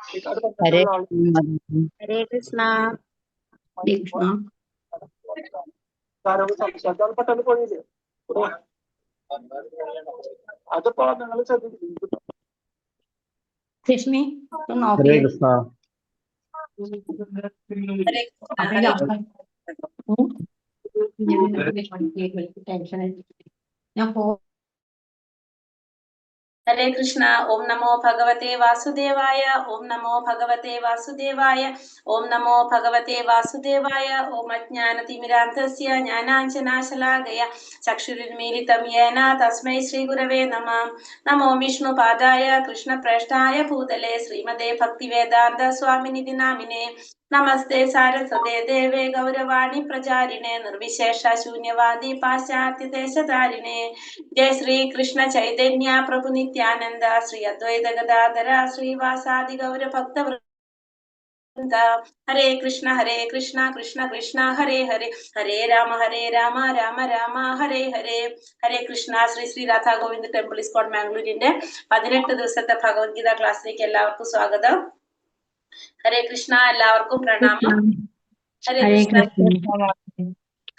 ഹരേ ഹരേ കൃഷ്ണ. ലക്ഷ്മി ഹരേ കൃഷ്ണ. ഹരേ കൃഷ്ണ. ഓം നമോ ഭഗവതേ വാസുദേവായ. ഓം നമോ ഭഗവതേ വാസുദേവായ. ഓം നമോ ഭഗവതേ വാസുദേവായ. ഓം അജ്ഞാനതിമിരാന്ധസ്യ ജ്ഞാനാഞ്ജനാശലാകയ ചക്ഷുരുന്മീലിതം യേന തസ്മൈ ശ്രീ ഗുരവേ നമഃ. നമോ വിഷ്ണുപാദായ കൃഷ്ണപ്രേഷ്ഠായ ഭൂതലേ ശ്രീമതേ ഭക്തിവേദാന്ത സ്വാമിനിധി നാമിനേ. നമസ്തേ സാരസ്വതേ ദേവേ ഗൗരവാണി പ്രചാരിണേ നിർവിശേഷ ശൂന്യവാദി പാശ്ചാത്യദേശധാരിണേ. ജയ ശ്രീ കൃഷ്ണ ചൈതന്യ പ്രഭു നിത്യാനന്ദ ശ്രീ അദ്വൈത ഗദാധര ശ്രീവാസാദി ഗൗര ഭക്തവൃന്ദ. ഹരേ കൃഷ്ണ കൃഷ്ണ കൃഷ്ണ ഹരേ ഹരേ, ഹരേ രാമ രാമ രാമ ഹരേ ഹരേ. ഹരേ കൃഷ്ണ. ശ്രീ ശ്രീ രാധാ ഗോവിന്ദ് ടെമ്പിൾ ഇസ്കോൺ മാംഗ്ലൂരിന്റെ 18 ദിവസത്തെ ഭഗവത്ഗീത ക്ലാസ്സിലേക്ക് എല്ലാവർക്കും സ്വാഗതം. ഹരേ കൃഷ്ണ. എല്ലാവർക്കും പ്രണാമം. ഹരേ കൃഷ്ണ.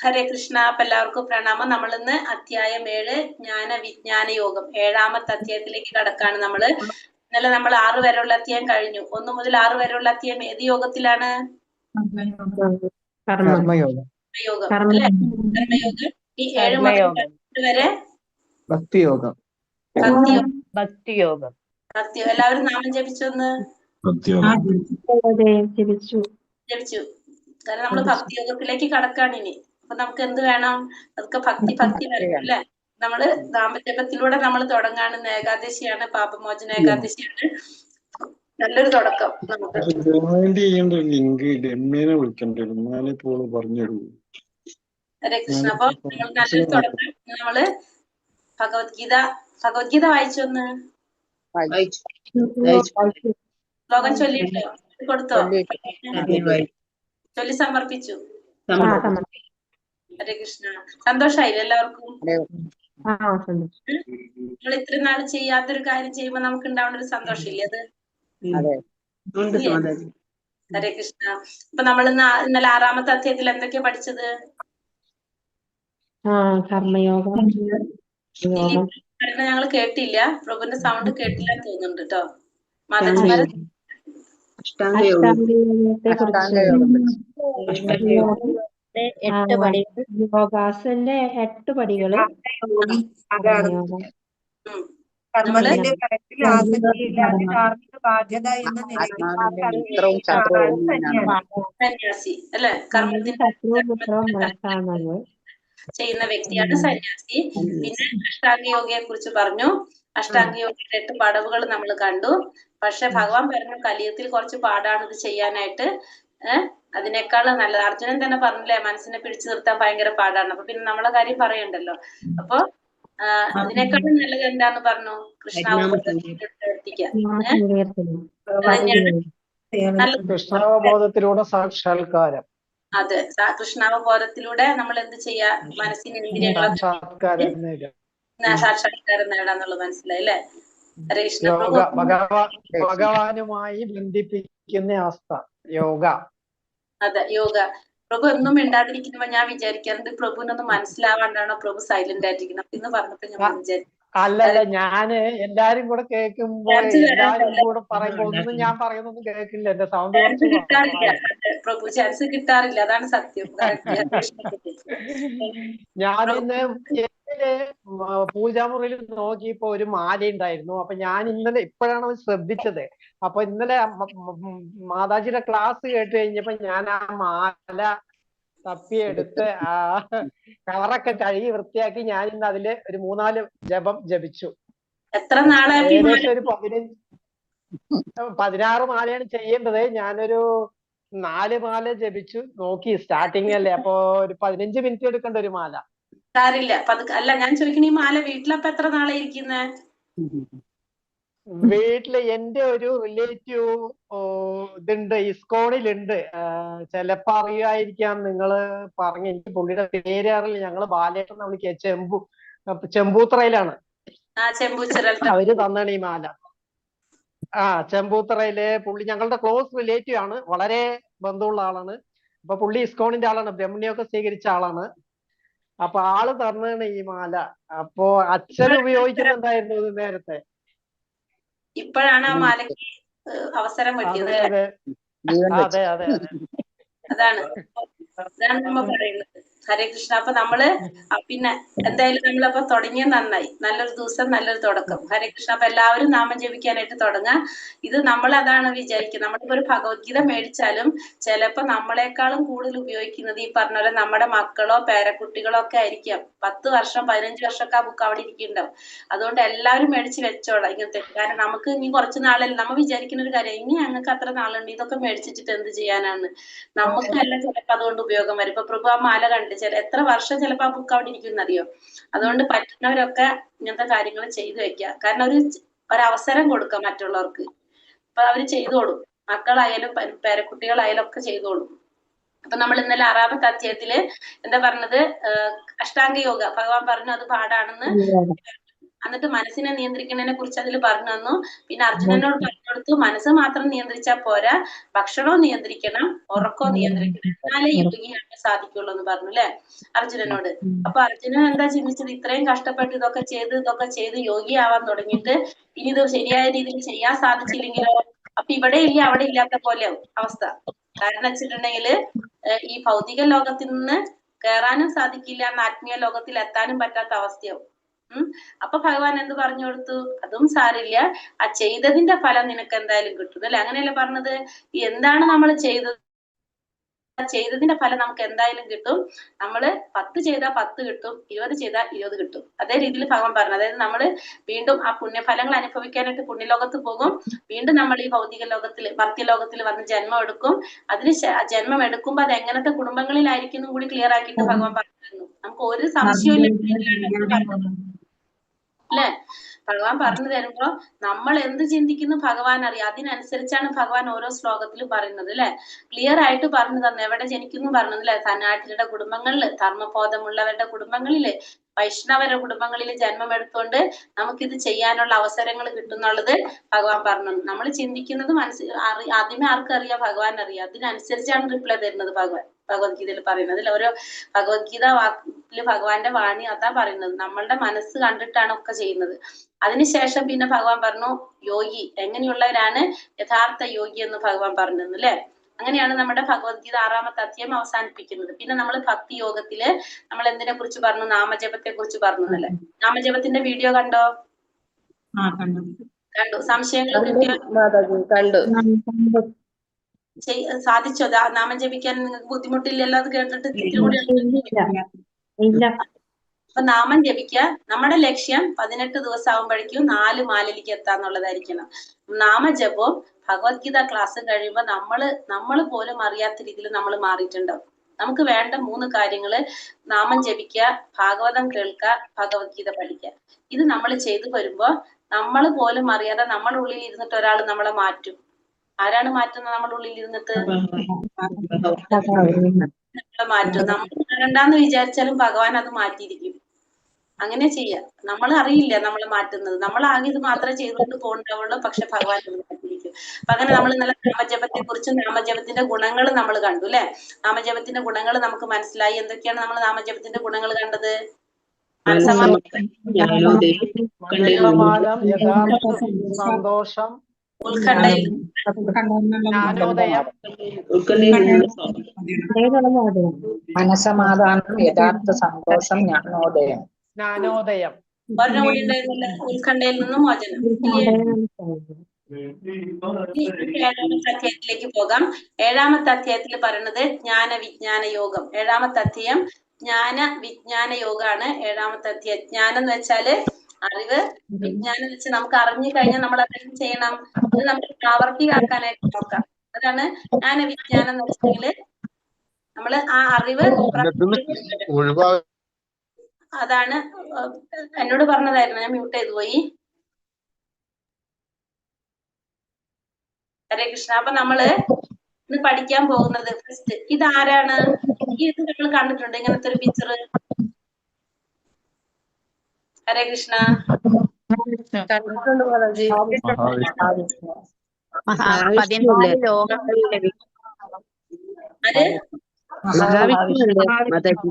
ഹരേ കൃഷ്ണ. അപ്പൊ എല്ലാവർക്കും പ്രണാമം. നമ്മൾ ഇന്ന് അധ്യായം 7 ജ്ഞാന വിജ്ഞാന യോഗം 7ാമത്തെ അധ്യായത്തിലേക്ക് കടക്കാണ്. ഇന്നലെ നമ്മൾ 6 വരെയുള്ള അധ്യായം കഴിഞ്ഞു. 1 മുതൽ 6 വരെയുള്ള അധ്യായം ഏത് യോഗത്തിലാണ്? കർമ്മയോഗം. അല്ലെ? കർമ്മയോഗം. ഈ 7 മുതൽ 8 വരെ ഭക്തിയോഗം. ഭക്തിയോഗം. എല്ലാവരും നാമം ജപിച്ചൊന്ന് ജപിച്ചു. കാരണം നമ്മൾ ഭക്തിയോഗത്തിലേക്ക് കടക്കാണ് ഇനി. അപ്പൊ നമുക്ക് എന്ത് വേണം? അതൊക്കെ ഭക്തി വരണം അല്ലെ? നമ്മള് നാമജപത്തിലൂടെ നമ്മൾ തുടങ്ങാണ്. ഏകാദശിയാണ്, പാപമോചന ഏകാദശിയാണ്. നല്ലൊരു തുടക്കം നമുക്ക്. ഹരേ കൃഷ്ണ. അപ്പൊ നല്ലൊരു തുടക്കം. നമ്മള് ഭഗവത്ഗീത വായിച്ചൊന്ന്. ശ്ലോകം ചൊല്ലിട്ടോ? കൊടുത്തോ? ചൊല്ലി സമർപ്പിച്ചു. ഹരേ കൃഷ്ണ. സന്തോഷായില്ലേ എല്ലാവർക്കും? നമ്മൾ ഇത്രയും നാൾ ചെയ്യാത്തൊരു കാര്യം ചെയ്യുമ്പോ നമുക്ക് ഉണ്ടാവുന്ന ഒരു സന്തോഷമില്ലേ അത്? ഹരേ കൃഷ്ണ. അപ്പൊ നമ്മൾ ഇന്നലെ 6ാമത്തെ അധ്യായത്തിൽ എന്തൊക്കെയാ പഠിച്ചത്? ഞങ്ങൾ കേട്ടില്ല. പ്രഭുവിന്റെ സൗണ്ട് കേട്ടില്ല എന്ന് തോന്നുന്നുണ്ട് കേട്ടോ. മാതാജിമാരെ യോഗാസന്റെ 8 പടികള്. സന്യാസി അല്ലെ? ചെയ്യുന്ന വ്യക്തിയാണ് സന്യാസി. പിന്നെ അഷ്ടാംഗ യോഗയെ കുറിച്ച് പറഞ്ഞു. അഷ്ടാംഗ യോഗയുടെ 8 പടവുകൾ നമ്മൾ കണ്ടു. പക്ഷെ ഭഗവാൻ പറഞ്ഞു കലിയുഗത്തിൽ കുറച്ച് പാടാണ് ഇത് ചെയ്യാനായിട്ട്. അതിനേക്കാളും നല്ലത് അർജുനൻ തന്നെ പറഞ്ഞില്ലേ, മനസ്സിനെ പിടിച്ചു നിർത്താൻ ഭയങ്കര പാടാണ്. അപ്പൊ പിന്നെ നമ്മളെ കാര്യം പറയണ്ടല്ലോ. അപ്പൊ അതിനേക്കാളും നല്ലത് എന്താന്ന് പറഞ്ഞു? കൃഷ്ണാവബോധത്തിലൂടെ സാക്ഷാത്കാരം. അതെ, കൃഷ്ണാവബോധത്തിലൂടെ നമ്മൾ എന്ത് ചെയ്യാ? മനസ്സിന് ഇന്ദ്രിയങ്ങളെ സാക്ഷാത്കാരം നേടാന്നുള്ളത് മനസ്സിലായി അല്ലേ? ഹരേ കൃഷ്ണ. ഭഗവാനുമായി ബന്ധിപ്പിക്കുന്ന അവസ്ഥ യോഗ. അതെ, യോഗ. പ്രഭു ഒന്നും മിണ്ടാതിരിക്കുമ്പോ ഞാൻ വിചാരിക്കാറുണ്ട് പ്രഭുവിനൊന്നും മനസ്സിലാവാണ്ടാണോ പ്രഭു സൈലന്റ് ആയിട്ടിരിക്കണം എന്ന് പറഞ്ഞപ്പോ ഞാൻ വിചാരിച്ചു. അല്ലല്ല, ഞാന് എല്ലാരും കൂടെ കേൾക്കുമ്പോ എല്ലാരും കൂടെ പറയുമ്പോ ഒന്നും ഞാൻ പറയുന്നൊന്നും കേൾക്കില്ല. എന്റെ സൗണ്ട് കിട്ടാറില്ല പ്രഭു, ചാൻസ് കിട്ടാറില്ല. അതാണ് സത്യം. ഞാനിന്ന് പൂജാമുറിയിൽ നോക്കിയപ്പോ ഒരു മാല ഉണ്ടായിരുന്നു. അപ്പൊ ഞാൻ ഇന്നലെ ഇപ്പോഴാണ് ശ്രദ്ധിച്ചത്. അപ്പൊ ഇന്നലെ മാതാജിയുടെ ക്ലാസ് കേട്ട് കഴിഞ്ഞപ്പോ ഞാൻ ആ മാല തപ്പിയെടുത്ത് ആ കവറൊക്കെ കഴുകി വൃത്തിയാക്കി ഞാൻ ഇന്ന് അതില് ഒരു 3-4 ജപം ജപിച്ചു. ഏകദേശം ഒരു 16 മാലയാണ് ചെയ്യേണ്ടത്. ഞാനൊരു 4 മാല ജപിച്ചു നോക്കി. സ്റ്റാർട്ടിങ് അല്ലേ, അപ്പൊ ഒരു 15 മിനിറ്റ് എടുക്കണ്ട ഒരു മാല. സാരില്ല. അല്ല, ഞാൻ ചോദിക്കണ ഈ മാല വീട്ടിലപ്പോ എത്ര നാളെ ഇരിക്കുന്നേ? വീട്ടില് എന്റെ ഒരു റിലേറ്റീവ് ഇതുണ്ട്, ഇസ്കോണിലുണ്ട്. ചിലപ്പോ അറിയായിരിക്കാം. നിങ്ങള് പറഞ്ഞ, എനിക്ക് പുള്ളിയുടെ പേര് അറിയില്ല. ഞങ്ങള് ബാലേട്ടൻ വിളിക്കുക. ചെമ്പൂത്രയിലാണ്. അവര് തന്നാണ് ഈ മാല. ചെമ്പൂത്തറയിലെ പുള്ളി ഞങ്ങളുടെ ക്ലോസ് റിലേറ്റീവ് ആണ്, വളരെ ബന്ധമുള്ള ആളാണ്. അപ്പൊ പുള്ളി ഇസ്കോണിന്റെ ആളാണ്, ബ്രഹ്മണ്യൊക്കെ സ്വീകരിച്ച ആളാണ്. അപ്പൊ ആള് തന്നാണ് ഈ മാല. അപ്പോ അച്ഛൻ ഉപയോഗിക്കുന്നുണ്ടായിരുന്നു ഇത് നേരത്തെ. ഇപ്പോഴാണ് ആ മാലയ്ക്ക് അവസരം കിട്ടിയത്. അതെ അതെ അതെ അതെ അതെ. അതാണ് നമ്മ പറയുന്നത്. ഹരേ കൃഷ്ണ. അപ്പൊ നമ്മള് പിന്നെ എന്തായാലും നമ്മളപ്പോ തുടങ്ങിയത് നന്നായി. നല്ലൊരു ദിവസം, നല്ലൊരു തുടക്കം. ഹരേ കൃഷ്ണ. അപ്പൊ എല്ലാവരും നാമം ജപിക്കാനായിട്ട് തുടങ്ങാം. ഇത് നമ്മൾ അതാണ് വിചാരിക്കുന്നത്. നമ്മളിപ്പോ ഒരു ഭഗവത്ഗീത മേടിച്ചാലും ചിലപ്പോ നമ്മളെക്കാളും കൂടുതൽ ഉപയോഗിക്കുന്നത് ഈ പറഞ്ഞ പോലെ നമ്മുടെ മക്കളോ പേരക്കുട്ടികളോ ഒക്കെ ആയിരിക്കാം. 10 വർഷം 15 വർഷമൊക്കെ ആ ബുക്ക് അവിടെ ഇരിക്കുന്നുണ്ടാവും. അതുകൊണ്ട് എല്ലാവരും മേടിച്ച് വെച്ചോളാം ഇങ്ങനത്തെ. കാരണം നമുക്ക് ഇനി കുറച്ച് നാളല്ല, നമ്മൾ വിചാരിക്കുന്ന ഒരു കാര്യം, ഇനി ഞങ്ങൾക്ക് അത്ര നാളുണ്ട്, ഇതൊക്കെ മേടിച്ചിട്ട് എന്ത് ചെയ്യാനാണ്? നമുക്കെല്ലാം ചിലപ്പോ അതുകൊണ്ട് ഉപയോഗം വരും. ഇപ്പൊ പ്രഭു ആ മാല കണ്ട് എത്ര വർഷം ചിലപ്പോ ആ ബുക്ക് അവിടെ ഇരിക്കുന്നറിയോ? അതുകൊണ്ട് പറ്റുന്നവരൊക്കെ ഇങ്ങനത്തെ കാര്യങ്ങൾ ചെയ്തു വെക്കുക. കാരണം ഒരവസരം കൊടുക്കുക മറ്റുള്ളവർക്ക്. അപ്പൊ അവര് ചെയ്തോളും. മക്കളായാലും പേരക്കുട്ടികളായാലും ഒക്കെ ചെയ്തോളും. അപ്പൊ നമ്മൾ ഇന്നലെ 6ാമത്തെ അധ്യായത്തില് എന്താ പറഞ്ഞത്? അഷ്ടാംഗ യോഗ ഭഗവാൻ പറഞ്ഞു അത് പാടാണെന്ന്. എന്നിട്ട് മനസ്സിനെ നിയന്ത്രിക്കുന്നതിനെ കുറിച്ച് അതിൽ പറഞ്ഞു തന്നു. പിന്നെ അർജുനനോട് പറഞ്ഞു കൊടുത്തു, മനസ്സ് മാത്രം നിയന്ത്രിച്ചാൽ പോരാ, ഭക്ഷണവും നിയന്ത്രിക്കണം, ഉറക്കവും നിയന്ത്രിക്കണം, എന്നാലേ യോഗിയാക്കാൻ സാധിക്കുള്ളൂ എന്ന് പറഞ്ഞു അല്ലെ അർജുനനോട്. അപ്പൊ അർജുനൻ എന്താ ചിന്തിച്ചത്? ഇത്രയും കഷ്ടപ്പെട്ട് ഇതൊക്കെ ചെയ്ത് യോഗിയാവാൻ തുടങ്ങിയിട്ട് ഇനി ഇത് ശരിയായ രീതിയിൽ ചെയ്യാൻ സാധിച്ചില്ലെങ്കിലോ? അപ്പൊ ഇവിടെ ഇല്ല അവിടെ ഇല്ലാത്ത പോലെ അവസ്ഥ. കാരണം വെച്ചിട്ടുണ്ടെങ്കില് ഈ ഭൗതിക ലോകത്തിൽ നിന്ന് കയറാനും സാധിക്കില്ല, ആത്മീയ ലോകത്തിൽ എത്താനും പറ്റാത്ത അവസ്ഥയാവും. അപ്പൊ ഭഗവാൻ എന്ത് പറഞ്ഞു കൊടുത്തു? അതും സാരില്ല, ആ ചെയ്തതിന്റെ ഫലം നിനക്ക് എന്തായാലും കിട്ടും അല്ലെ? അങ്ങനെയല്ലേ പറഞ്ഞത്? എന്താണ് നമ്മൾ ചെയ്തതിന്റെ ഫലം നമുക്ക് എന്തായാലും കിട്ടും. നമ്മള് 10 ചെയ്താൽ 10 കിട്ടും, 20 ചെയ്താൽ 20 കിട്ടും. അതേ രീതിയിൽ ഭഗവാൻ പറഞ്ഞു. അതായത് നമ്മള് വീണ്ടും ആ പുണ്യഫലങ്ങൾ അനുഭവിക്കാനായിട്ട് പുണ്യലോകത്ത് പോകും. വീണ്ടും നമ്മൾ ഈ ഭൗതിക ലോകത്തില് മർത്യലോകത്തിൽ വന്ന് ജന്മം എടുക്കും. അതിന് ജന്മം എടുക്കുമ്പോ അത് എങ്ങനത്തെ കുടുംബങ്ങളിലായിരിക്കും കൂടി ക്ലിയർ ആക്കിയിട്ട് ഭഗവാൻ പറഞ്ഞു. നമുക്ക് ഒരു സംശയവും അല്ലെ? ഭഗവാൻ പറഞ്ഞു തരുമ്പോ നമ്മൾ എന്ത് ചിന്തിക്കുന്നു ഭഗവാൻ അറിയാം. അതിനനുസരിച്ചാണ് ഭഗവാൻ ഓരോ ശ്ലോകത്തിലും പറയുന്നത് അല്ലെ? ക്ലിയർ ആയിട്ട് പറഞ്ഞു തന്നു. എവിടെ ജനിക്കുന്നു പറഞ്ഞത് അല്ലെ? സന്നാഠിയുടെ കുടുംബങ്ങളില്, ധർമ്മബോധമുള്ളവരുടെ കുടുംബങ്ങളില്, വൈഷ്ണവരുടെ കുടുംബങ്ങളിൽ ജന്മം എടുത്തുകൊണ്ട് നമുക്കിത് ചെയ്യാനുള്ള അവസരങ്ങൾ കിട്ടുന്നുള്ളത് ഭഗവാൻ പറഞ്ഞു. നമ്മൾ ചിന്തിക്കുന്നത് ആദ്യമേ ആർക്കറിയാം? ഭഗവാൻ അറിയാം. അതിനനുസരിച്ചാണ് റിപ്ലൈ തരുന്നത് ഭഗവത്ഗീതയിൽ പറയുന്നത്. ഓരോ ഭഗവത്ഗീത വാക്കില് ഭഗവാന്റെ വാണി അതാ പറയുന്നത്. നമ്മളുടെ മനസ്സ് കണ്ടിട്ടാണ് ഒക്കെ ചെയ്യുന്നത്. അതിനുശേഷം പിന്നെ ഭഗവാൻ പറഞ്ഞു യോഗി എങ്ങനെയുള്ളവരാണ് യഥാർത്ഥ യോഗി എന്ന് ഭഗവാൻ പറഞ്ഞു അല്ലെ? അങ്ങനെയാണ് നമ്മുടെ ഭഗവത്ഗീത 6ാമത്തെ അധ്യായം അവസാനിപ്പിക്കുന്നത്. പിന്നെ നമ്മൾ ഭക്തി യോഗത്തില് നമ്മൾ എന്തിനെ കുറിച്ച് പറഞ്ഞു? നാമജപത്തെ കുറിച്ച് പറഞ്ഞു അല്ലെ? നാമജപത്തിന്റെ വീഡിയോ കണ്ടോ? കണ്ടു. സംശയങ്ങൾ കിട്ടിയോ? സാധിച്ചോ? നാമം ജപിക്കാൻ നിങ്ങൾക്ക് ബുദ്ധിമുട്ടില്ലല്ലോ? അത് കേട്ടിട്ട് അപ്പൊ നാമം ജപിക്കുക. നമ്മുടെ ലക്ഷ്യം 18 ദിവസം ആകുമ്പോഴേക്കും 4 മാലയിലേക്ക് എത്താന്നുള്ളതായിരിക്കണം. നാമജപവും ഭഗവത്ഗീത ക്ലാസ് കഴിയുമ്പോൾ നമ്മള് പോലും അറിയാത്ത രീതിയിൽ നമ്മൾ മാറിയിട്ടുണ്ടാവും. നമുക്ക് വേണ്ട 3 കാര്യങ്ങള്: നാമം ജപിക്കുക, ഭാഗവതം കേൾക്കുക, ഭഗവത്ഗീത പഠിക്കുക. ഇത് നമ്മൾ ചെയ്തു വരുമ്പോ നമ്മൾ പോലും അറിയാതെ നമ്മുടെ ഉള്ളിൽ ഇരുന്നിട്ട് ഒരാൾ നമ്മളെ മാറ്റും. ആരാണ് മാറ്റുന്നത്? നമ്മുടെ ഉള്ളിൽ ഇരുന്നിട്ട് നമ്മളെ മാറ്റും. നമ്മൾ മാറണ്ടെന്ന് വിചാരിച്ചാലും ഭഗവാൻ അത് മാറ്റിയിരിക്കും. അങ്ങനെ ചെയ്യാം. നമ്മൾ അറിയില്ല നമ്മൾ മാറ്റുന്നത്. നമ്മൾ ആകെ ഇത് മാത്രമേ ചെയ്തുകൊണ്ട് പോകണ്ടാവുള്ളൂ. പക്ഷെ ഭഗവാൻ മാറ്റിയിരിക്കും. അപ്പൊ അങ്ങനെ നമ്മൾ ഇന്നലെ നാമജപത്തെ കുറിച്ചും നാമജപത്തിന്റെ ഗുണങ്ങൾ നമ്മൾ കണ്ടു അല്ലെ? നാമജപത്തിന്റെ ഗുണങ്ങൾ നമുക്ക് മനസ്സിലായി. എന്തൊക്കെയാണ് നമ്മൾ നാമജപത്തിന്റെ ഗുണങ്ങൾ കണ്ടത്? സന്തോഷം, ഉത്കണ്ഠയിൽ മനസമാധാനം, യഥാർത്ഥ സന്തോഷം, ജ്ഞാനോദയം. ഒരെണ്ണം കൂടി ഉണ്ടായിരുന്നില്ല, ഉത്കണ്ഠയിൽ നിന്നും മോചനം. 7ാമത്തെ അധ്യായത്തിലേക്ക് പോകാം. 7ാമത്തെ അധ്യായത്തിൽ പറയുന്നത് ജ്ഞാന വിജ്ഞാന യോഗം. 7ാമത്തെ അധ്യായം ജ്ഞാന വിജ്ഞാന യോഗമാണ്. 7ാമത്തെ അധ്യായം ജ്ഞാനം എന്ന് വെച്ചാല് അറിവ്, വിജ്ഞാനം വെച്ച് നമുക്ക് അറിഞ്ഞു കഴിഞ്ഞാൽ നമ്മൾ അതെന്ത് ചെയ്യണം? അത് നമ്മൾ പ്രാവർത്തികമാക്കാനായിട്ട് നോക്കാം. അതാണ് ജ്ഞാന വിജ്ഞാനം എന്ന് വെച്ചിട്ടുണ്ടെങ്കില് നമ്മള് ആ അറിവ് അതാണ്. എന്നോട് പറഞ്ഞതായിരുന്നു, ഞാൻ മ്യൂട്ട് ചെയ്തു പോയി. ഹരേ കൃഷ്ണ. അപ്പൊ നമ്മള് ഇന്ന് പഠിക്കാൻ പോകുന്നത് ഫസ്റ്റ് ഇതാരാണ്? ഇത് നിങ്ങൾ കണ്ടിട്ടുണ്ട് ഇങ്ങനത്തെ ഒരു പിക്ചർ? ഹരേ കൃഷ്ണ. കണ്ടിട്ടുണ്ട് ബാലാജി. മഹാവിഷ്ണു. മഹാവിഷ്ണു 14 ലോകങ്ങളിലെ അത് മഹാവിഷ്ണു മാതാജി.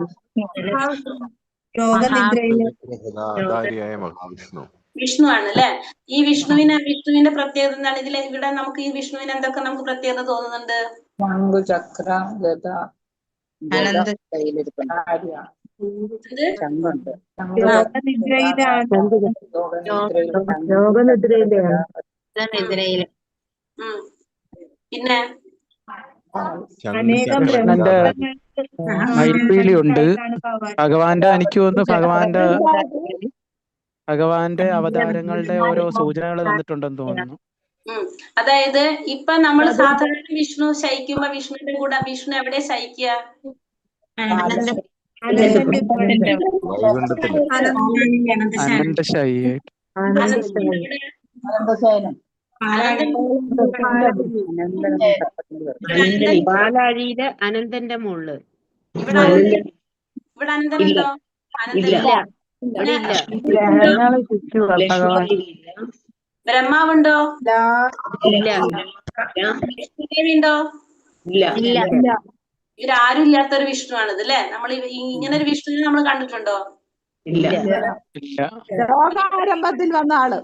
ധാരിയായ മഹാവിഷ്ണു. വിഷ്ണു ആണ് അല്ലെ. ഈ വിഷ്ണുവിന്റെ പ്രത്യേകത എന്താണ്? ഇവിടെ നമുക്ക് ഈ വിഷ്ണുവിന് എന്തൊക്കെ നമുക്ക് പ്രത്യേകത തോന്നുന്നുണ്ട്? ശംഖു, ചക്ര, ഗദ, അനന്ത ശംഖുണ്ട്. നിദ്രയിലെ പിന്നെ കൃഷ്ണന്റെ മയിൽപ്പീലിയുണ്ട്. ഭഗവാന്റെ എനിക്ക് തോന്നുന്നു ഭഗവാന്റെ അവതാരങ്ങളുടെ ഓരോ സൂചനകൾ തന്നിട്ടുണ്ടെന്ന് തോന്നുന്നു. അതായത് ഇപ്പൊ നമ്മൾ സാധാരണ വിഷ്ണു ശയിക്കുമ്പോ വിഷ്ണുവിന്റെ കൂടെ വിഷ്ണു എവിടെ ശയിക്കുക? അനന്തശായി പാലാഴിയിലെ അനന്തന്റെ മുകളില്. ഇവിടെ അനന്തനുണ്ടോ? അനന്തനില്ല. ബ്രഹ്മാവുണ്ടോ? വിഷ്ണുദേവിയുണ്ടോ? ഇവരാരും ഇല്ലാത്തൊരു വിഷ്ണു ആണിത് അല്ലെ. നമ്മൾ ഇങ്ങനെ ഒരു വിഷ്ണുവിനെ നമ്മൾ കണ്ടിട്ടുണ്ടോ? ലോകാരംഭത്തിൽ വന്ന ആള്.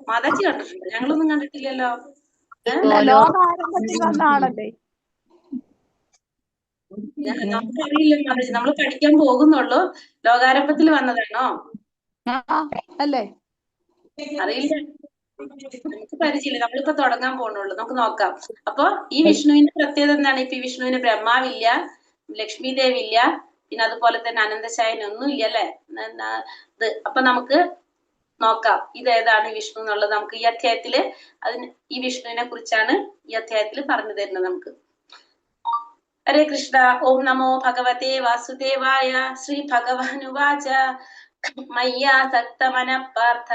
മാതാജി കണ്ടിട്ടുണ്ടോ? ഞങ്ങളൊന്നും കണ്ടിട്ടില്ലല്ലോ. ലോകാരംഭത്തിൽ വന്ന ആളല്ലേ? നമുക്കറിയില്ല മാതാജി, നമ്മൾ പഠിക്കാൻ പോകുന്നുള്ളൂ. ലോകാരംഭത്തിൽ വന്നതാണോ? അല്ലേ? അറിയില്ല, നമുക്ക് പരിചയമില്ല. നമ്മളിപ്പോ തുടങ്ങാൻ പോണുള്ളൂ. നമുക്ക് നോക്കാം. അപ്പൊ ഈ വിഷ്ണുവിന്റെ പ്രത്യേകത എന്താണ്? ഇപ്പൊ ഈ വിഷ്ണുവിന് ബ്രഹ്മാവില്ല, ലക്ഷ്മി ദേവി ഇല്ല, പിന്നെ അതുപോലെ തന്നെ അനന്തശായൻ ഒന്നും ഇല്ല അല്ലെ. അപ്പൊ നമുക്ക് നോക്കാം ഇതേതാണ് വിഷ്ണു എന്നുള്ളത്. നമുക്ക് ഈ അധ്യായത്തില് ഈ വിഷ്ണുവിനെ കുറിച്ചാണ് ഈ അധ്യായത്തിൽ പറഞ്ഞു തരുന്നത് നമുക്ക്. ഹരേ കൃഷ്ണ. ഓം നമോ ഭഗവതേ വാസുദേവായ. ശ്രീ ഭഗവാനുവാച മയ്യാസക്തമനഃപാർത്ഥ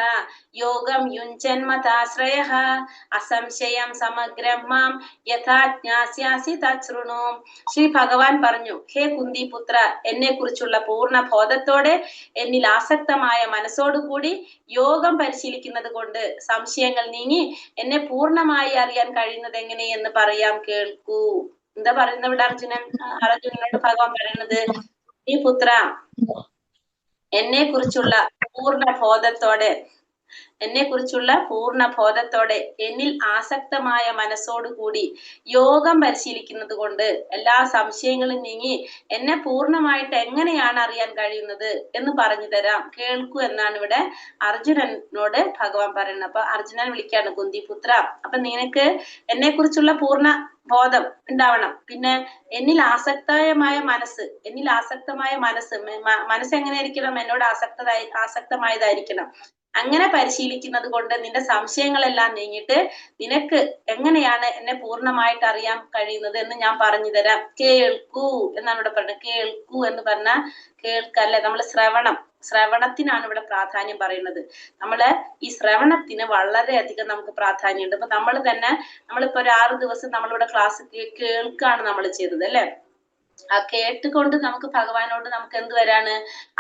യോഗം യുഞ്ജന്മതാശ്രയഃ അസംശയം സമഗ്രം മാം യഥാ ജ്ഞാസ്യാസി തച്ഛൃണു. ശ്രീ ഭഗവാൻ പറഞ്ഞു, ഹേ കുന്തിപുത്ര, എന്നെ കുറിച്ചുള്ള പൂർണ്ണ ബോധത്തോടെ എന്നിൽ ആസക്തമായ മനസ്സോടുകൂടി യോഗം പരിശീലിക്കുന്നത് കൊണ്ട് സംശയങ്ങൾ നീങ്ങി എന്നെ പൂർണ്ണമായി അറിയാൻ കഴിയുന്നത് എങ്ങനെയെന്ന് പറയാം, കേൾക്കൂ. എന്താ പറയുന്നത് ഇവിടെ അർജുനനോട് ഭഗവാൻ പറയുന്നത്? ഈ പുത്ര, എന്നെ കുറിച്ചുള്ള പൂർണ്ണ ബോധത്തോടെ എന്നിൽ ആസക്തമായ മനസ്സോടുകൂടി യോഗം പരിശീലിക്കുന്നത് കൊണ്ട് എല്ലാ സംശയങ്ങളും നീങ്ങി എന്നെ പൂർണ്ണമായിട്ട് എങ്ങനെയാണ് അറിയാൻ കഴിയുന്നത് എന്ന് പറഞ്ഞു തരാം, കേൾക്കൂ എന്നാണ് ഇവിടെ അർജുനനോട് ഭഗവാൻ പറയുന്നത്. അപ്പൊ അർജുനൻ വിളിക്കാണ്, കുന്തിപുത്ര, അപ്പൊ നിനക്ക് എന്നെ കുറിച്ചുള്ള പൂർണ്ണ ബോധം ഉണ്ടാവണം. പിന്നെ എന്നിൽ ആസക്തമായ മനസ്സ് എങ്ങനെയായിരിക്കണം? എന്നോട് ആസക്തമായതായിരിക്കണം. അങ്ങനെ പരിശീലിക്കുന്നത് കൊണ്ട് നിന്റെ സംശയങ്ങളെല്ലാം നീങ്ങിയിട്ട് നിനക്ക് എങ്ങനെയാണ് എന്നെ പൂർണ്ണമായിട്ട് അറിയാൻ കഴിയുന്നത് എന്ന് ഞാൻ പറഞ്ഞു തരാം, കേൾക്കൂ എന്നാണ് ഇവിടെ പറയുന്നത്. കേൾക്കൂ എന്ന് പറഞ്ഞാൽ കേൾക്കല്ലേ, നമ്മൾ ശ്രവണത്തിനാണ് ഇവിടെ പ്രാധാന്യം പറയുന്നത്. നമ്മള് ഈ ശ്രവണത്തിന് വളരെയധികം നമുക്ക് പ്രാധാന്യമുണ്ട്. ഇപ്പൊ നമ്മളിപ്പോ ഒരു 6 ദിവസം നമ്മളിവിടെ ക്ലാസ് കേൾക്കാണ് നമ്മൾ ചെയ്തത് അല്ലെ. ആ കേട്ടുകൊണ്ട് നമുക്ക് ഭഗവാനോട് നമുക്ക് എന്ത് വരാണ്?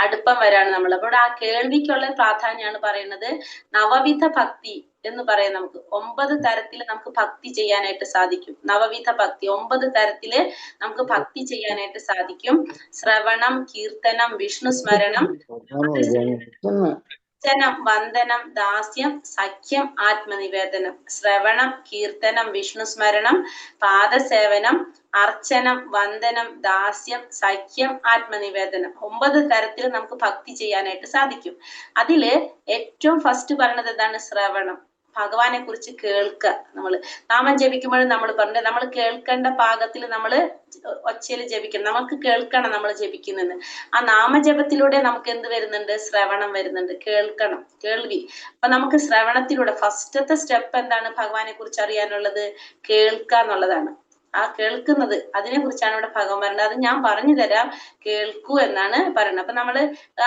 അടുപ്പം വരാണ് നമ്മൾ. അപ്പോൾ ആ കേൾവിക്കുള്ള പ്രാധാന്യമാണ് പറയുന്നത്. നവവിധ ഭക്തി എന്ന് പറയാം. നമുക്ക് 9 തരത്തിൽ നമുക്ക് ഭക്തി ചെയ്യാനായിട്ട് സാധിക്കും. നവവിധ ഭക്തി 9 തരത്തില് നമുക്ക് ഭക്തി ചെയ്യാനായിട്ട് സാധിക്കും. ശ്രവണം, കീർത്തനം, വിഷ്ണു സ്മരണം, അർച്ചനം, വന്ദനം, ദാസ്യം, സഖ്യം, ആത്മനിവേദനം. ശ്രവണം, കീർത്തനം, വിഷ്ണു സ്മരണം, പാദസേവനം, അർച്ചനം, വന്ദനം, ദാസ്യം, സഖ്യം, ആത്മനിവേദനം. 9 തരത്തിൽ നമുക്ക് ഭക്തി ചെയ്യാനായിട്ട് സാധിക്കും. അതില് ഏറ്റവും ഫസ്റ്റ് പറയുന്നത് എന്താണ്? ശ്രവണം. ഭഗവാനെ കുറിച്ച് കേൾക്കുക. നമ്മള് നാമം ജപിക്കുമ്പോഴും നമ്മൾ പറഞ്ഞു, നമ്മൾ കേൾക്കേണ്ട പാകത്തിൽ നമ്മൾ ഒച്ചയിൽ ജപിക്കണം. നമുക്ക് കേൾക്കണം നമ്മൾ ജപിക്കുന്നത്. ആ നാമജപത്തിലൂടെ നമുക്ക് എന്ത് വരുന്നുണ്ട്? ശ്രവണം വരുന്നുണ്ട്. കേൾക്കണം, കേൾവി. അപ്പൊ നമുക്ക് ശ്രവണത്തിലൂടെ ഫസ്റ്റത്തെ സ്റ്റെപ്പ് എന്താണ് ഭഗവാനെ കുറിച്ച് അറിയാനുള്ളത്? കേൾക്കുക എന്നുള്ളതാണ്. ആ കേൾക്കുന്നത്, അതിനെ കുറിച്ചാണ് ഇവിടെ ഭഗവാൻ പറയുന്നത്. അത് ഞാൻ പറഞ്ഞു തരാം, കേൾക്കൂ എന്നാണ് പറയുന്നത്. അപ്പൊ നമ്മള്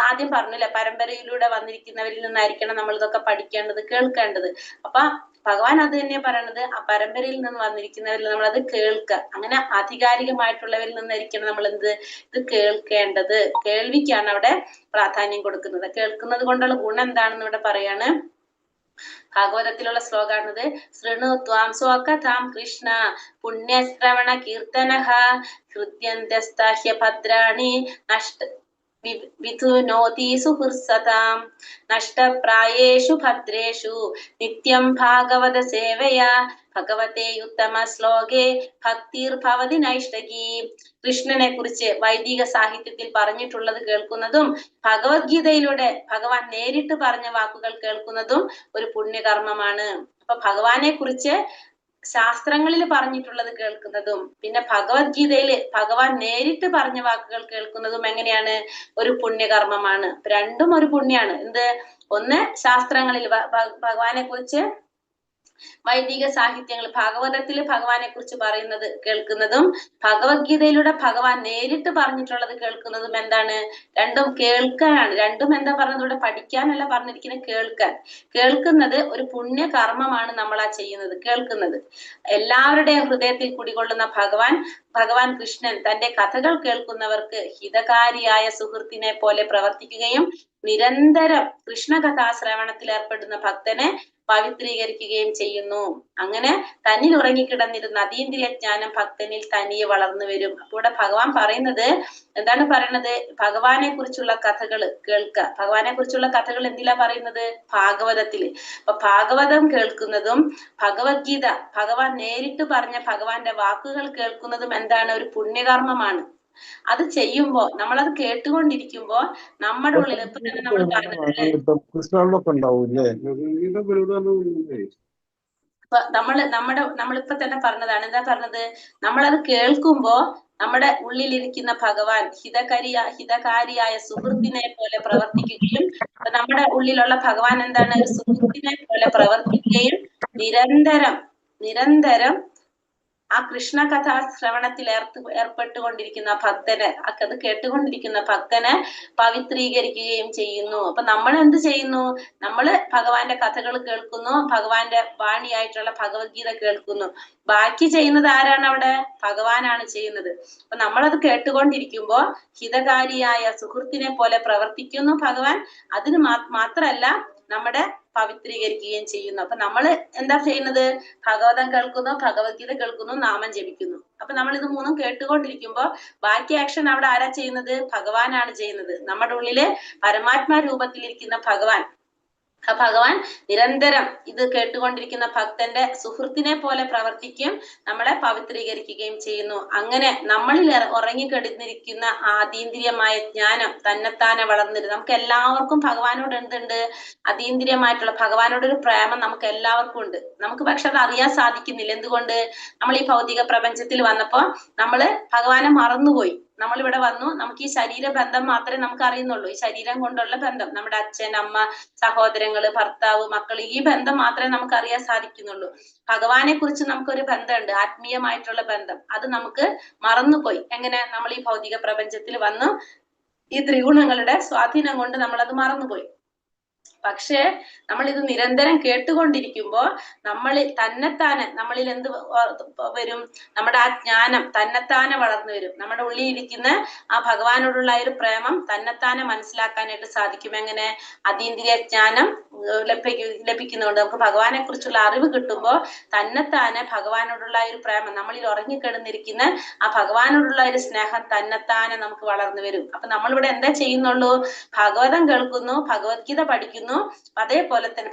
ആദ്യം പറഞ്ഞില്ല, പരമ്പരയിലൂടെ വന്നിരിക്കുന്നവരിൽ നിന്നായിരിക്കണം നമ്മൾ ഇതൊക്കെ പഠിക്കേണ്ടത്, കേൾക്കേണ്ടത്. അപ്പൊ ഭഗവാൻ അത് തന്നെ പറയണത്, ആ പരമ്പരയിൽ നിന്ന് വന്നിരിക്കുന്നവരിൽ നമ്മൾ അത് കേൾക്കുക. അങ്ങനെ ആധികാരികമായിട്ടുള്ളവരിൽ നിന്നായിരിക്കണം നമ്മൾ ഇത് കേൾക്കേണ്ടത്. കേൾവിക്കാണ് അവിടെ പ്രാധാന്യം കൊടുക്കുന്നത്. കേൾക്കുന്നത് കൊണ്ടുള്ള ഗുണം എന്താണെന്ന് ഇവിടെ പറയാണ്. ഭാഗവതത്തിലുള്ള ശ്ലോകാണത്. ശൃണു ത്വാം സ്വകഥാം കൃഷ്ണ പുണ്യശ്രവണ കീർത്തനഃ ഹൃദ്യന്തസ്താഹ്യ ഭദ്രാണി നഷ്ട വിധുനോതി സുഹൃസതാം നഷ്ടപ്രായേഷു ഭദ്രേഷു നിത്യം ഭാഗവത സേവയാ ഭഗവതേ ഉത്തമ ശ്ലോകേ ഭക്തിർഭവതി നൈഷ്ടകീ. കൃഷ്ണനെ കുറിച്ച് വൈദിക സാഹിത്യത്തിൽ പറഞ്ഞിട്ടുള്ളത് കേൾക്കുന്നതും ഭഗവത്ഗീതയിലൂടെ ഭഗവാൻ നേരിട്ട് പറഞ്ഞ വാക്കുകൾ കേൾക്കുന്നതും ഒരു പുണ്യകർമ്മമാണ്. അപ്പൊ ഭഗവാനെ കുറിച്ച് ശാസ്ത്രങ്ങളിൽ പറഞ്ഞിട്ടുള്ളത് കേൾക്കുന്നതും പിന്നെ ഭഗവത്ഗീതയിൽ ഭഗവാൻ നേരിട്ട് പറഞ്ഞ വാക്കുകൾ കേൾക്കുന്നതും എങ്ങനെയാണ്? ഒരു പുണ്യകർമ്മമാണ്. രണ്ടും ഒരു പുണ്യാണ്. ഒന്ന് ശാസ്ത്രങ്ങളിൽ ഭഗവാനെ കുറിച്ച് വൈദിക സാഹിത്യങ്ങൾ ഭാഗവതത്തിൽ ഭഗവാനെ കുറിച്ച് പറയുന്നത് കേൾക്കുന്നതും ഭഗവത്ഗീതയിലൂടെ ഭഗവാൻ നേരിട്ട് പറഞ്ഞിട്ടുള്ളത് കേൾക്കുന്നതും എന്താണ്? രണ്ടും കേൾക്കാനാണ്. രണ്ടും എന്താ പറഞ്ഞത് ഇവിടെ? പഠിക്കാനല്ല പറഞ്ഞിരിക്കുന്നത്, കേൾക്കാൻ. കേൾക്കുന്നത് ഒരു പുണ്യകർമ്മമാണ് നമ്മൾ ആ ചെയ്യുന്നത്, കേൾക്കുന്നത്. എല്ലാവരുടെയും ഹൃദയത്തിൽ കുടികൊള്ളുന്ന ഭഗവാൻ കൃഷ്ണൻ തന്റെ കഥകൾ കേൾക്കുന്നവർക്ക് ഹിതകാരിയായ സുഹൃത്തിനെ പോലെ പ്രവർത്തിക്കുകയും നിരന്തരം കൃഷ്ണകഥാശ്രവണത്തിൽ ഏർപ്പെടുന്ന ഭക്തനെ പവിത്രീകരിക്കുകയും ചെയ്യുന്നു. അങ്ങനെ തന്നിൽ ഉറങ്ങിക്കിടന്നിരുന്ന അതീന്ദ്രിയ ജ്ഞാനം ഭക്തനിൽ തനിയെ വളർന്നു വരും. അപ്പൊ ഇവിടെ ഭഗവാൻ പറയുന്നത് എന്താണ് പറയണത്? ഭഗവാനെ കുറിച്ചുള്ള കഥകൾ കേൾക്കുക. ഭഗവാനെ കുറിച്ചുള്ള കഥകൾ എന്തിലാ പറയുന്നത്? ഭാഗവതത്തില്. അപ്പൊ ഭാഗവതം കേൾക്കുന്നതും ഭഗവത്ഗീത ഭഗവാൻ നേരിട്ട് പറഞ്ഞ ഭഗവാന്റെ വാക്കുകൾ കേൾക്കുന്നതും എന്താണ്? ഒരു പുണ്യകർമ്മമാണ്. അത് ചെയ്യുമ്പോ നമ്മളത് കേട്ടുകൊണ്ടിരിക്കുമ്പോ നമ്മുടെ ഉള്ളിൽ ഇപ്പൊ തന്നെ നമ്മൾ പറഞ്ഞിട്ടില്ലേ, ഇപ്പൊ നമ്മളിപ്പോ തന്നെ പറഞ്ഞതാണ്. എന്താ പറഞ്ഞത്? നമ്മളത് കേൾക്കുമ്പോ നമ്മുടെ ഉള്ളിലിരിക്കുന്ന ഭഗവാൻ ഹിതകാരിയായ സുഹൃത്തിനെ പോലെ പ്രവർത്തിക്കുകയും നമ്മുടെ ഉള്ളിലുള്ള ഭഗവാൻ എന്താണ്? ഒരു സുഹൃത്തിനെ പോലെ പ്രവർത്തിക്കുകയും നിരന്തരം ആ കൃഷ്ണകഥാ ശ്രവണത്തിൽ ഏർപ്പെട്ടുകൊണ്ടിരിക്കുന്ന ഭക്തനെ, അത് കേട്ടുകൊണ്ടിരിക്കുന്ന ഭക്തനെ പവിത്രീകരിക്കുകയും ചെയ്യുന്നു. അപ്പൊ നമ്മൾ എന്ത് ചെയ്യുന്നു? നമ്മള് ഭഗവാന്റെ കഥകൾ കേൾക്കുന്നു, ഭഗവാന്റെ വാണിയായിട്ടുള്ള ഭഗവത്ഗീത കേൾക്കുന്നു. ബാക്കി ചെയ്യുന്നത് ആരാണ് അവിടെ? ഭഗവാനാണ് ചെയ്യുന്നത്. അപ്പൊ നമ്മളത് കേട്ടുകൊണ്ടിരിക്കുമ്പോ ഹിതകാരിയായ സുഹൃത്തിനെ പോലെ പ്രവർത്തിക്കുന്നു ഭഗവാൻ. അതിന് മാത്രല്ല നമ്മുടെ പവിത്രീകരിക്കുകയും ചെയ്യുന്നു. അപ്പൊ നമ്മൾ എന്താ ചെയ്യുന്നത്? ഭഗവതം കേൾക്കുന്നു, ഭഗവത്ഗീത കേൾക്കുന്നു, നാമം ജപിക്കുന്നു. അപ്പൊ നമ്മൾ ഇത് മൂന്നും കേട്ടുകൊണ്ടിരിക്കുമ്പോ ബാക്കി ആക്ഷൻ അവിടെ ആരാ ചെയ്യുന്നത്? ഭഗവാനാണ് ചെയ്യുന്നത്. നമ്മുടെ ഉള്ളില് പരമാത്മാ രൂപത്തിലിരിക്കുന്ന ഭഗവാൻ, ആ ഭഗവാൻ നിരന്തരം ഇത് കേട്ടുകൊണ്ടിരിക്കുന്ന ഭക്തന്റെ സുഹൃത്തിനെ പോലെ പ്രവർത്തിക്കും, നമ്മളെ പവിത്രീകരിക്കുകയും ചെയ്യുന്നു. അങ്ങനെ നമ്മളിൽ ഉറങ്ങിക്കിടന്നിരിക്കുന്ന അതീന്ദ്രിയമായ ജ്ഞാനം തന്നെത്താനെ വളർന്നിരുന്നു. നമുക്ക് എല്ലാവർക്കും ഭഗവാനോട് എന്തുണ്ട്? അതീന്ദ്രിയമായിട്ടുള്ള ഭഗവാനോടൊരു പ്രേമം നമുക്ക് എല്ലാവർക്കും ഉണ്ട്. നമുക്ക് പക്ഷെ അത് അറിയാൻ സാധിക്കുന്നില്ല. എന്തുകൊണ്ട്? നമ്മൾ ഈ ഭൗതിക പ്രപഞ്ചത്തിൽ വന്നപ്പോ നമ്മള് ഭഗവാനെ മറന്നുപോയി. നമ്മളിവിടെ വന്നു, നമുക്ക് ഈ ശരീര ബന്ധം മാത്രമേ നമുക്ക് അറിയുന്നുള്ളൂ. ഈ ശരീരം കൊണ്ടുള്ള ബന്ധം, നമ്മുടെ അച്ഛൻ, അമ്മ, സഹോദരങ്ങള്, ഭർത്താവ്, മക്കൾ, ഈ ബന്ധം മാത്രമേ നമുക്ക് അറിയാൻ സാധിക്കുന്നുള്ളൂ. ഭഗവാനെ കുറിച്ച് നമുക്കൊരു ബന്ധമുണ്ട്, ആത്മീയമായിട്ടുള്ള ബന്ധം. അത് നമുക്ക് മറന്നുപോയി. എങ്ങനെ? നമ്മൾ ഈ ഭൗതിക പ്രപഞ്ചത്തിൽ വന്നു ഈ ത്രിഗുണങ്ങളുടെ സ്വാധീനം കൊണ്ട് നമ്മളത് മറന്നുപോയി. പക്ഷേ നമ്മൾ ഇത് നിരന്തരം കേട്ടുകൊണ്ടിരിക്കുമ്പോ നമ്മളിൽ എന്ത് വരും? നമ്മുടെ ആ ജ്ഞാനം തന്നെത്താനെ വളർന്നു വരും. നമ്മുടെ ഉള്ളിൽ ഇരിക്കുന്ന ആ ഭഗവാനോടുള്ള ഒരു പ്രേമം തന്നെത്താനെ മനസ്സിലാക്കാനായിട്ട് സാധിക്കും. എങ്ങനെ? അതീന്ദ്രിയ ജ്ഞാനം ലഭിക്കുന്നതുകൊണ്ട് നമുക്ക് ഭഗവാനെ കുറിച്ചുള്ള അറിവ് കിട്ടുമ്പോ തന്നെത്താനെ ഭഗവാനോടുള്ള ഒരു പ്രേമം, നമ്മളിൽ ഉറങ്ങിക്കിടന്നിരിക്കുന്ന ആ ഭഗവാനോടുള്ള ഒരു സ്നേഹം തന്നെത്താനെ നമുക്ക് വളർന്നു വരും. അപ്പൊ നമ്മളിവിടെ എന്താ ചെയ്യുന്നുള്ളൂ? ഭാഗവതം കേൾക്കുന്നു, ഭഗവത്ഗീത പഠിക്കുന്നു, അതേപോലെ തന്നെ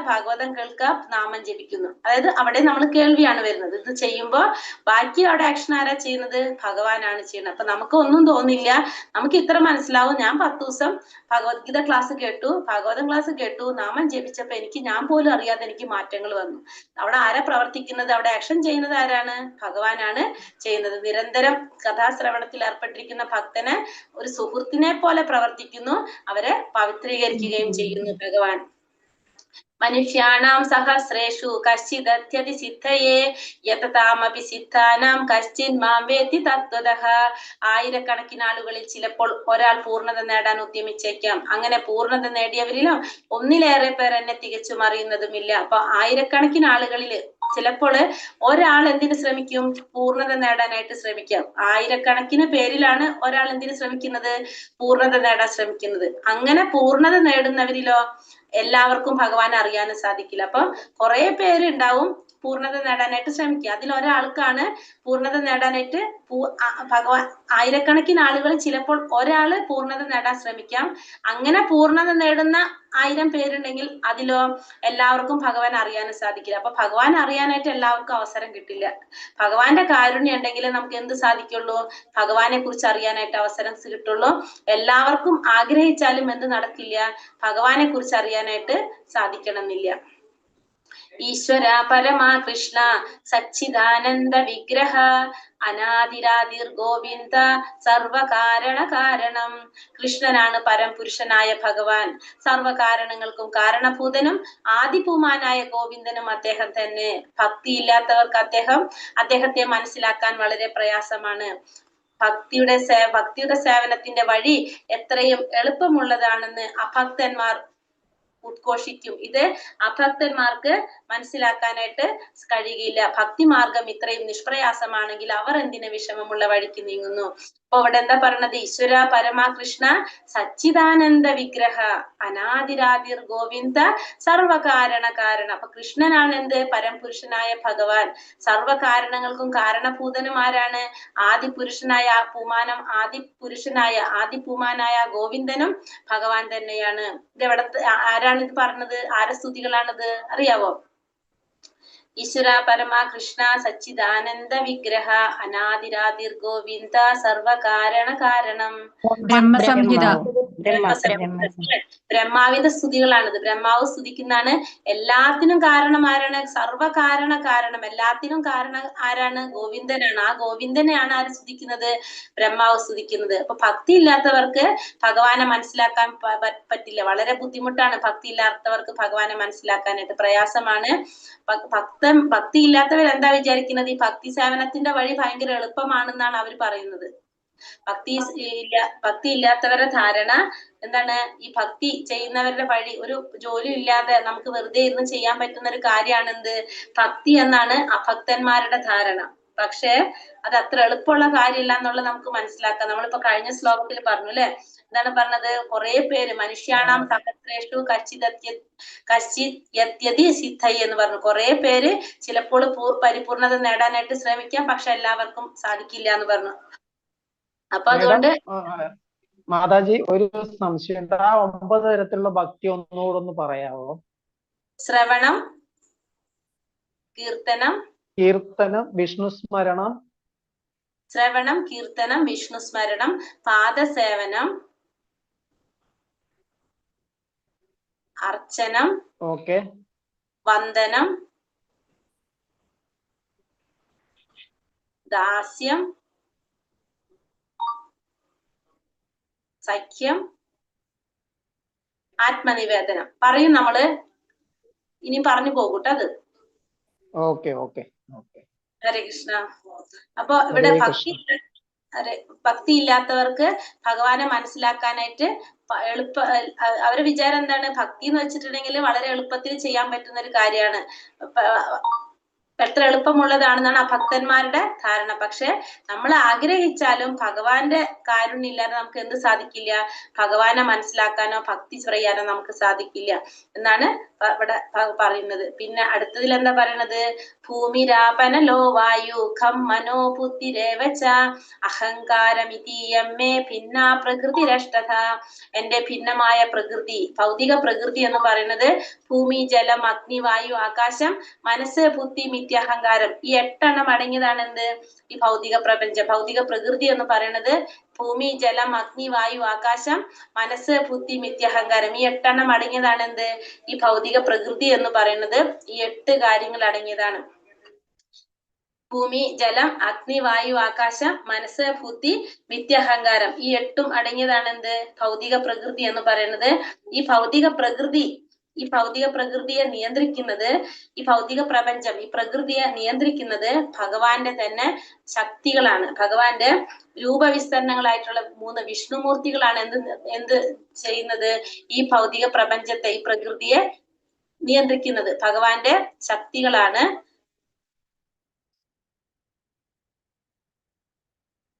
ഭാഗവതം കേൾക്കുക, നാമം ജപിക്കുന്നു. അതായത് അവിടെ നമ്മൾ കേൾവിയാണ് വരുന്നത്. ഇത് ചെയ്യുമ്പോ ബാക്കി അവിടെ ആക്ഷൻ ആരാ ചെയ്യുന്നത്? ഭഗവാനാണ് ചെയ്യുന്നത്. അപ്പൊ നമുക്ക് ഒന്നും തോന്നില്ല. നമുക്ക് ഇത്ര മനസ്സിലാവും, ഞാൻ 10 ദിവസം ഭഗവത്ഗീത ക്ലാസ് കേട്ടു, ഭാഗവതം ക്ലാസ് കേട്ടു, നാമം ജപിച്ചപ്പോ ഞാൻ പോലും അറിയാതെ എനിക്ക് മാറ്റങ്ങൾ വന്നു. അവിടെ ആരാ പ്രവർത്തിക്കുന്നത്? അവിടെ ആക്ഷൻ ചെയ്യുന്നത് ആരാണ്? ഭഗവാനാണ് ചെയ്യുന്നത്. നിരന്തരം കഥാശ്രവണത്തിൽ ഏർപ്പെട്ടിരിക്കുന്ന ഭക്തനെ ഒരു സുഹൃത്തിനെ പോലെ പ്രവർത്തിക്കുന്നു, അവരെ പവിത്രീകരിക്കുകയും ചെയ്യുന്നു ഭഗവാൻ. മനുഷ്യാണാം സഹസ്രേഷു കശ്ചിദത്യതി സിദ്ധയേ യതതാമപി സിദ്ധാനാം കശ്ചിൻ മാം വേത്തി തത്വതഃ. ആയിരക്കണക്കിന് ആളുകളിൽ ചിലപ്പോൾ ഒരാൾ പൂർണ്ണത നേടാൻ ഉദ്യമിച്ചേക്കാം. അങ്ങനെ പൂർണ്ണത നേടിയവരിലും ഒന്നിലേറെ പേർ എന്നെ തികച്ചും അറിയുന്നതുമില്ല. അപ്പൊ ആയിരക്കണക്കിന് ആളുകളിൽ ചിലപ്പോൾ ഒരാൾ എന്തിനു ശ്രമിക്കും? പൂർണ്ണത നേടാനായിട്ട് ശ്രമിക്കാം. ആയിരക്കണക്കിന് പേരിലാണ് ഒരാൾ എന്തിനു ശ്രമിക്കുന്നത്? പൂർണ്ണത നേടാൻ ശ്രമിക്കുന്നത്. അങ്ങനെ പൂർണ്ണത നേടുന്നവരിലോ എല്ലാവർക്കും ഭഗവാനെ അറിയാനും സാധിക്കില്ല. അപ്പൊ കുറെ പേരുണ്ടാവും പൂർണ്ണത നേടാനായിട്ട് ശ്രമിക്കുക. അതിൽ ഒരാൾക്കാണ് പൂർണ്ണത നേടാനായിട്ട് ഭഗവാൻ. ആയിരക്കണക്കിന് ആളുകൾ ചിലപ്പോൾ ഒരാള് പൂർണ്ണത നേടാൻ ശ്രമിക്കാം. അങ്ങനെ പൂർണ്ണത നേടുന്ന 1000 പേരുണ്ടെങ്കിൽ അതിലോ എല്ലാവർക്കും ഭഗവാൻ അറിയാനും സാധിക്കില്ല. അപ്പൊ ഭഗവാൻ അറിയാനായിട്ട് എല്ലാവർക്കും അവസരം കിട്ടില്ല. ഭഗവാന്റെ കാരുണ്യം ഉണ്ടെങ്കിൽ നമുക്ക് എന്ത് സാധിക്കുള്ളൂ? ഭഗവാനെ കുറിച്ച് അറിയാനായിട്ട് അവസരം കിട്ടുള്ളൂ. എല്ലാവർക്കും ആഗ്രഹിച്ചാലും എന്ത് നടക്കില്ല? ഭഗവാനെ കുറിച്ച് അറിയാനായിട്ട് സാധിക്കണമെന്നില്ല. ഈശ്വര പരമാ കൃഷ്ണ സച്ചിദാനന്ദ വിഗ്രഹ അനാദിരാദിർ ഗോവിന്ദ സർവകാരണ കാരണം. കൃഷ്ണനാണ് പരംപുരുഷനായ ഭഗവാൻ. സർവകാരണങ്ങൾക്കും കാരണഭൂതനും ആദിപൂമാനായ ഗോവിന്ദനും അദ്ദേഹം തന്നെ. ഭക്തിയില്ലാത്തവർക്ക് അദ്ദേഹത്തെ മനസ്സിലാക്കാൻ വളരെ പ്രയാസമാണ്. ഭക്തിയുടെ സേവനത്തിന്റെ വഴി എത്രയും എളുപ്പമുള്ളതാണെന്ന് അഭക്തന്മാർ ഉദ്ഘോഷിക്കും. ഇത് അഭക്തന്മാർക്ക് മനസ്സിലാക്കാനായിട്ട് കഴിയുകയില്ല. ഭക്തിമാർഗം ഇത്രയും നിഷ്പ്രയാസമാണെങ്കിൽ അവർ എന്തിന് വിഷമമുള്ള വഴിക്ക് നീങ്ങുന്നു? അപ്പൊ ഇവിടെ എന്താ പറയണത്? ഈശ്വര പരമാ കൃഷ്ണ സച്ചിദാനന്ദ വിഗ്രഹ അനാദിരാദിർ ഗോവിന്ദ സർവകാരണ കാരണം. അപ്പൊ കൃഷ്ണനാണ് എന്ത്? പരംപുരുഷനായ ഭഗവാൻ. സർവകാരണങ്ങൾക്കും കാരണഭൂതനും ആരാണ്? ആദിപുരുഷനായ ആദിപൂമാനായ ഗോവിന്ദനും ഭഗവാൻ തന്നെയാണ്. ഇതെവിടെ ആരാണ് ഇത് പറഞ്ഞത്? ആരെ സ്തുതികളാണിത് അറിയാവോ? ഈശ്വര പരമാ കൃഷ്ണ സച്ചിദാനന്ദ വിഗ്രഹ അനാദിരാദിർ ഗോവിന്ദ സർവകാരണ കാരണം. ബ്രഹ്മാവിന്റെ സ്തുതികളാണിത്. ബ്രഹ്മാവ് സ്തുതിക്കുന്നതാണ്. എല്ലാത്തിനും കാരണം ആരാണ്? സർവകാരണ കാരണം. എല്ലാത്തിനും കാരണം ആരാണ്? ഗോവിന്ദനാണ്. ആ ഗോവിന്ദനെയാണ് ആര് സ്തുതിക്കുന്നത്? ബ്രഹ്മാവ് സ്തുതിക്കുന്നത്. അപ്പൊ ഭക്തി ഇല്ലാത്തവർക്ക് ഭഗവാനെ മനസ്സിലാക്കാൻ പറ്റില്ല. വളരെ ബുദ്ധിമുട്ടാണ് ഭക്തി ഇല്ലാത്തവർക്ക് ഭഗവാനെ മനസ്സിലാക്കാനായിട്ട്. പ്രയാസമാണ്. ഭക്തി ഇല്ലാത്തവർ എന്താ വിചാരിക്കുന്നത്? ഈ ഭക്തി സേവനത്തിന്റെ വഴി ഭയങ്കര എളുപ്പമാണെന്നാണ് അവർ പറയുന്നത്. ഭക്തി ഇല്ലാത്തവരുടെ ധാരണ എന്താണ്? ഈ ഭക്തി ചെയ്യുന്നവരുടെ വഴി ഒരു ജോലി ഇല്ലാതെ നമുക്ക് വെറുതെ ഇരുന്ന് ചെയ്യാൻ പറ്റുന്ന ഒരു കാര്യമാണ് എന്ത്? ഭക്തി എന്നാണ് അഭക്തന്മാരുടെ ധാരണ. പക്ഷെ അത് അത്ര എളുപ്പമുള്ള കാര്യമില്ല എന്നുള്ളത് നമുക്ക് മനസ്സിലാക്കാം. നമ്മളിപ്പോ കഴിഞ്ഞ ശ്ലോകത്തിൽ പറഞ്ഞു അല്ലെ? എന്താണ് പറഞ്ഞത്? കുറെ പേര് മനുഷ്യാണാം സഹസ്രേഷു കശ്ചിദത്യതി സിദ്ധയെ എന്ന് പറഞ്ഞു. കുറെ പേര് ചിലപ്പോൾ പരിപൂർണത നേടാനായിട്ട് ശ്രമിക്കാം. പക്ഷെ എല്ലാവർക്കും സാധിക്കില്ല എന്ന് പറഞ്ഞു. അപ്പൊ അതുകൊണ്ട് മാതാജി ഒരു സംശയം. ആ 9 തരത്തിലുള്ള ഭക്തി ഒന്നുകൂടെ ഒന്ന് പറയാവോ? ശ്രവണം, കീർത്തനം, വിഷ്ണുസ്മരണം. ശ്രവണം, കീർത്തനം, വിഷ്ണുസ്മരണം, പാദസേവനം, അർച്ചനം, ഓക്കെ, വന്ദനം, ദാസ്യം, സഖ്യം, ആത്മനിവേദനം. പറയും നമ്മള് ഇനി പറഞ്ഞു പോകൂട്ടോ അത്. ഓക്കെ. ഹരേ കൃഷ്ണ. അപ്പൊ ഇവിടെ ഭക്തി ഇല്ലാത്തവർക്ക് ഭഗവാനെ മനസ്സിലാക്കാനായിട്ട് അവരുടെ വിചാരം എന്താണ്? ഭക്തി എന്ന് വെച്ചിട്ടുണ്ടെങ്കിൽ വളരെ എളുപ്പത്തിൽ ചെയ്യാൻ പറ്റുന്ന ഒരു കാര്യമാണ്. എത്ര എളുപ്പമുള്ളതാണെന്നാണ് ആ ഭക്തന്മാരുടെ ധാരണ. പക്ഷെ നമ്മൾ ആഗ്രഹിച്ചാലും ഭഗവാന്റെ കാരുണ്യം ഇല്ലാതെ നമുക്ക് എന്ത് സാധിക്കില്ല? ഭഗവാനെ മനസ്സിലാക്കാനോ ഭക്തി ചെയ്യാനോ നമുക്ക് സാധിക്കില്ല എന്നാണ് ഇവിടെ പറയുന്നത്. പിന്നെ അടുത്തതിൽ എന്താ പറയണത്? ഭൂമിരാപനലോ വായു ഖം മനോ ബുദ്ധിരേവച അഹങ്കാരമിതീയമ്മേ ഭിന്ന പ്രകൃതിരഷ്ടത. എന്റെ ഭിന്നമായ പ്രകൃതി, ഭൗതിക പ്രകൃതി എന്ന് പറയുന്നത് ഭൂമി, ജലം, അഗ്നി, വായു, ആകാശം, മനസ്സ്, ബുദ്ധി, മിഥ്യാഹങ്കാരം. ഈ 8 അടങ്ങിയതാണ് എന്ത്? ഈ ഭൗതിക പ്രപഞ്ചം. ഭൗതിക പ്രകൃതി എന്ന് പറയുന്നത് ഭൂമി, ജലം, അഗ്നി, വായു, ആകാശം, മനസ്സ്, ബുദ്ധി, മിഥ്യാഹങ്കാരം. ഈ 8 അടങ്ങിയതാണ് എന്ത്? ഈ ഭൗതിക പ്രകൃതി എന്ന് പറയുന്നത്. ഈ 8 കാര്യങ്ങൾ അടങ്ങിയതാണ്. ഭൂമി, ജലം, അഗ്നി, വായു, ആകാശം, മനസ്സ്, ബുദ്ധി, മിഥ്യാഹങ്കാരം. ഈ 8 അടങ്ങിയതാണ് എന്ത്? ഭൗതിക പ്രകൃതി എന്ന് പറയുന്നത്. ഈ ഭൗതിക പ്രകൃതി ഈ ഭൗതിക പ്രകൃതിയെ നിയന്ത്രിക്കുന്നത്, ഈ ഭൗതിക പ്രപഞ്ചം, ഈ പ്രകൃതിയെ നിയന്ത്രിക്കുന്നത് ഭഗവാന്റെ തന്നെ ശക്തികളാണ്. ഭഗവാന്റെ രൂപവിസ്തരണങ്ങളായിട്ടുള്ള 3 വിഷ്ണുമൂർത്തികളാണ് എന്ത് ചെയ്യുന്നത്? ഈ ഭൗതിക പ്രപഞ്ചത്തെ, ഈ പ്രകൃതിയെ നിയന്ത്രിക്കുന്നത് ഭഗവാന്റെ ശക്തികളാണ്.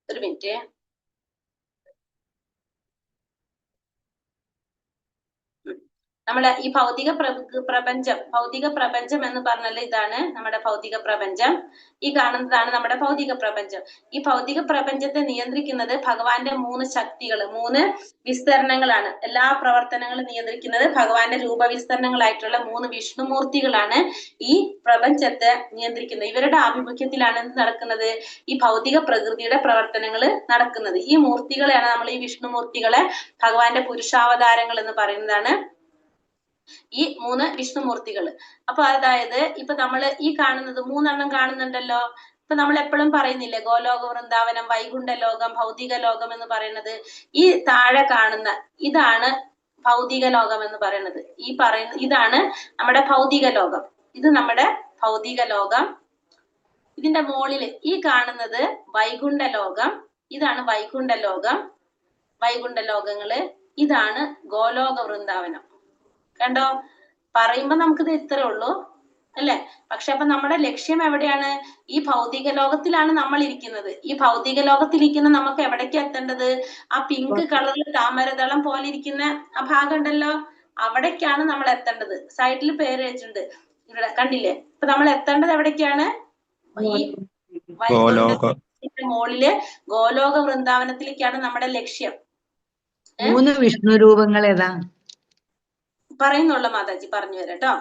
ഒരു മിനിറ്റ്. നമ്മുടെ ഈ ഭൗതിക പ്രപഞ്ചം എന്ന് പറഞ്ഞാൽ ഇതാണ് നമ്മുടെ ഭൗതിക പ്രപഞ്ചം. ഈ കാണുന്നതാണ് നമ്മുടെ ഭൗതിക പ്രപഞ്ചം. ഈ ഭൗതിക പ്രപഞ്ചത്തെ നിയന്ത്രിക്കുന്നത് ഭഗവാന്റെ 3 ശക്തികൾ, 3 വിസ്തരണങ്ങളാണ്. എല്ലാ പ്രവർത്തനങ്ങളും നിയന്ത്രിക്കുന്നത് ഭഗവാന്റെ രൂപവിസ്തരണങ്ങളായിട്ടുള്ള 3 വിഷ്ണുമൂർത്തികളാണ് ഈ പ്രപഞ്ചത്തെ നിയന്ത്രിക്കുന്നത്. ഇവരുടെ ആഭിമുഖ്യത്തിലാണ് എന്ത് നടക്കുന്നത്? ഈ ഭൗതിക പ്രകൃതിയുടെ പ്രവർത്തനങ്ങൾ നടക്കുന്നത്. ഈ മൂർത്തികളെയാണ് നമ്മൾ, ഈ വിഷ്ണുമൂർത്തികളെ ഭഗവാന്റെ പുരുഷാവതാരങ്ങൾ എന്ന് പറയുന്നതാണ് ഈ 3 വിഷ്ണുമൂർത്തികൾ. അപ്പൊ അതായത് ഇപ്പൊ നമ്മള് ഈ കാണുന്നത് 3 എണ്ണം കാണുന്നുണ്ടല്ലോ. ഇപ്പൊ നമ്മൾ എപ്പോഴും പറയുന്നില്ലേ ഗോലോക വൃന്ദാവനം, വൈകുണ്ഠ ലോകം, ഭൗതിക ലോകം എന്ന് പറയുന്നത്. ഈ താഴെ കാണുന്ന ഇതാണ് ഭൗതിക ലോകം എന്ന് പറയുന്നത്. ഇതാണ് നമ്മുടെ ഭൗതിക ലോകം. ഇത് നമ്മുടെ ഭൗതിക ലോകം. ഇതിന്റെ മുകളില് ഈ കാണുന്നത് വൈകുണ്ഠ ലോകം. ഇതാണ് വൈകുണ്ഠ ലോകം, വൈകുണ്ഠ ലോകങ്ങള്. ഇതാണ് ഗോലോക വൃന്ദാവനം. കണ്ടോ? പറയുമ്പോ നമുക്കിത് ഇത്രേ ഉള്ളൂ അല്ലെ? പക്ഷെ അപ്പൊ നമ്മുടെ ലക്ഷ്യം എവിടെയാണ്? ഈ ഭൗതിക ലോകത്തിലാണ് നമ്മൾ ഇരിക്കുന്നത്. ഈ ഭൗതിക ലോകത്തിരിക്കുന്ന നമുക്ക് എവിടേക്ക് എത്തേണ്ടത്? ആ പിങ്ക് കളറിൽ താമരദളം പോലെ ഇരിക്കുന്ന ആ ഭാഗം ഉണ്ടല്ലോ, അവിടേക്കാണ് നമ്മൾ എത്തേണ്ടത്. സൈഡിൽ പേര് വെച്ചിട്ടുണ്ട് ഇവിടെ, കണ്ടില്ലേ? അപ്പൊ നമ്മൾ എത്തേണ്ടത് എവിടേക്കാണ്? ഈ വൈകുണ്ഠത്തിന്റെ മുകളില് ഗോലോക വൃന്ദാവനത്തിലേക്കാണ് നമ്മുടെ ലക്ഷ്യം. 3 വിഷ്ണു രൂപങ്ങൾ ഏതാ പറയുന്നുള്ള മാതാജി പറഞ്ഞു തരാം കേട്ടോ.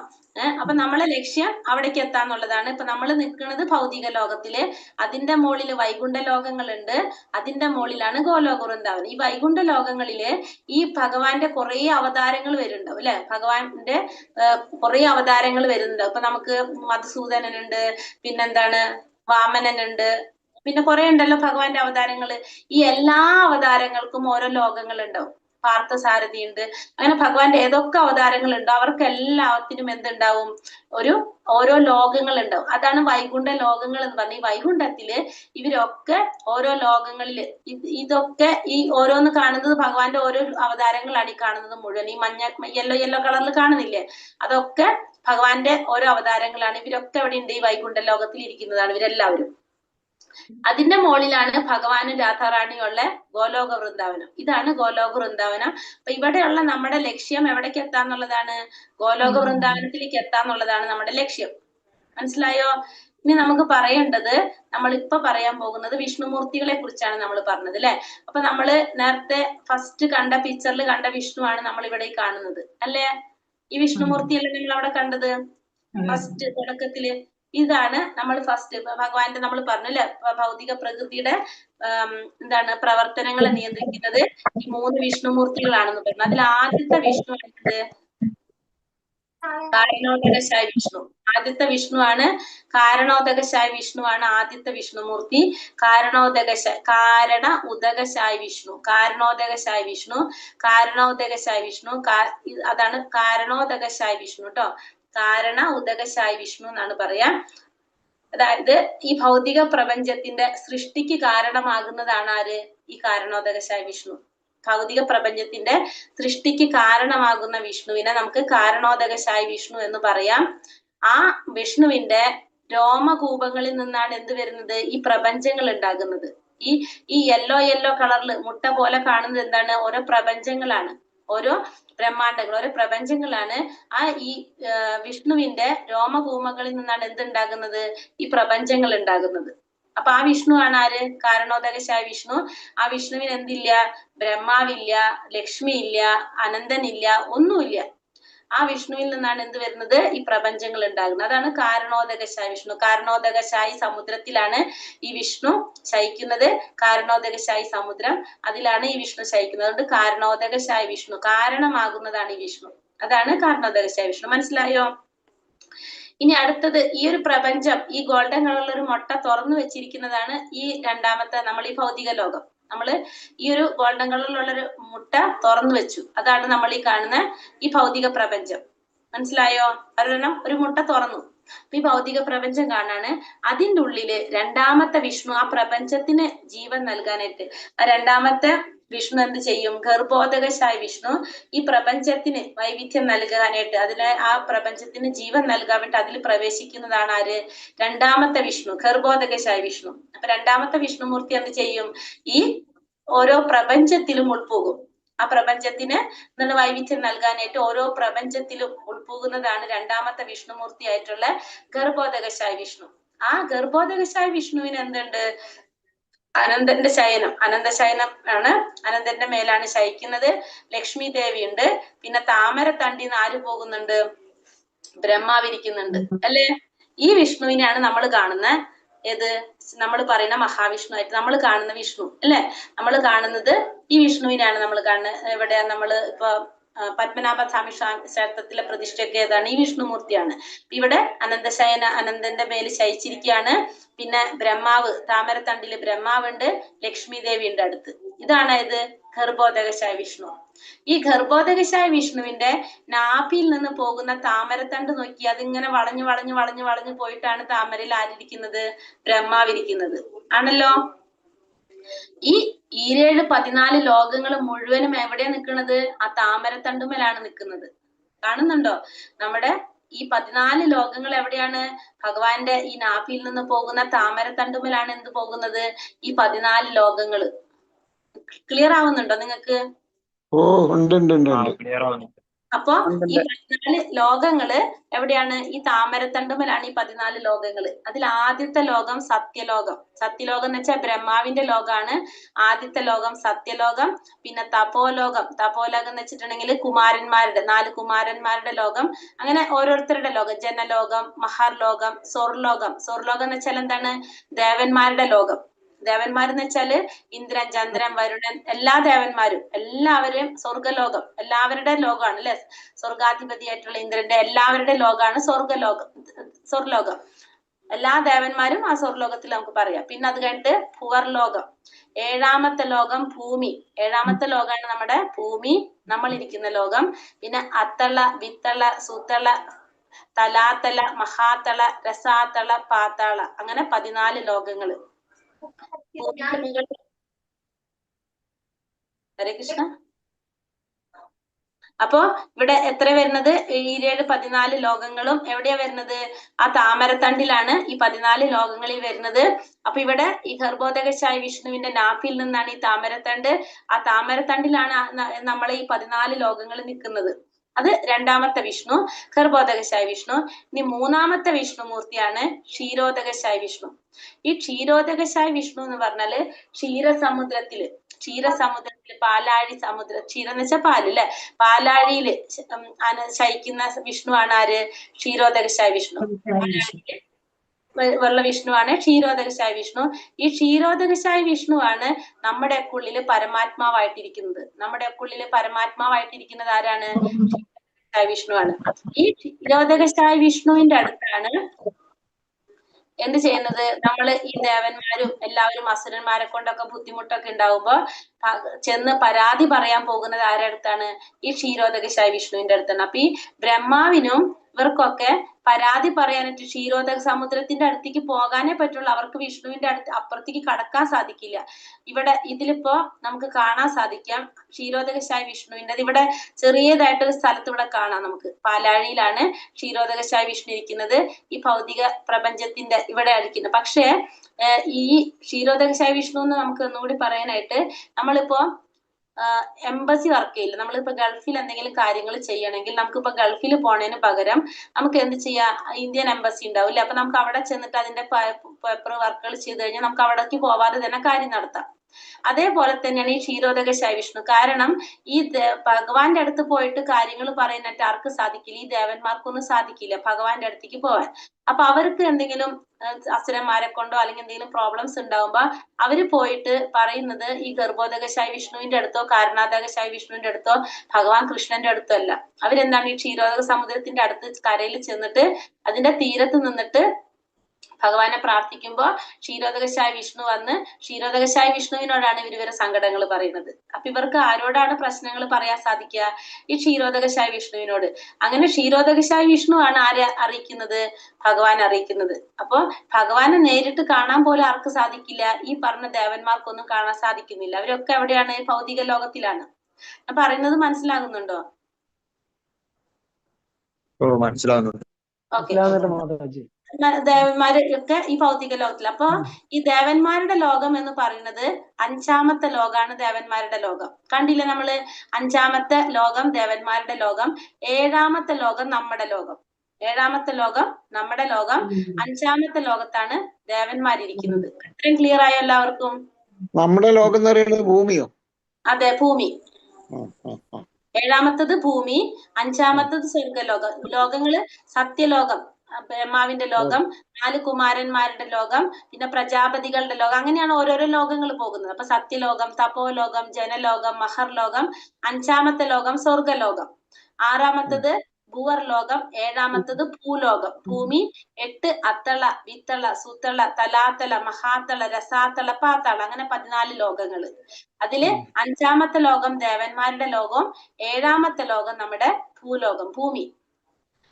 അപ്പൊ നമ്മളെ ലക്ഷ്യം അവിടേക്ക് എത്താന്നുള്ളതാണ്. ഇപ്പൊ നമ്മൾ നിൽക്കുന്നത് ഭൗതിക ലോകത്തില്, അതിന്റെ മുകളില് വൈകുണ്ഠ ലോകങ്ങളുണ്ട്, അതിന്റെ മുകളിലാണ് ഗോലോക വൃന്ദാവനം. ഈ വൈകുണ്ഠ ലോകങ്ങളില് ഈ ഭഗവാന്റെ കുറെ അവതാരങ്ങൾ വരുന്നുണ്ടാവും അല്ലെ? ഭഗവാന്റെ കുറെ അവതാരങ്ങൾ വരുന്നുണ്ടാവും. ഇപ്പൊ നമുക്ക് മധുസൂദനനുണ്ട്, പിന്നെന്താണ് വാമനനുണ്ട്, പിന്നെ കുറെ ഉണ്ടല്ലോ ഭഗവാന്റെ അവതാരങ്ങള്. ഈ എല്ലാ അവതാരങ്ങൾക്കും ഓരോ ലോകങ്ങൾ ഉണ്ടാവും. പാർത്ഥസാരഥി ഉണ്ട്. അങ്ങനെ ഭഗവാന്റെ ഏതൊക്കെ അവതാരങ്ങൾ ഉണ്ടോ അവർക്ക് എല്ലാത്തിനും എന്തുണ്ടാവും? ഓരോ ലോകങ്ങൾ ഉണ്ടാവും. അതാണ് വൈകുണ്ഠ ലോകങ്ങൾ എന്ന് പറഞ്ഞ. ഈ വൈകുണ്ഠത്തില് ഇവരൊക്കെ ഓരോ ലോകങ്ങളില് ഇതൊക്കെ ഈ ഓരോന്ന് കാണുന്നത് ഭഗവാന്റെ ഓരോ അവതാരങ്ങളാണ് ഈ കാണുന്നത് മുഴുവൻ. ഈ മഞ്ഞ യെല്ലോ കളറിൽ കാണുന്നില്ലേ? അതൊക്കെ ഭഗവാന്റെ ഓരോ അവതാരങ്ങളാണ്. ഇവരൊക്കെ എവിടെ ഉണ്ട്? ഈ വൈകുണ്ഠ ലോകത്തിൽ ഇരിക്കുന്നതാണ് ഇവരെല്ലാവരും. അതിന്റെ മുകളിലാണ് ഭഗവാനും രാധാറാണിയും ഉള്ള ഗോലോക വൃന്ദാവനം. ഇതാണ് ഗോലോക വൃന്ദാവനം. അപ്പൊ ഇവിടെയുള്ള നമ്മുടെ ലക്ഷ്യം എവിടേക്ക് എത്താന്നുള്ളതാണ്? ഗോലോക വൃന്ദാവനത്തിലേക്ക് എത്താന്നുള്ളതാണ് നമ്മുടെ ലക്ഷ്യം. മനസ്സിലായോ? ഇനി നമുക്ക് പറയേണ്ടത്, നമ്മളിപ്പോ പറയാൻ പോകുന്നത് വിഷ്ണുമൂർത്തികളെ കുറിച്ചാണ് നമ്മൾ പറഞ്ഞത് അല്ലെ? അപ്പൊ നമ്മള് നേരത്തെ ഫസ്റ്റ് കണ്ട പിക്ചറിൽ കണ്ട വിഷ്ണുവാണ് നമ്മൾ ഇവിടെ കാണുന്നത് അല്ലേ? ഈ വിഷ്ണുമൂർത്തിയല്ലേ നമ്മൾ അവിടെ കണ്ടത് ഫസ്റ്റ് തുടക്കത്തില്? ഇതാണ് നമ്മൾ ഫസ്റ്റ് ഭഗവാന്റെ നമ്മൾ പറഞ്ഞു അല്ലെ, ഭൗതിക പ്രകൃതിയുടെ പ്രവർത്തനങ്ങളെ നിയന്ത്രിക്കുന്നത് ഈ 3 വിഷ്ണുമൂർത്തികളാണെന്ന് പറഞ്ഞു. അതിൽ ആദ്യത്തെ വിഷ്ണു ആണത് കാരണോദകശായ വിഷ്ണു. ആദ്യത്തെ വിഷ്ണുവാണ് കാരണോദകശായ വിഷ്ണുവാണ് ആദ്യത്തെ വിഷ്ണുമൂർത്തി. കാരണ ഉദകശായ വിഷ്ണു, കാരണോദകശായ വിഷ്ണു, കാരണോദകശായ വിഷ്ണു, അതാണ് കാരണോദകശായ വിഷ്ണു കേട്ടോ. കാരണ ഉദകശായ വിഷ്ണു എന്നാണ് പറയാ. അതായത് ഈ ഭൗതിക പ്രപഞ്ചത്തിന്റെ സൃഷ്ടിക്ക് കാരണമാകുന്നതാണ് ആര്? ഈ കാരണോദകശായ വിഷ്ണു. ഭൗതിക പ്രപഞ്ചത്തിന്റെ സൃഷ്ടിക്ക് കാരണമാകുന്ന വിഷ്ണുവിനെ നമുക്ക് കാരണോദകശായ വിഷ്ണു എന്ന് പറയാം. ആ വിഷ്ണുവിന്റെ രോമകൂപങ്ങളിൽ നിന്നാണ് എന്ത് വരുന്നത്? ഈ പ്രപഞ്ചങ്ങൾ ഉണ്ടാകുന്നത്. ഈ യെല്ലോ കളറിൽ മുട്ട പോലെ കാണുന്നത് എന്താണ്? ഓരോ പ്രപഞ്ചങ്ങളാണ്, ഓരോ ബ്രഹ്മാണ്ടങ്ങൾ, ഓരോ പ്രപഞ്ചങ്ങളാണ്. ഈ വിഷ്ണുവിന്റെ രോമകൂമകളിൽ നിന്നാണ് എന്തുണ്ടാകുന്നത്? ഈ പ്രപഞ്ചങ്ങൾ ഉണ്ടാകുന്നത്. അപ്പൊ ആ വിഷ്ണു ആണ് ആര്? കാരണോദകശായ വിഷ്ണു. ആ വിഷ്ണുവിന് എന്തില്ല? ബ്രഹ്മാവില്ല, ലക്ഷ്മി ഇല്ല, അനന്തനില്ല, ഒന്നുമില്ല. ആ വിഷ്ണുവിൽ നിന്നാണ് എന്ത് വരുന്നത്? ഈ പ്രപഞ്ചങ്ങൾ ഉണ്ടാകുന്നത്. അതാണ് കാരണോദകശായ വിഷ്ണു. കാരണോദകശായി സമുദ്രത്തിലാണ് ഈ വിഷ്ണു ശയിക്കുന്നത്. കാരണോദകശായി സമുദ്രം, അതിലാണ് ഈ വിഷ്ണു ശയിക്കുന്നത്. അതുകൊണ്ട് കാരണോദകശായ വിഷ്ണു, കാരണമാകുന്നതാണ് ഈ വിഷ്ണു. അതാണ് കാരണോദകശായ വിഷ്ണു. മനസ്സിലായോ? ഇനി അടുത്തത്, ഈ ഒരു പ്രപഞ്ചം, ഈ ഗോൾഡൻ കളറിലുള്ള ഒരു മുട്ട തുറന്നു വെച്ചിരിക്കുന്നതാണ് ഈ രണ്ടാമത്തെ നമ്മൾ ഈ ഭൗതിക ലോകം. നമ്മള് ഈ ഒരു ഗോൾഡൻ കളറിലുള്ള ഒരു മുട്ട തുറന്നു വെച്ചു. അതാണ് നമ്മൾ ഈ കാണുന്ന ഈ ഭൗതിക പ്രപഞ്ചം. മനസ്സിലായോ? ഒരെണ്ണം ഒരു മുട്ട തുറന്നു. അപ്പൊ ഈ ഭൗതിക പ്രപഞ്ചം കാണാണ്. അതിന്റെ ഉള്ളില് രണ്ടാമത്തെ വിഷ്ണു ആ പ്രപഞ്ചത്തിന് ജീവൻ നൽകാനായിട്ട് രണ്ടാമത്തെ വിഷ്ണു എന്ത് ചെയ്യും? ഗർഭോദകശായ വിഷ്ണു ഈ പ്രപഞ്ചത്തിന് വൈവിധ്യം നൽകാനായിട്ട് അതിലെ ആ പ്രപഞ്ചത്തിന് ജീവൻ നൽകാൻ വേണ്ടി അതിൽ പ്രവേശിക്കുന്നതാണ് ആര്? രണ്ടാമത്തെ വിഷ്ണു, ഗർഭോദകശായ വിഷ്ണു. അപ്പൊ രണ്ടാമത്തെ വിഷ്ണുമൂർത്തി എന്ത് ചെയ്യും? ഈ ഓരോ പ്രപഞ്ചത്തിലും ഉൾപ്പോകും. ആ പ്രപഞ്ചത്തിന് എന്നുള്ള വൈവിധ്യം നൽകാനായിട്ട് ഓരോ പ്രപഞ്ചത്തിലും ഉൾപ്പോകുന്നതാണ് രണ്ടാമത്തെ വിഷ്ണുമൂർത്തി ആയിട്ടുള്ള ഗർഭോദകശായ വിഷ്ണു. ആ ഗർഭോദകശായ വിഷ്ണുവിന് എന്തുണ്ട്? അനന്തന്റെ ശയനം, അനന്തശയനം ആണ്. അനന്തന്റെ മേലാണ് ശയിക്കുന്നത്. ലക്ഷ്മി ദേവി ഉണ്ട്. പിന്നെ താമരത്തണ്ടിന്ന് ആര് പോകുന്നുണ്ട്? ബ്രഹ്മാവിരിക്കുന്നുണ്ട് അല്ലേ? ഈ വിഷ്ണുവിനെയാണ് നമ്മൾ കാണുന്ന ഏത് നമ്മൾ പറയുന്ന മഹാവിഷ്ണു ആയിട്ട് നമ്മൾ കാണുന്ന വിഷ്ണു അല്ലെ? നമ്മൾ കാണുന്നത് ഈ വിഷ്ണുവിനെയാണ് നമ്മൾ കാണുന്നത്. എവിടെ നമ്മൾ ഇപ്പൊ പത്മനാഭസ്വാമി ക്ഷേത്രത്തിലെ പ്രതിഷ്ഠയൊക്കെ ഏതാണ്? ഈ വിഷ്ണുമൂർത്തിയാണ്. ഇവിടെ അനന്തശയന, അനന്തന്റെ മേൽ ശയിച്ചിരിക്കുകയാണ്. പിന്നെ ബ്രഹ്മാവ്, താമരത്തണ്ടില് ബ്രഹ്മാവുണ്ട്, ലക്ഷ്മി ദേവി ഉണ്ട് അടുത്ത്. ഇതാണ് ഇത് ഗർഭോദകശായ വിഷ്ണു. ഈ ഗർഭോദകശായ വിഷ്ണുവിന്റെ നാഭിയിൽ നിന്ന് പോകുന്ന താമരത്തണ്ട് നോക്കി അതിങ്ങനെ വളഞ്ഞു വളഞ്ഞു വളഞ്ഞു വളഞ്ഞു പോയിട്ടാണ് താമരയിൽ ആരിയിരിക്കുന്നത്? ബ്രഹ്മാവിരിക്കുന്നത് ആണല്ലോ. ഈ 14 ലോകങ്ങൾ മുഴുവനും എവിടെയാ നിൽക്കുന്നത്? ആ താമരത്തണ്ടുമേലാണ് നിൽക്കുന്നത്. കാണുന്നുണ്ടോ? നമ്മുടെ ഈ 14 ലോകങ്ങൾ എവിടെയാണ്? ഭഗവാന്റെ ഈ നാഭിയിൽ നിന്ന് പോകുന്ന താമരത്തണ്ടുമേലാണ് എന്ത് പോകുന്നത്? ഈ 14 ലോകങ്ങള്. ക്ലിയർ ആവുന്നുണ്ടോ നിങ്ങൾക്ക്? ഓ ഉണ്ട് ഉണ്ട് ഉണ്ട് ഉണ്ട്. അപ്പൊ ഈ 14 ലോകങ്ങള് എവിടെയാണ്? ഈ താമരത്തണ്ടുമേലാണ് ഈ 14 ലോകങ്ങള്. അതിൽ ആദ്യത്തെ ലോകം സത്യലോകം. സത്യലോകം എന്ന് വെച്ചാൽ ബ്രഹ്മാവിന്റെ ലോകാണ് ആദ്യത്തെ ലോകം, സത്യലോകം. പിന്നെ തപോലോകം, തപോലോകം എന്ന് വെച്ചിട്ടുണ്ടെങ്കിൽ കുമാരന്മാരുടെ 4 കുമാരന്മാരുടെ ലോകം. അങ്ങനെ ഓരോരുത്തരുടെ ലോകം. ജനലോകം, മഹർലോകം, സ്വർലോകം. സ്വർലോകം എന്ന് വെച്ചാൽ എന്താണ്? ദേവന്മാരുടെ ലോകം. ദേവന്മാരെന്ന് വെച്ചാല് ഇന്ദ്രൻ, ചന്ദ്രൻ, വരുണൻ, എല്ലാ ദേവന്മാരും എല്ലാവരും സ്വർഗലോകം, എല്ലാവരുടെ ലോകമാണ് അല്ലെ? സ്വർഗാധിപതിയായിട്ടുള്ള ഇന്ദ്രന്റെ എല്ലാവരുടെ ലോകമാണ് സ്വർഗലോകം, സ്വർലോകം. എല്ലാ ദേവന്മാരും ആ സ്വർലോകത്തിൽ നമുക്ക് പറയാം. പിന്നെ അത് കഴിഞ്ഞിട്ട് ഭുവർലോകം, 7ാമത്തെ ലോകം ഭൂമി. 7ാമത്തെ ലോകമാണ് നമ്മുടെ ഭൂമി, നമ്മൾ ഇരിക്കുന്ന ലോകം. പിന്നെ അത്തള, വിത്തള, സുത്തള, തലാത്തള, മഹാത്തള, രസാത്തള, പാത്താള, അങ്ങനെ 14 ലോകങ്ങള്. ഹരേ കൃഷ്ണ. അപ്പോ ഇവിടെ എത്ര വരുന്നത്? 14 ലോകങ്ങളും എവിടെയാ വരുന്നത്? ആ താമരത്തണ്ടിലാണ് ഈ 14 ലോകങ്ങളിൽ വരുന്നത്. അപ്പൊ ഇവിടെ ഈ ഗർഭോദകശായ വിഷ്ണുവിന്റെ നാഭിയിൽ നിന്നാണ് ഈ താമരത്തണ്ട്. ആ താമരത്തണ്ടിലാണ് നമ്മളെ ഈ 14 ലോകങ്ങൾ നിൽക്കുന്നത്. അത് രണ്ടാമത്തെ വിഷ്ണു, ഗർഭോദകശായ വിഷ്ണു. ഇനി 3ാമത്തെ വിഷ്ണുമൂർത്തിയാണ് ക്ഷീരോദകശായ വിഷ്ണു. ഈ ക്ഷീരോദകശായ വിഷ്ണു എന്ന് പറഞ്ഞാല് ക്ഷീരസമുദ്രത്തില് പാലാഴി സമുദ്ര, ക്ഷീരം എന്ന് വെച്ചാൽ പാല് അല്ലെ? പാലാഴിയില് ശയിക്കുന്ന വിഷ്ണുവാണ് ആര്? ക്ഷീരോദകശായ വിഷ്ണു. ഉള്ള വിഷ്ണുവാണ് ക്ഷീരോദകശായ വിഷ്ണു. ഈ ക്ഷീരോദകശായ വിഷ്ണുവാണ് നമ്മുടെ ഉള്ളില് പരമാത്മാവായിട്ടിരിക്കുന്നത്. നമ്മുടെ ഉള്ളില് പരമാത്മാവായിട്ടിരിക്കുന്നത് ആരാണ്? വിഷ്ണുവാണ്. ഈ ക്ഷീരോദകശായ വിഷ്ണുവിന്റെ അടുത്താണ് എന്ത് ചെയ്യുന്നത്? നമ്മള് ഈ ദേവന്മാരും എല്ലാവരും അസുരന്മാരെ കൊണ്ടൊക്കെ ബുദ്ധിമുട്ടൊക്കെ ഉണ്ടാവുമ്പോ ചെന്ന് പരാതി പറയാൻ പോകുന്നത് ആരുടെ അടുത്താണ്? ഈ ക്ഷീരോദകശായ വിഷ്ണുവിന്റെ അടുത്താണ്. അപ്പൊ ഈ ബ്രഹ്മാവിനും ഇവർക്കൊക്കെ പരാതി പറയാനായിട്ട് ക്ഷീരോദക സമുദ്രത്തിന്റെ അടുത്തേക്ക് പോകാനേ പറ്റുള്ളൂ. അവർക്ക് വിഷ്ണുവിന്റെ അപ്പുറത്തേക്ക് കടക്കാൻ സാധിക്കില്ല. ഇവിടെ ഇതിലിപ്പോ നമുക്ക് കാണാൻ സാധിക്കാം ക്ഷീരോദകശായ വിഷ്ണുവിന്റെ ഇവിടെ ചെറിയതായിട്ടൊരു സ്ഥലത്ത് ഇവിടെ കാണാം. നമുക്ക് പാലാഴിയിലാണ് ക്ഷീരോദകശായ വിഷ്ണു ഇരിക്കുന്നത്. ഈ ഭൗതിക പ്രപഞ്ചത്തിന്റെ ഇവിടെ ഇരിക്കുന്നത്. പക്ഷേ ഈ ക്ഷീരോദകശായ വിഷ്ണു എന്ന് നമുക്ക് ഒന്നുകൂടി പറയാനായിട്ട്, നമ്മളിപ്പോ എംബസി വർക്ക് ചെയ്യില്ല, നമ്മളിപ്പോ ഗൾഫിൽ എന്തെങ്കിലും കാര്യങ്ങൾ ചെയ്യണമെങ്കിൽ നമുക്കിപ്പോ ഗൾഫിൽ പോണതിന് പകരം നമുക്ക് എന്ത് ചെയ്യാം? ഇന്ത്യൻ എംബസി ഉണ്ടാവില്ലേ? അപ്പൊ നമുക്ക് അവിടെ ചെന്നിട്ട് അതിന്റെ പേപ്പർ വർക്കുകൾ ചെയ്ത് കഴിഞ്ഞാൽ നമുക്ക് അവിടേക്ക് പോവാതെ തന്നെ കാര്യം നടത്താം. അതേപോലെ തന്നെയാണ് ഈ ക്ഷീരോദകശായ വിഷ്ണു. കാരണം ഈ ഭഗവാന്റെ അടുത്ത് പോയിട്ട് കാര്യങ്ങൾ പറയാനായിട്ട് ആർക്ക് സാധിക്കില്ല? ഈ ദേവന്മാർക്കൊന്നും സാധിക്കില്ല ഭഗവാന്റെ അടുത്തേക്ക് പോവാൻ. അപ്പൊ അവർക്ക് എന്തെങ്കിലും അസുരന്മാരെ കൊണ്ടോ അല്ലെങ്കിൽ എന്തെങ്കിലും പ്രോബ്ലംസ് ഉണ്ടാവുമ്പോ അവര് പോയിട്ട് പറയുന്നത് ഈ ഗർഭോദകശായ വിഷ്ണുവിന്റെ അടുത്തോ കാരണാദകശായ വിഷ്ണുവിന്റെ അടുത്തോ ഭഗവാൻ കൃഷ്ണന്റെ അടുത്തോ അല്ല. അവരെന്താണ്? ഈ ക്ഷീരോദക സമുദ്രത്തിന്റെ അടുത്ത് കരയിൽ ചെന്നിട്ട് അതിന്റെ തീരത്ത് നിന്നിട്ട് ഭഗവാനെ പ്രാർത്ഥിക്കുമ്പോ ക്ഷീരോദകശായ വിഷ്ണു വന്ന് ക്ഷീരോദകശായ വിഷ്ണുവിനോടാണ് ഇവര് സങ്കടങ്ങൾ പറയുന്നത്. അപ്പൊ ഇവർക്ക് ആരോടാണ് പ്രശ്നങ്ങൾ പറയാൻ സാധിക്കുക? ഈ ക്ഷീരോദകശായ വിഷ്ണുവിനോട്. അങ്ങനെ ക്ഷീരോദകശായ വിഷ്ണു ആണ് ആരെ അറിയിക്കുന്നത്? ഭഗവാൻ അറിയിക്കുന്നത്. അപ്പൊ ഭഗവാനെ നേരിട്ട് കാണാൻ പോലും ആർക്ക് സാധിക്കില്ല? ഈ പറഞ്ഞ ദേവന്മാർക്കൊന്നും കാണാൻ സാധിക്കുന്നില്ല. അവരൊക്കെ എവിടെയാണ്? ഭൗതിക ലോകത്തിലാണ്. ഞാൻ പറയുന്നത് മനസ്സിലാകുന്നുണ്ടോ? മനസ്സിലാവുന്നുണ്ട്. ഓക്കെ. മാതാജി. ദേവന്മാര് ഒക്കെ ഈ ഭൗതിക ലോകത്തിൽ. അപ്പൊ ഈ ദേവന്മാരുടെ ലോകം എന്ന് പറയുന്നത് 5ാമത്തെ ലോകാണ് ദേവന്മാരുടെ ലോകം. കണ്ടില്ലേ നമ്മള്? 5ാമത്തെ ലോകം ദേവന്മാരുടെ ലോകം, 7ാമത്തെ ലോകം നമ്മുടെ ലോകം. 7ാമത്തെ ലോകം നമ്മുടെ ലോകം, 5ാമത്തെ ലോകത്താണ് ദേവന്മാരിയ്ക്കുന്നത്. ഇത്രയും ക്ലിയർ ആയോ എല്ലാവർക്കും? നമ്മുടെ ലോകം എന്ന് പറയുന്നത് ഭൂമിയോ? അതെ, ഭൂമി. 7ാമത്തത് ഭൂമി, 5ാമത്തത് സ്വർഗലോകം. ലോകങ്ങള് സത്യലോകം, ബ്രഹ്മാവിന്റെ ലോകം, 4 കുമാരന്മാരുടെ ലോകം, പിന്നെ പ്രജാപതികളുടെ ലോകം, അങ്ങനെയാണ് ഓരോരോ ലോകങ്ങൾ പോകുന്നത്. അപ്പൊ സത്യലോകം, തപോലോകം, ജനലോകം, മഹർലോകം, 5ാമത്തെ ലോകം സ്വർഗലോകം, 6ാമത്തത് ഭൂവർ ലോകം, 7ാമത്തത് ഭൂലോകം. ഭൂമി, 8 അത്തള, വിത്തള, സുത്തള, തലാത്തള, മഹാത്തള, രസാത്തള, പാത്താള, അങ്ങനെ 14 ലോകങ്ങള്. അതില് 5ാമത്തെ ലോകം ദേവന്മാരുടെ ലോകവും 7ാമത്തെ ലോകം നമ്മുടെ ഭൂലോകം, ഭൂമി.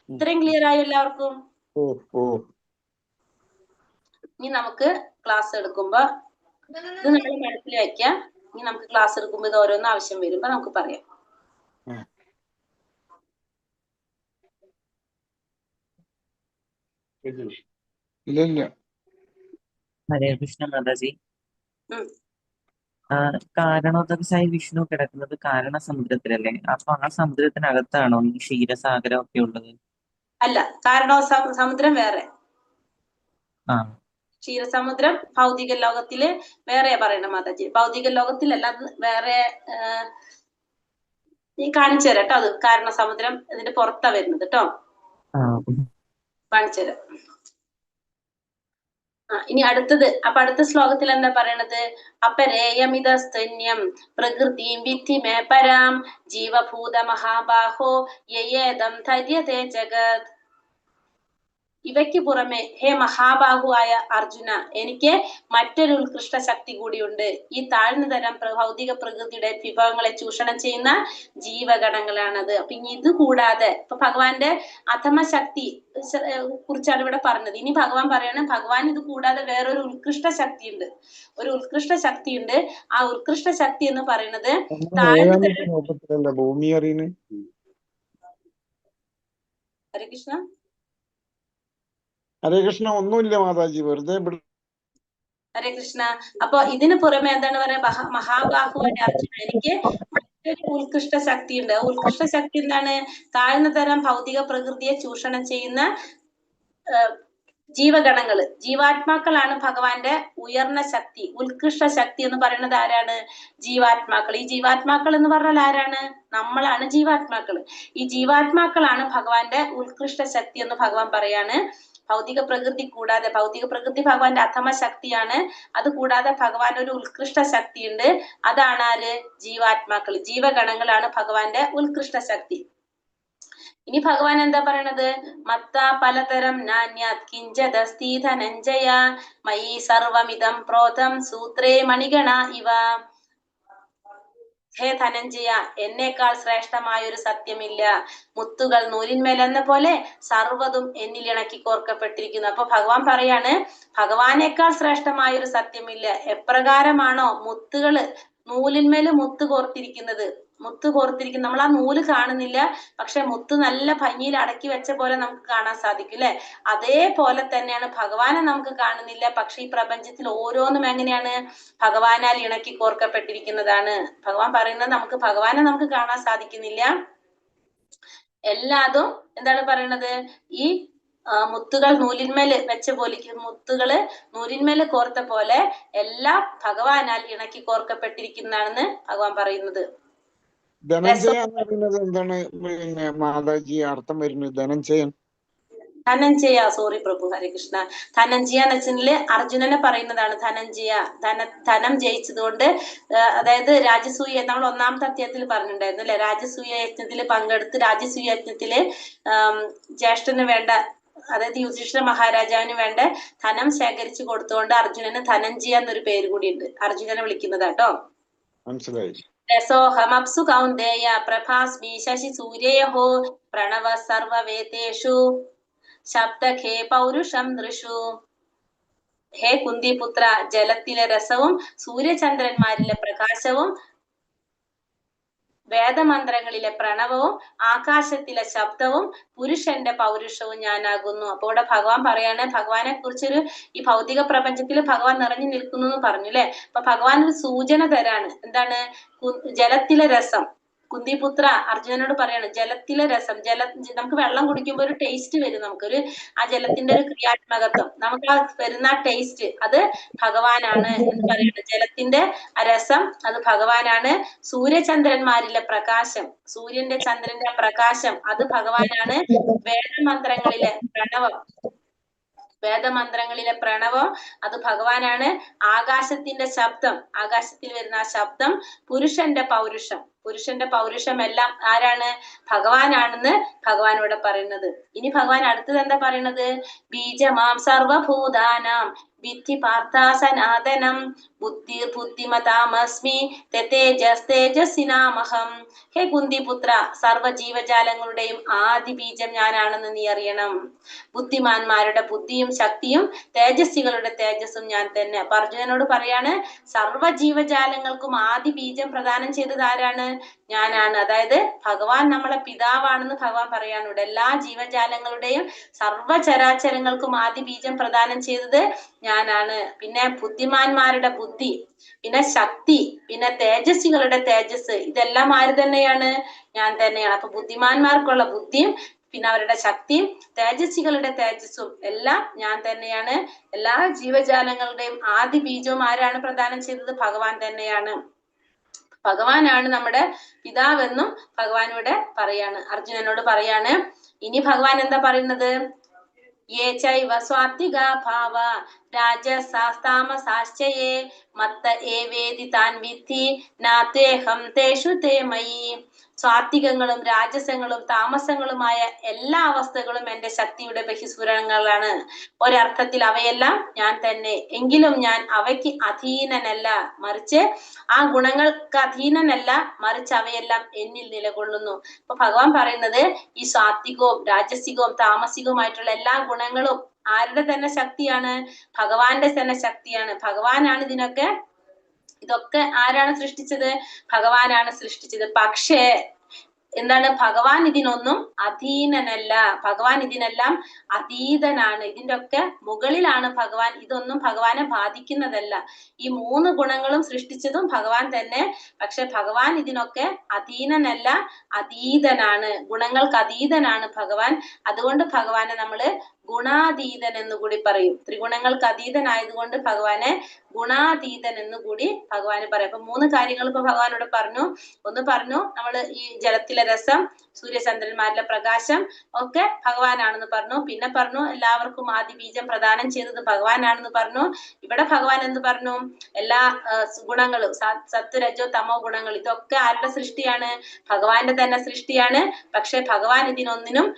ഇത്രയും ക്ലിയർ ആയോ എല്ലാവർക്കും? ഇനി നമുക്ക് ക്ലാസ് എടുക്കുമ്പോ ഇത് നമ്മൾ മനസ്സിൽ വെക്കാം. ഇനി നമുക്ക് ക്ലാസ് എടുക്കുമ്പോ ഇത് ഓരോന്നും ആവശ്യം വരുമ്പോ നമുക്ക് പറയാം. ഹരേ കൃഷ്ണ മാതാജി. കാരണോദകശായി വിഷ്ണു കിടക്കുന്നത് കാരണ സമുദ്രത്തിലല്ലേ? അപ്പൊ ആ സമുദ്രത്തിനകത്താണോ ഈ ക്ഷീരസാഗരം ഒക്കെ ഉള്ളത്? അല്ല, കാരണോ സമുദ്രം വേറെ. ക്ഷീരസമുദ്രം ഭൗതിക ലോകത്തില് വേറെ പറയണ മാതാജി. ഭൗതിക ലോകത്തിലല്ല, അത് വേറെ. നീ കാണിച്ചു തരാം കേട്ടോ. അത് കാരണസമുദ്രം ഇതിന്റെ പുറത്താ വരുന്നത് കേട്ടോ. കാണിച്ചു തരാം. ഇനി അടുത്തത്. അപ്പൊ അടുത്ത ശ്ലോകത്തിൽ എന്താ പറയണത്? അപരേയമിത സ്തന്യം പ്രകൃതിം വിദ്ധി മേ പരാം ജീവഭൂത മഹാബാഹോ യേദം ധര്യതേ ജഗത്. ഇവയ്ക്ക് പുറമെ ഹേ മഹാബാഹുവായ അർജുന, എനിക്ക് മറ്റൊരു ഉത്കൃഷ്ട ശക്തി കൂടിയുണ്ട്. ഈ താഴ്ന്ന തരം ഭൗതിക പ്രകൃതിയുടെ വിഭവങ്ങളെ ചൂഷണം ചെയ്യുന്ന ജീവഗണങ്ങളാണത്. അപ്പൊ ഇനി ഇത് കൂടാതെ ഇപ്പൊ ഭഗവാന്റെ അധമ ശക്തി കുറിച്ചാണ് ഇവിടെ പറഞ്ഞത്. ഇനി ഭഗവാൻ പറയണം, ഭഗവാൻ ഇത് കൂടാതെ വേറൊരു ഉത്കൃഷ്ട ശക്തി ഉണ്ട്. ഒരു ഉത്കൃഷ്ട ശക്തി ഉണ്ട്. ആ ഉത്കൃഷ്ട ശക്തി എന്ന് പറയുന്നത് ഭൂമി അറിയുന്നത്. ഹരേ കൃഷ്ണ. ഹരേ കൃഷ്ണ. ഒന്നുമില്ല മാതാജി, വെറുതെ. ഹരേ കൃഷ്ണ. അപ്പൊ ഇതിന് പുറമെ എന്താണ് പറയാ? മഹാബാഹുവായ അർജുന, എനിക്ക് മറ്റൊരു ഉത്കൃഷ്ട ശക്തി ഉണ്ട്. ഉത്കൃഷ്ട ശക്തി എന്താണ്? താഴ്ന്ന തരം ഭൗതിക പ്രകൃതിയെ ചൂഷണം ചെയ്യുന്ന ജീവഗണങ്ങള്, ജീവാത്മാക്കളാണ് ഭഗവാന്റെ ഉയർന്ന ശക്തി. ഉത്കൃഷ്ട ശക്തി എന്ന് പറയുന്നത് ആരാണ്? ജീവാത്മാക്കൾ. ഈ ജീവാത്മാക്കൾ എന്ന് പറഞ്ഞാൽ ആരാണ്? നമ്മളാണ് ജീവാത്മാക്കൾ. ഈ ജീവാത്മാക്കളാണ് ഭഗവാന്റെ ഉത്കൃഷ്ട ശക്തി എന്ന് ഭഗവാൻ പറയാണ്. ഭൗതിക പ്രകൃതി കൂടാതെ, ഭൗതിക പ്രകൃതി ഭഗവാന്റെ അധമ ശക്തിയാണ്. അത് കൂടാതെ ഭഗവാന്റെ ഒരു ഉത്കൃഷ്ട ശക്തി ഉണ്ട്. അതാണ് ആര്? ജീവാത്മാക്കൾ, ജീവഗണങ്ങളാണ് ഭഗവാന്റെ ഉത്കൃഷ്ട ശക്തി. ഇനി ഭഗവാൻ എന്താ പറയണത്? മത്ത പലതരം നാന്യാത് കിഞ്ചദസ്തി ധനഞ്ജയ മയി സർവമിതം പ്രോതം സൂത്രേ മണിഗണ ഇവ. ഹേ ധനഞ്ജയ, എന്നേക്കാൾ ശ്രേഷ്ഠമായ ഒരു സത്യമില്ല. മുത്തുകൾ നൂലിന്മേൽ എന്ന പോലെ സർവ്വതും എന്നിൽ ഇണക്കി കോർക്കപ്പെട്ടിരിക്കുന്നു. അപ്പൊ ഭഗവാൻ പറയാണ്, ഭഗവാനേക്കാൾ ശ്രേഷ്ഠമായ ഒരു സത്യമില്ല. എപ്രകാരമാണോ മുത്തുകള് നൂലിന്മേല് മുത്ത് കോർത്തിരിക്കുന്നത്, നമ്മൾ ആ നൂല് കാണുന്നില്ല, പക്ഷെ മുത്ത് നല്ല ഭംഗിയിൽ അടക്കി വെച്ച പോലെ നമുക്ക് കാണാൻ സാധിക്കും അല്ലെ? അതേപോലെ തന്നെയാണ് ഭഗവാനെ നമുക്ക് കാണുന്നില്ല, പക്ഷെ ഈ പ്രപഞ്ചത്തിൽ ഓരോന്നും എങ്ങനെയാണ്? ഭഗവാനാൽ ഇണക്കി കോർക്കപ്പെട്ടിരിക്കുന്നതാണ്. ഭഗവാൻ പറയുന്നത് നമുക്ക് ഭഗവാനെ നമുക്ക് കാണാൻ സാധിക്കുന്നില്ല. എല്ലാതും എന്താണ് പറയണത്? ഈ മുത്തുകൾ നൂലിന്മേൽ വെച്ച പോലെ, മുത്തുകള് നൂലിന്മേൽ കോർത്ത പോലെ എല്ലാം ഭഗവാനാൽ ഇണക്കി കോർക്കപ്പെട്ടിരിക്കുന്നതാണെന്ന് ഭഗവാൻ പറയുന്നത്. ധനഞ്ജയ എന്ന് പറയുന്നത് എന്താണ് പിന്നെ മാതാജി അർത്ഥം വരുന്നത്? ധനഞ്ജയൻ, ധനഞ്ജയ. സോറി പ്രഭു, ഹരേ കൃഷ്ണ. ധനഞ്ജയ എന്ന് വെച്ചാല് അർജുനനെ പറയുന്നതാണ്. ധനഞ്ജയ, ധനം ജയിച്ചതുകൊണ്ട്, അതായത് രാജസൂയ, നമ്മൾ 1-ാമത്തെ അധ്യായത്തിൽ പറഞ്ഞിട്ടുണ്ടായിരുന്നു അല്ലെ? രാജസൂയ യജ്ഞത്തിൽ പങ്കെടുത്ത് രാജസൂയ യജ്ഞത്തില് ജ്യേഷ്ഠന് വേണ്ട അതായത് യുധിഷ്ഠിര മഹാരാജാവിന് വേണ്ട ധനം ശേഖരിച്ചു കൊടുത്തുകൊണ്ട് അർജുനന് ധനഞ്ജയ എന്നൊരു പേര് കൂടി ഉണ്ട്. അർജുനനെ വിളിക്കുന്നതാട്ടോ. മനസ്സിലായി. രസോഹമപ്സു കൗന്ദേയ പ്രഭാസ്മി ശശി സൂര്യോഹോ പ്രണവ സർവവേദേഷു ശബ്ദഖേ പൗരുഷം നൃഷു. ഹേ കുന്തിപുത്ര, ജലത്തിലെ രസവും സൂര്യചന്ദ്രന്മാരിലെ പ്രകാശവും വേദമന്ത്രങ്ങളിലെ പ്രണവവും ആകാശത്തിലെ ശബ്ദവും പുരുഷന്റെ പൗരുഷവും ഞാനാകുന്നു. അപ്പൊ ഇവിടെ ഭഗവാൻ പറയാണ്, ഭഗവാനെ കുറിച്ചൊരു ഈ ഭൗതിക പ്രപഞ്ചത്തിൽ ഭഗവാൻ നിറഞ്ഞു നിൽക്കുന്നു എന്ന് പറഞ്ഞു അല്ലെ. അപ്പൊ ഭഗവാൻ ഒരു സൂചന തരാണ്. എന്താണ്? ജലത്തിലെ രസം. കുന്തിപുത്ര അർജുനനോട് പറയാണ്, ജലത്തിലെ രസം. നമുക്ക് വെള്ളം കുടിക്കുമ്പോൾ ഒരു ടേസ്റ്റ് വരും, നമുക്കൊരു ആ ജലത്തിന്റെ ഒരു ക്രിയാത്മകത്വം, നമുക്ക് ആ വരുന്ന ടേസ്റ്റ്, അത് ഭഗവാനാണ് എന്ന് പറയുന്നത്. ജലത്തിന്റെ ആ രസം അത് ഭഗവാനാണ്. സൂര്യചന്ദ്രന്മാരിലെ പ്രകാശം, സൂര്യന്റെ ചന്ദ്രന്റെ പ്രകാശം അത് ഭഗവാനാണ്. വേദമന്ത്രങ്ങളിലെ പ്രണവം അത് ഭഗവാനാണ്. ആകാശത്തിന്റെ ശബ്ദം, ആകാശത്തിൽ വരുന്ന ആ ശബ്ദം പുരുഷന്റെ പൗരുഷം എല്ലാം ആരാണ്? ഭഗവാനാണെന്ന് ഭഗവാൻ ഇവിടെ പറയുന്നത്. ഇനി ഭഗവാൻ അടുത്തത് എന്താ പറയുന്നത്? ബീജമാം സർവഭൂതാനാം വിദ്ധി പാർത്ഥ സനാതനം ബുദ്ധിമതാമസ്മി തേജസ്തേജസ്സിനാമഹം. ഹേ കുന്തിപുത്ര, സർവ ജീവജാലങ്ങളുടെയും ആദി ബീജം ഞാനാണെന്ന് നീ അറിയണം. ബുദ്ധിമാന്മാരുടെ ബുദ്ധിയും ശക്തിയും തേജസ്വികളുടെ തേജസ്സും ഞാൻ തന്നെ. അപ്പൊ അർജുനനോട് പറയാണ്, സർവ ജീവജാലങ്ങൾക്കും ആദി ബീജം പ്രദാനം ചെയ്തത് ആരാണ്? ഞാനാണ്. അതായത് ഭഗവാൻ നമ്മളെ പിതാവാണെന്ന് ഭഗവാൻ പറയാണ് ഇവിടെ. എല്ലാ ജീവജാലങ്ങളുടെയും സർവചരാചരങ്ങൾക്കും ആദി ബീജം പ്രദാനം ചെയ്തത് ഞാനാണ്. പിന്നെ ബുദ്ധിമാന്മാരുടെ ബുദ്ധി, പിന്നെ ശക്തി, പിന്നെ തേജസ്വികളുടെ തേജസ്, ഇതെല്ലാം ആര് തന്നെയാണ്? ഞാൻ തന്നെയാണ്. അപ്പൊ ബുദ്ധിമാന്മാർക്കുള്ള ബുദ്ധിയും പിന്നെ അവരുടെ ശക്തിയും തേജസ്വികളുടെ തേജസ്സും എല്ലാം ഞാൻ തന്നെയാണ്. എല്ലാ ജീവജാലങ്ങളുടെയും ആദി ബീജവും ആരാണ് പ്രദാനം ചെയ്തത്? ഭഗവാൻ തന്നെയാണ്. ഭഗവാനാണ് നമ്മുടെ പിതാവെന്നും ഭഗവാൻ ഇവിടെ പറയാണ്, അർജുനനോട് പറയാണ്. ഇനി ഭഗവാൻ എന്താ പറയുന്നത്? യേ ചൈവ സ്വാത്വിക ഭാവ രാജസാസ്താമസാശ്ചയേ മത്ത ഏവേദി താൻ വിദ്ധി നാത്വേഹം തേഷു തേ മയി. സ്വാത്വികങ്ങളും രാജസങ്ങളും താമസങ്ങളുമായ എല്ലാ അവസ്ഥകളും എന്റെ ശക്തിയുടെ ബഹിസ്ഫുരണങ്ങളാണ്. ഒരർത്ഥത്തിൽ അവയെല്ലാം ഞാൻ തന്നെ. എങ്കിലും ഞാൻ അവയ്ക്ക് അധീനനല്ല, മറിച്ച് ആ ഗുണങ്ങൾക്ക് അധീനനല്ല, മറിച്ച് അവയെല്ലാം എന്നിൽ നിലകൊള്ളുന്നു. അപ്പൊ ഭഗവാൻ പറയുന്നത്, ഈ സാത്വികവും രാജസികവും താമസികവുമായിട്ടുള്ള എല്ലാ ഗുണങ്ങളും ആരുടെ തന്നെ ശക്തിയാണ്? ഭഗവാന്റെ തന്നെ ശക്തിയാണ്. ഭഗവാനാണ് ഇതൊക്കെ ആരാണ് സൃഷ്ടിച്ചത്? ഭഗവാനാണ് സൃഷ്ടിച്ചത്. പക്ഷേ എന്താണ്? ഭഗവാൻ ഇതിനൊന്നും അധീനനല്ല, ഭഗവാൻ ഇതിനെല്ലാം അതീതനാണ്. ഇതിന്റെ ഒക്കെ മുകളിലാണ് ഭഗവാൻ. ഇതൊന്നും ഭഗവാനെ ബാധിക്കുന്നതല്ല. ഈ മൂന്ന് ഗുണങ്ങളും സൃഷ്ടിച്ചതും ഭഗവാൻ തന്നെ. പക്ഷെ ഭഗവാൻ ഇതിനൊക്കെ അധീനനല്ല, അതീതനാണ്. ഗുണങ്ങൾക്ക് അതീതനാണ് ഭഗവാൻ. അതുകൊണ്ട് ഭഗവാനെ നമ്മള് ഗുണാതീതൻ എന്നുകൂടി പറയും. ത്രിഗുണങ്ങൾക്ക് അതീതനായതുകൊണ്ട് ഭഗവാനെ ഗുണാതീതൻ എന്നുകൂടി ഭഗവാന് പറയും. അപ്പൊ മൂന്ന് കാര്യങ്ങൾ ഇപ്പൊ ഭഗവാനോട് പറഞ്ഞു. ഒന്ന് പറഞ്ഞു, നമ്മള് ഈ ജലത്തിലെ രസം, സൂര്യചന്ദ്രന്മാരിലെ പ്രകാശം ഒക്കെ ഭഗവാനാണെന്ന് പറഞ്ഞു. പിന്നെ പറഞ്ഞു, എല്ലാവർക്കും ആദി ബീജം പ്രദാനം ചെയ്തത് ഭഗവാനാണെന്ന് പറഞ്ഞു. ഇവിടെ ഭഗവാൻ എന്ത് പറഞ്ഞു? എല്ലാ ഗുണങ്ങളും, സത്വ രജോ തമോ ഗുണങ്ങൾ, ഇതൊക്കെ ആരുടെ സൃഷ്ടിയാണ്? ഭഗവാന്റെ തന്നെ സൃഷ്ടിയാണ്. പക്ഷെ ഭഗവാൻ ഇതിനൊന്നിനും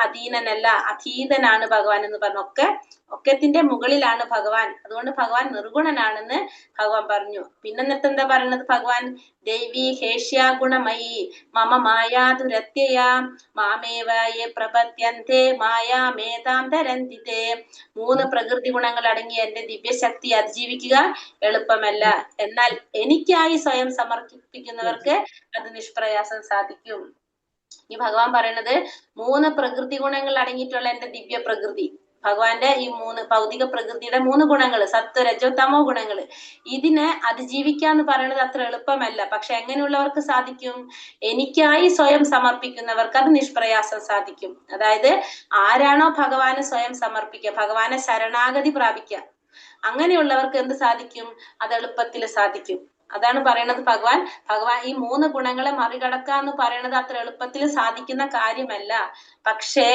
അധീനനല്ല, അധീതനാണ് ഭഗവാൻ എന്ന് പറഞ്ഞു. ഒക്കത്തിന്റെ മുകളിലാണ് ഭഗവാൻ. അതുകൊണ്ട് ഭഗവാൻ നിർഗുണനാണെന്ന് ഭഗവാൻ പറഞ്ഞു. പിന്നെ എന്നിട്ട് എന്താ പറയുന്നത് ഭഗവാൻ? ദേവി ഹേഷ്യാ ഗുണമയി മമ മായാതുരത്യയാ മാമേവ യേ പ്രപദ്യന്തേ മായാമേതാം തരന്തിതേ. മൂന്ന് പ്രകൃതി ഗുണങ്ങൾ അടങ്ങിയ എന്റെ ദിവ്യശക്തി അതിജീവിക്കുക എളുപ്പമല്ല. എന്നാൽ എനിക്കായി സ്വയം സമർപ്പിക്കുന്നവർക്ക് അത് നിഷ്പ്രയാസം സാധിക്കും. ഈ ഭഗവാൻ പറയണത് മൂന്ന് പ്രകൃതി ഗുണങ്ങൾ അടങ്ങിയിട്ടുള്ള എന്റെ ദിവ്യ പ്രകൃതി, ഭഗവാന്റെ ഈ മൂന്ന് ഭൗതിക പ്രകൃതിയുടെ മൂന്ന് ഗുണങ്ങൾ, സത്വ രജോ തമോ ഗുണങ്ങൾ, ഇതിനെ അതിജീവിക്കാന്ന് പറയുന്നത് അത്ര എളുപ്പമല്ല. പക്ഷെ എങ്ങനെയുള്ളവർക്ക് സാധിക്കും? എനിക്കായി സ്വയം സമർപ്പിക്കുന്നവർക്ക് അത് നിഷ്പ്രയാസം സാധിക്കും. അതായത് ആരാണോ ഭഗവാന് സ്വയം സമർപ്പിക്കുക, ഭഗവാനെ ശരണാഗതി പ്രാപിക്കുക, അങ്ങനെയുള്ളവർക്ക് എന്ത് സാധിക്കും? അത് എളുപ്പത്തിൽ സാധിക്കും. അതാണ് പറയണത് ഭഗവാൻ. ഈ മൂന്ന് ഗുണങ്ങളെ മറികടക്കുക എന്ന് പറയുന്നത് അത്ര എളുപ്പത്തിൽ സാധിക്കുന്ന കാര്യമല്ല. പക്ഷേ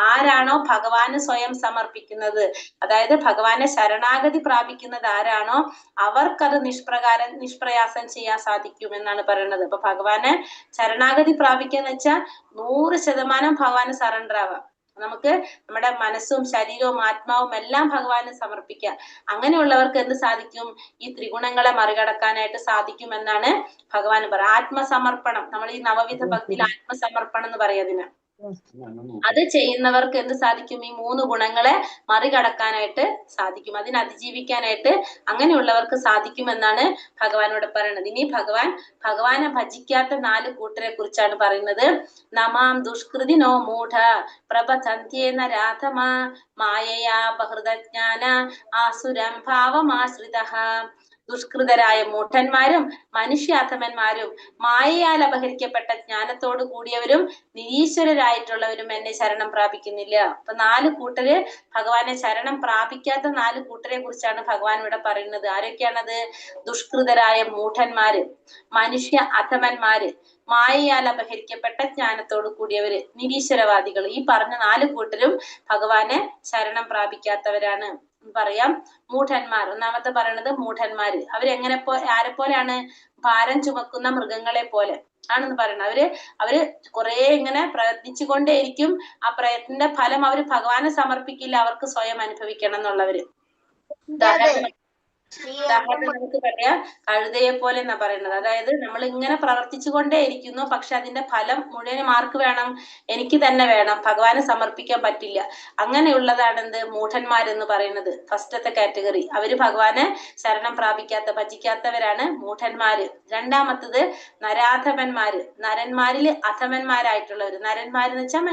ആരാണോ ഭഗവാന് സ്വയം സമർപ്പിക്കുന്നത്, അതായത് ഭഗവാനെ ശരണാഗതി പ്രാപിക്കുന്നത് ആരാണോ, അവർക്കത് നിഷ്പ്രയാസം ചെയ്യാൻ സാധിക്കും എന്നാണ് പറയുന്നത്. അപ്പൊ ഭഗവാനെ ശരണാഗതി പ്രാപിക്കുക എന്ന് വെച്ചാൽ 100% ഭഗവാന് സറണ്ടർ ആവാം. നമുക്ക് നമ്മുടെ മനസ്സും ശരീരവും ആത്മാവും എല്ലാം ഭഗവാന് സമർപ്പിക്കാം. അങ്ങനെയുള്ളവർക്ക് എന്ത് സാധിക്കും? ഈ ത്രിഗുണങ്ങളെ മറികടക്കാനായിട്ട് സാധിക്കും എന്നാണ് ഭഗവാൻ പറയുക. ആത്മസമർപ്പണം, നമ്മൾ ഈ നവവിധ ഭക്തിയിൽ ആത്മസമർപ്പണം എന്ന് പറയുന്നതിന്, അത് ചെയ്യുന്നവർക്ക് എന്ത് സാധിക്കും? ഈ 3 ഗുണങ്ങളെ മറികടക്കാനായിട്ട് സാധിക്കും, അതിനെ അതിജീവിക്കാനായിട്ട് അങ്ങനെയുള്ളവർക്ക് സാധിക്കുമെന്നാണ് ഭഗവാനോട് പറയുന്നത്. ഇനി ഭഗവാനെ ഭജിക്കാത്ത 4 കൂട്ടരെ കുറിച്ചാണ് പറയുന്നത്. നമാം ദുഷ്കൃതിനോ മൂഢ പ്രപതന്ത്യേന രാധമ മായയാ ബഹൃതജ്ഞാന ആസുരം ഭാവമാശ്രിതഃ. ദുഷ്കൃതരായ മൂഢന്മാരും മനുഷ്യാധമന്മാരും മായയാൽ അപഹരിക്കപ്പെട്ട ജ്ഞാനത്തോട് കൂടിയവരും നിരീശ്വരരായിട്ടുള്ളവരും എന്നെ ശരണം പ്രാപിക്കുന്നില്ല. അപ്പൊ 4 കൂട്ടര് ഭഗവാനെ ശരണം പ്രാപിക്കാത്ത 4 കൂട്ടരെ കുറിച്ചാണ് ഭഗവാൻ ഇവിടെ പറയുന്നത്. ആരൊക്കെയാണത്? ദുഷ്കൃതരായ മൂഢന്മാര്, മനുഷ്യ അധമന്മാര്, മായയാൽ അപഹരിക്കപ്പെട്ട ജ്ഞാനത്തോട് കൂടിയവര്, നിരീശ്വരവാദികൾ. ഈ പറഞ്ഞ 4 കൂട്ടരും ഭഗവാനെ ശരണം പ്രാപിക്കാത്തവരാണ്. പറയാം മൂഢന്മാർ. ഒന്നാമത്തെ പറയണത് മൂഢന്മാര്. അവരെങ്ങനെ ആരെ പോലെയാണ്? ഭാരം ചുമക്കുന്ന മൃഗങ്ങളെ പോലെ ആണെന്ന് പറയണത്. അവര് കുറെ ഇങ്ങനെ പ്രയത്നിച്ചുകൊണ്ടേയിരിക്കും. ആ പ്രയത്നത്തിന്റെ ഫലം അവര് ഭഗവാനെ സമർപ്പിക്കില്ല, അവർക്ക് സ്വയം അനുഭവിക്കണം എന്നുള്ളവര്. നമുക്ക് പറയാം കഴുതയെ പോലെ എന്നാ പറയുന്നത്. അതായത് നമ്മൾ ഇങ്ങനെ പ്രവർത്തിച്ചു കൊണ്ടേ ഇരിക്കുന്നു, പക്ഷെ അതിന്റെ ഫലം മുഴുവൻ ആർക്ക് വേണം? എനിക്ക് തന്നെ വേണം, ഭഗവാനെ സമർപ്പിക്കാൻ പറ്റില്ല. അങ്ങനെയുള്ളതാണ് എന്ത്? മൂഢന്മാരെന്ന് പറയുന്നത്. ഫസ്റ്റത്തെ കാറ്റഗറി. അവര് ഭഗവാനെ ശരണം പ്രാപിക്കാത്ത, ഭജിക്കാത്തവരാണ് മൂഢന്മാര്. രണ്ടാമത്തത് നരാധമന്മാര്. നരന്മാരില് അധമന്മാരായിട്ടുള്ളവര്. നരന്മാരെന്ന് വെച്ചാൽ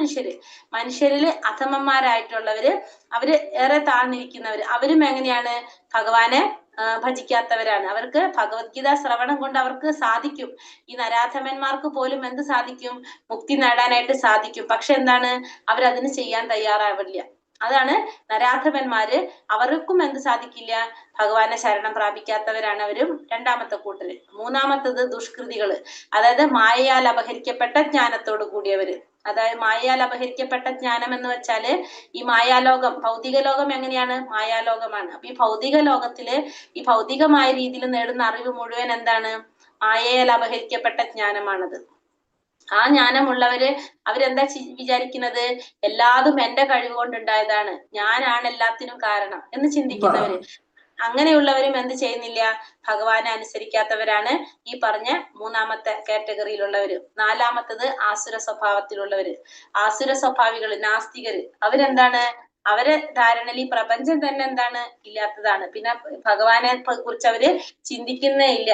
മനുഷ്യരില് അധമന്മാരായിട്ടുള്ളവര്, അവര് ഏറെ താഴ്ന്നിരിക്കുന്നവര്. അവരും എങ്ങനെയാണ്? ഭഗവാനെ ഭജിക്കാത്തവരാണ്. അവർക്ക് ഭഗവത്ഗീത ശ്രവണം കൊണ്ട് അവർക്ക് സാധിക്കും. ഈ നരാധമന്മാർക്ക് പോലും എന്ത് സാധിക്കും? മുക്തി നേടാനായിട്ട് സാധിക്കും. പക്ഷെ എന്താണ്? അവരതിന് ചെയ്യാൻ തയ്യാറാവില്ല. അതാണ് നരാധമന്മാര്. അവർക്കും എന്ത് സാധിക്കില്ല? ഭഗവാനെ ശരണം പ്രാപിക്കാത്തവരാണ് അവരും. രണ്ടാമത്തെ കൂട്ടര്. മൂന്നാമത്തത് ദുഷ്കൃതികള്. അതായത് മായയാൽ അപഹരിക്കപ്പെട്ട ജ്ഞാനത്തോട് കൂടിയവര്. അതായത് മായയാൽ അപഹരിക്കപ്പെട്ട ജ്ഞാനം എന്ന് വെച്ചാല് ഈ മായാലോകം, ഭൗതിക ലോകം എങ്ങനെയാണ്? മായാലോകമാണ്. അപ്പൊ ഈ ഭൗതിക ലോകത്തില് ഈ ഭൗതികമായ രീതിയിൽ നേടുന്ന അറിവ് മുഴുവൻ എന്താണ്? മായയാൽ അപഹരിക്കപ്പെട്ട ജ്ഞാനമാണത്. ആ ജ്ഞാനമുള്ളവര് അവരെന്താ വിചാരിക്കുന്നത്? എല്ലാതും എന്റെ കഴിവ് കൊണ്ടുണ്ടായതാണ്, ഞാനാണ് എല്ലാത്തിനും കാരണം എന്ന് ചിന്തിക്കുന്നവര്. അങ്ങനെയുള്ളവരും എന്ത് ചെയ്യുന്നില്ല? ഭഗവാനെ അനുസരിക്കാത്തവരാണ് ഈ പറഞ്ഞ മൂന്നാമത്തെ കാറ്റഗറിയിലുള്ളവര്. നാലാമത്തത് ആസുര സ്വഭാവത്തിലുള്ളവര്. ആസുര സ്വഭാവികള്, നാസ്തികര്. അവരെന്താണ്? അവരെ ധാരണയിൽ ഈ പ്രപഞ്ചം തന്നെ എന്താണ്? ഇല്ലാത്തതാണ്. പിന്നെ ഭഗവാനെ കുറിച്ച് അവര് ചിന്തിക്കുന്നേ ഇല്ല.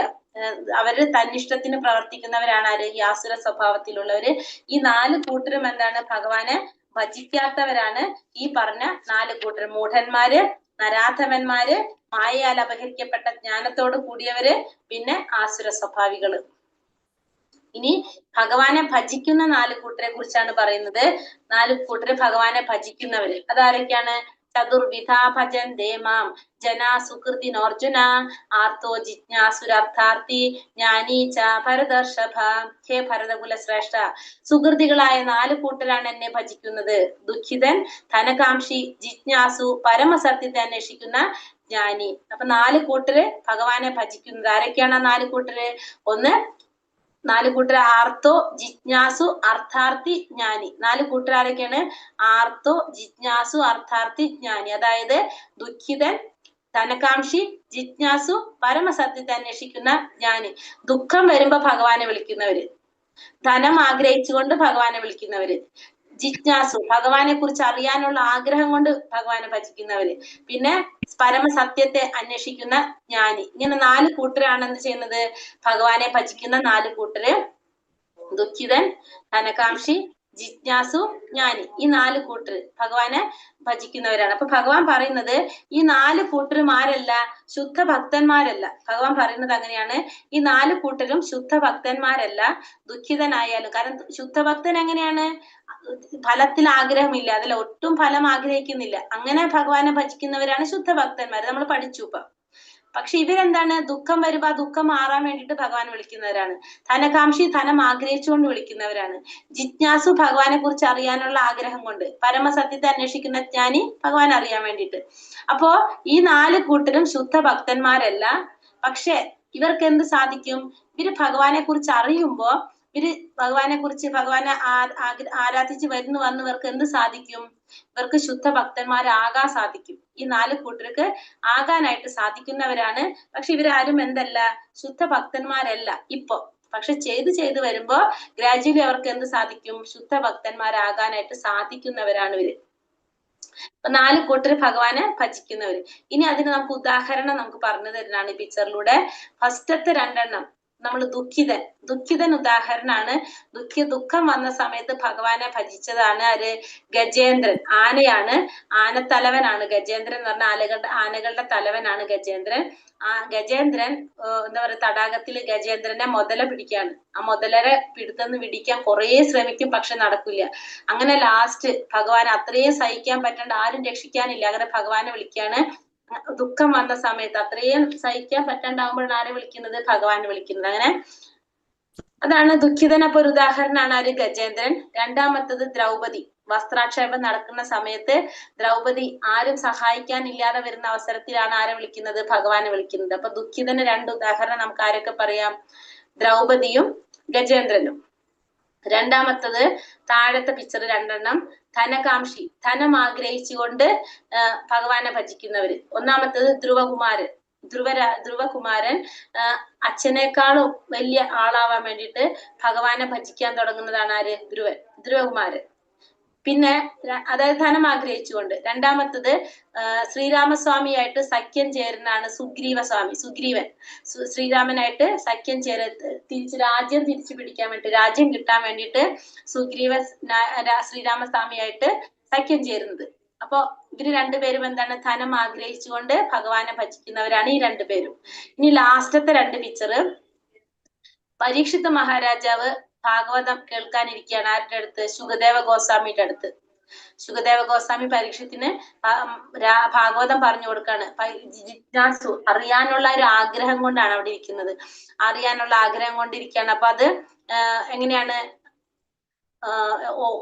അവര് തന്നിഷ്ടത്തിന് പ്രവർത്തിക്കുന്നവരാണ് ആര്? ഈ ആസുര സ്വഭാവത്തിലുള്ളവര്. ഈ 4 കൂട്ടരും എന്താണ്? ഭഗവാനെ ഭജിക്കാത്തവരാണ് ഈ പറഞ്ഞ 4 കൂട്ടർ. മൂഢന്മാര്, നരാധമന്മാര്, മായയാൽ അപഹരിക്കപ്പെട്ട ജ്ഞാനത്തോട് കൂടിയവര്, പിന്നെ ആസുര സ്വഭാവികള്. ഇനി ഭഗവാനെ ഭജിക്കുന്ന 4 കൂട്ടരെ കുറിച്ചാണ് പറയുന്നത്. 4 കൂട്ടര് ഭഗവാനെ ഭജിക്കുന്നവര്. അതാരൊക്കെയാണ്? ചതുർവിധ ഭജന്തേ മാം ജനാ സുകൃതിനോർജുന ആർത്തോ ജിജ്ഞാസുരർത്ഥാർത്ഥി ജ്ഞാനീ ച ഭരതർഷഭ. ഹേ ഭരതകുല ശ്രേഷ്ഠ, സുകൃതികളായ 4 കൂട്ടരാണ് എന്നെ ഭജിക്കുന്നത്. ദുഃഖിതൻ, ധനകാംക്ഷി, ജിജ്ഞാസു, പരമസത്യത്തെ അന്വേഷിക്കുന്ന ജ്ഞാനി. അപ്പൊ 4 കൂട്ടര് ഭഗവാനെ ഭജിക്കുന്നത്. ആരൊക്കെയാണ് ആ 4 കൂട്ടര്? ഒന്ന് 4 കൂട്ടർ ആർത്തോ, ജിജ്ഞാസു, അർത്ഥാർത്ഥി, ജ്ഞാനി. 4 കൂട്ടർ ആരൊക്കെയാണ്? ആർത്തോ, ജിജ്ഞാസു, അർത്ഥാർത്ഥി, ജ്ഞാനി. അതായത് ദുഃഖിതൻ, ധനകാംക്ഷി, ജിജ്ഞാസു, പരമസത്യത്തെ അന്വേഷിക്കുന്ന ജ്ഞാനി. ദുഃഖം വരുമ്പോ ഭഗവാനെ വിളിക്കുന്നവര്, ധനം ആഗ്രഹിച്ചുകൊണ്ട് ഭഗവാനെ വിളിക്കുന്നവര്, ജിജ്ഞാസു ഭഗവാനെ കുറിച്ച് അറിയാനുള്ള ആഗ്രഹം കൊണ്ട് ഭഗവാനെ ഭജിക്കുന്നവര്, പിന്നെ പരമസത്യത്തെ അന്വേഷിക്കുന്ന ജ്ഞാനി. ഇങ്ങനെ 4 കൂട്ടരാണ് എന്ത് ചെയ്യുന്നത്? ഭഗവാനെ ഭജിക്കുന്ന 4 കൂട്ടര്. ദുഃഖിതൻ, ധനകാംക്ഷി, ജിജ്ഞാസു, ജ്ഞാനി. ഈ 4 കൂട്ടര് ഭഗവാനെ ഭജിക്കുന്നവരാണ്. അപ്പൊ ഭഗവാൻ പറയുന്നത് ഈ 4 കൂട്ടരും ആരല്ല? ശുദ്ധ ഭക്തന്മാരല്ല. ഭഗവാൻ പറയുന്നത് അങ്ങനെയാണ്. ഈ 4 കൂട്ടരും ശുദ്ധ ഭക്തന്മാരല്ല. ദുഃഖിതനായാലും, കാരണം ശുദ്ധഭക്തൻ എങ്ങനെയാണ്? ഫലത്തിൽ ആഗ്രഹമില്ല, അതിൽ ഒട്ടും ഫലം ആഗ്രഹിക്കുന്നില്ല. അങ്ങനെ ഭഗവാനെ ഭജിക്കുന്നവരാണ് ശുദ്ധ ഭക്തന്മാർ. നമ്മൾ പഠിച്ചു ഇപ്പൊ. പക്ഷെ ഇവരെന്താണ്? ദുഃഖം വരുമ്പോ ആ ദുഃഖം മാറാൻ വേണ്ടിയിട്ട് ഭഗവാൻ വിളിക്കുന്നവരാണ്. ധനകാംക്ഷി ധനം ആഗ്രഹിച്ചുകൊണ്ട് വിളിക്കുന്നവരാണ്. ജിജ്ഞാസു ഭഗവാനെ കുറിച്ച് അറിയാനുള്ള ആഗ്രഹം കൊണ്ട്. പരമസത്യത്തെ അന്വേഷിക്കുന്ന ജ്ഞാനി ഭഗവാൻ അറിയാൻ വേണ്ടിയിട്ട്. അപ്പോ ഈ 4 കൂട്ടരും ശുദ്ധ ഭക്തന്മാരല്ല. പക്ഷെ ഇവർക്ക് എന്ത് സാധിക്കും? ഇവര് ഭഗവാനെ കുറിച്ച് അറിയുമ്പോ ഇവര് ഭഗവാനെ കുറിച്ച് ഭഗവാനെ ആരാധിച്ച് വന്നവർക്ക് എന്ത് സാധിക്കും? ഇവർക്ക് ശുദ്ധ ഭക്തന്മാരാകാൻ സാധിക്കും. ഈ 4 കൂട്ടർക്ക് ആകാനായിട്ട് സാധിക്കുന്നവരാണ്. പക്ഷെ ഇവരാരും എന്തല്ല, ശുദ്ധ ഭക്തന്മാരല്ല ഇപ്പൊ. പക്ഷെ ചെയ്ത് വരുമ്പോ ഗ്രാജുവലി അവർക്ക് എന്ത് സാധിക്കും? ശുദ്ധ ഭക്തന്മാരാകാനായിട്ട് സാധിക്കുന്നവരാണ് ഇവര്. 4 കൂട്ടർ ഭഗവാനെ ഭജിക്കുന്നവര്. ഇനി അതിന് നമുക്ക് ഉദാഹരണം നമുക്ക് പറഞ്ഞു തരുന്നതാണ് ഈ പിക്ചറിലൂടെ. ഫസ്റ്റത്തെ 2 നമ്മൾ ദുഃഖിതൻ ഉദാഹരണമാണ്. ദുഃഖം വന്ന സമയത്ത് ഭഗവാനെ ഭജിച്ചതാണ് ആര്? ഗജേന്ദ്രൻ. ആനയാണ്, ആനത്തലവനാണ് ഗജേന്ദ്രൻ എന്ന് പറഞ്ഞ ആനകളുടെ തലവനാണ് ഗജേന്ദ്രൻ. ആ ഗജേന്ദ്രൻ എന്താ പറയുക, തടാകത്തില് ഗജേന്ദ്രനെ മുതല പിടിക്കാണ്. ആ മുതലരെ പിടുത്തന്ന് പിടിക്കാൻ കുറേ ശ്രമിക്കും, പക്ഷെ നടക്കില്ല. അങ്ങനെ ലാസ്റ്റ് ഭഗവാൻ അത്രയും സഹിക്കാൻ പറ്റാണ്ട് ആരും രക്ഷിക്കാനില്ല. അങ്ങനെ ഭഗവാനെ വിളിക്കാണ്. ദുഃഖം വന്ന സമയത്ത് അത്രയും സഹിക്കാൻ പറ്റാണ്ടാവുമ്പോഴാണ് ആരെ വിളിക്കുന്നത്? ഭഗവാനെ വിളിക്കുന്നത്. അങ്ങനെ അതാണ് ദുഃഖിതൻ. അപ്പൊ ഒരു ഉദാഹരണമാണ് ആര്? ഗജേന്ദ്രൻ. രണ്ടാമത്തത് ദ്രൗപദി. വസ്ത്രാക്ഷേപം നടക്കുന്ന സമയത്ത് ദ്രൗപദി ആരും സഹായിക്കാനില്ലാതെ വരുന്ന അവസരത്തിലാണ് ആരെ വിളിക്കുന്നത്? ഭഗവാനെ വിളിക്കുന്നത്. അപ്പൊ ദുഃഖിതന് 2 ഉദാഹരണം നമുക്ക് ആരൊക്കെ പറയാം? ദ്രൗപദിയും ഗജേന്ദ്രനും. രണ്ടാമത്തത് താഴത്തെ പിക്ചർ 2 ധനകാംക്ഷി, ധനം ആഗ്രഹിച്ചുകൊണ്ട് ഭഗവാനെ ഭജിക്കുന്നവര്. ഒന്നാമത്തത് ധ്രുവകുമാരൻ അച്ഛനേക്കാളും വലിയ ആളാവാൻ വേണ്ടിയിട്ട് ഭഗവാനെ ഭജിക്കാൻ തുടങ്ങുന്നതാണ് ആര്? ധ്രുവകുമാരൻ. പിന്നെ അതായത് ധനം ആഗ്രഹിച്ചുകൊണ്ട്. രണ്ടാമത്തത് ശ്രീരാമസ്വാമിയായിട്ട് സഖ്യം ചേരുന്നതാണ് സുഗ്രീവൻ. ശ്രീരാമനായിട്ട് സഖ്യം രാജ്യം തിരിച്ചു പിടിക്കാൻ വേണ്ടി, രാജ്യം കിട്ടാൻ വേണ്ടിയിട്ട് ശ്രീരാമസ്വാമിയായിട്ട് സഖ്യം ചേരുന്നത്. അപ്പൊ ഇവര് 2 പേരും എന്താണ്? ധനം ആഗ്രഹിച്ചുകൊണ്ട് ഭഗവാനെ ഭജിക്കുന്നവരാണ് ഈ 2 പേരും. ഇനി ലാസ്റ്റത്തെ 2 പിക്ചർ. പരീക്ഷിത് മഹാരാജാവ് ഭാഗവതം കേൾക്കാനിരിക്കുകയാണ്. ആരുടെ അടുത്ത്? ശുകദേവ ഗോസ്വാമിയുടെ അടുത്ത്. ശുകദേവ ഗോസ്വാമി പരീക്ഷത്തിന് ഭാഗവതം പറഞ്ഞു കൊടുക്കാണ്. ജിജ്ഞാസു, അറിയാനുള്ള ഒരു ആഗ്രഹം കൊണ്ടാണ് അവിടെ ഇരിക്കുന്നത്. അറിയാനുള്ള ആഗ്രഹം കൊണ്ടിരിക്കുകയാണ്. അപ്പൊ അത് എങ്ങനെയാണ്?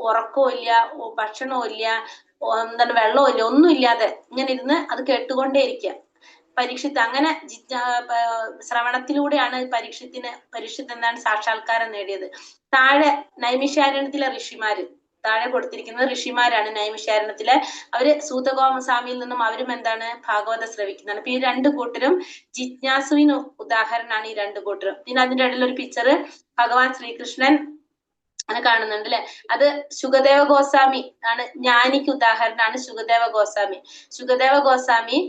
ഉറക്കവും ഇല്ല, ഭക്ഷണവും ഇല്ല, എന്താണ് വെള്ളവും ഇല്ല, ഒന്നും ഇല്ലാതെ ഇങ്ങനെ ഇരുന്ന് അത് കേട്ടുകൊണ്ടേയിരിക്കുക പരീക്ഷിത്ത്. അങ്ങനെ ശ്രവണത്തിലൂടെയാണ് പരീക്ഷിത്ത് എന്താണ് സാക്ഷാത്കാരം നേടിയത്. താഴെ നൈമിഷാരണ്യത്തിലെ ഋഷിമാര്, താഴെ കൊടുത്തിരിക്കുന്നത് ഋഷിമാരാണ് നൈമിഷാരണ്യത്തിലെ. അവര് സൂതഗോസ്വാമിയിൽ നിന്നും അവരും എന്താണ്? ഭാഗവതം ശ്രവിക്കുന്നതാണ്. അപ്പൊ ഈ 2 കൂട്ടരും ജിജ്ഞാസുവിന് ഉദാഹരണമാണ് ഈ 2 കൂട്ടരും. പിന്നെ അതിന്റെ ഇടയിൽ ഒരു പിക്ചർ ഭഗവാൻ ശ്രീകൃഷ്ണൻ കാണുന്നുണ്ട് അല്ലെ? അത് ശുകദേവ ഗോസ്വാമി ആണ്. ജ്ഞാനിക്ക് ഉദാഹരണമാണ് ശുകദേവ ഗോസ്വാമി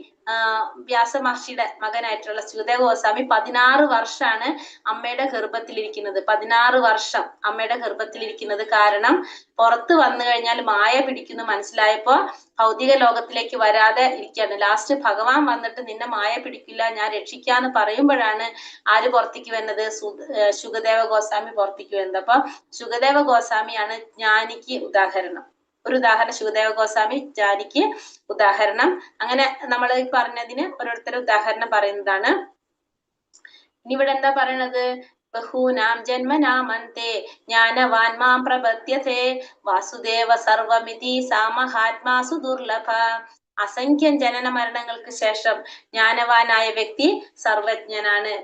വ്യാസമഹർഷിയുടെ മകനായിട്ടുള്ള ശുകദേവ ഗോസ്വാമി 16 വർഷമാണ് അമ്മയുടെ ഗർഭത്തിലിരിക്കുന്നത്. 16 വർഷം അമ്മയുടെ ഗർഭത്തിലിരിക്കുന്നത് കാരണം പുറത്ത് വന്നു കഴിഞ്ഞാൽ മായ പിടിക്കുന്നു മനസ്സിലായപ്പോ ഭൗതിക ലോകത്തിലേക്ക് വരാതെ ഇരിക്കുകയാണ്. ലാസ്റ്റ് ഭഗവാൻ വന്നിട്ട് നിന്നെ മായ പിടിക്കില്ല, ഞാൻ രക്ഷിക്കാന്ന് പറയുമ്പോഴാണ് ആര് പുറത്തേക്ക് വരുന്നത്? ശുകദേവ ഗോസ്വാമി പുറത്തേക്ക് വരുന്നത്. അപ്പൊ ശുകദേവ ഗോസ്വാമിയാണ് ജ്ഞാനിക്ക് ഉദാഹരണം. ഒരു ഉദാഹരണം ശുകദേവ ഗോസ്വാമി, ജ്ഞാനിക്ക് ഉദാഹരണം. അങ്ങനെ നമ്മൾ പറഞ്ഞതിന് ഓരോരുത്തരുടെ ഉദാഹരണം പറയുന്നതാണ്. ഇനി ഇവിടെ എന്താ പറയണത്? ബഹൂനാം ജന്മനാമന്തേ ജ്ഞാനവാൻ മാം പ്രപദ്യതേ വാസുദേവ സർവമിതി സാ മഹാത്മാസു ദുർലഭ. അസംഖ്യം ജനന മരണങ്ങൾക്ക് ശേഷം ജ്ഞാനവാനായ വ്യക്തി സർവജ്ഞനാണ്.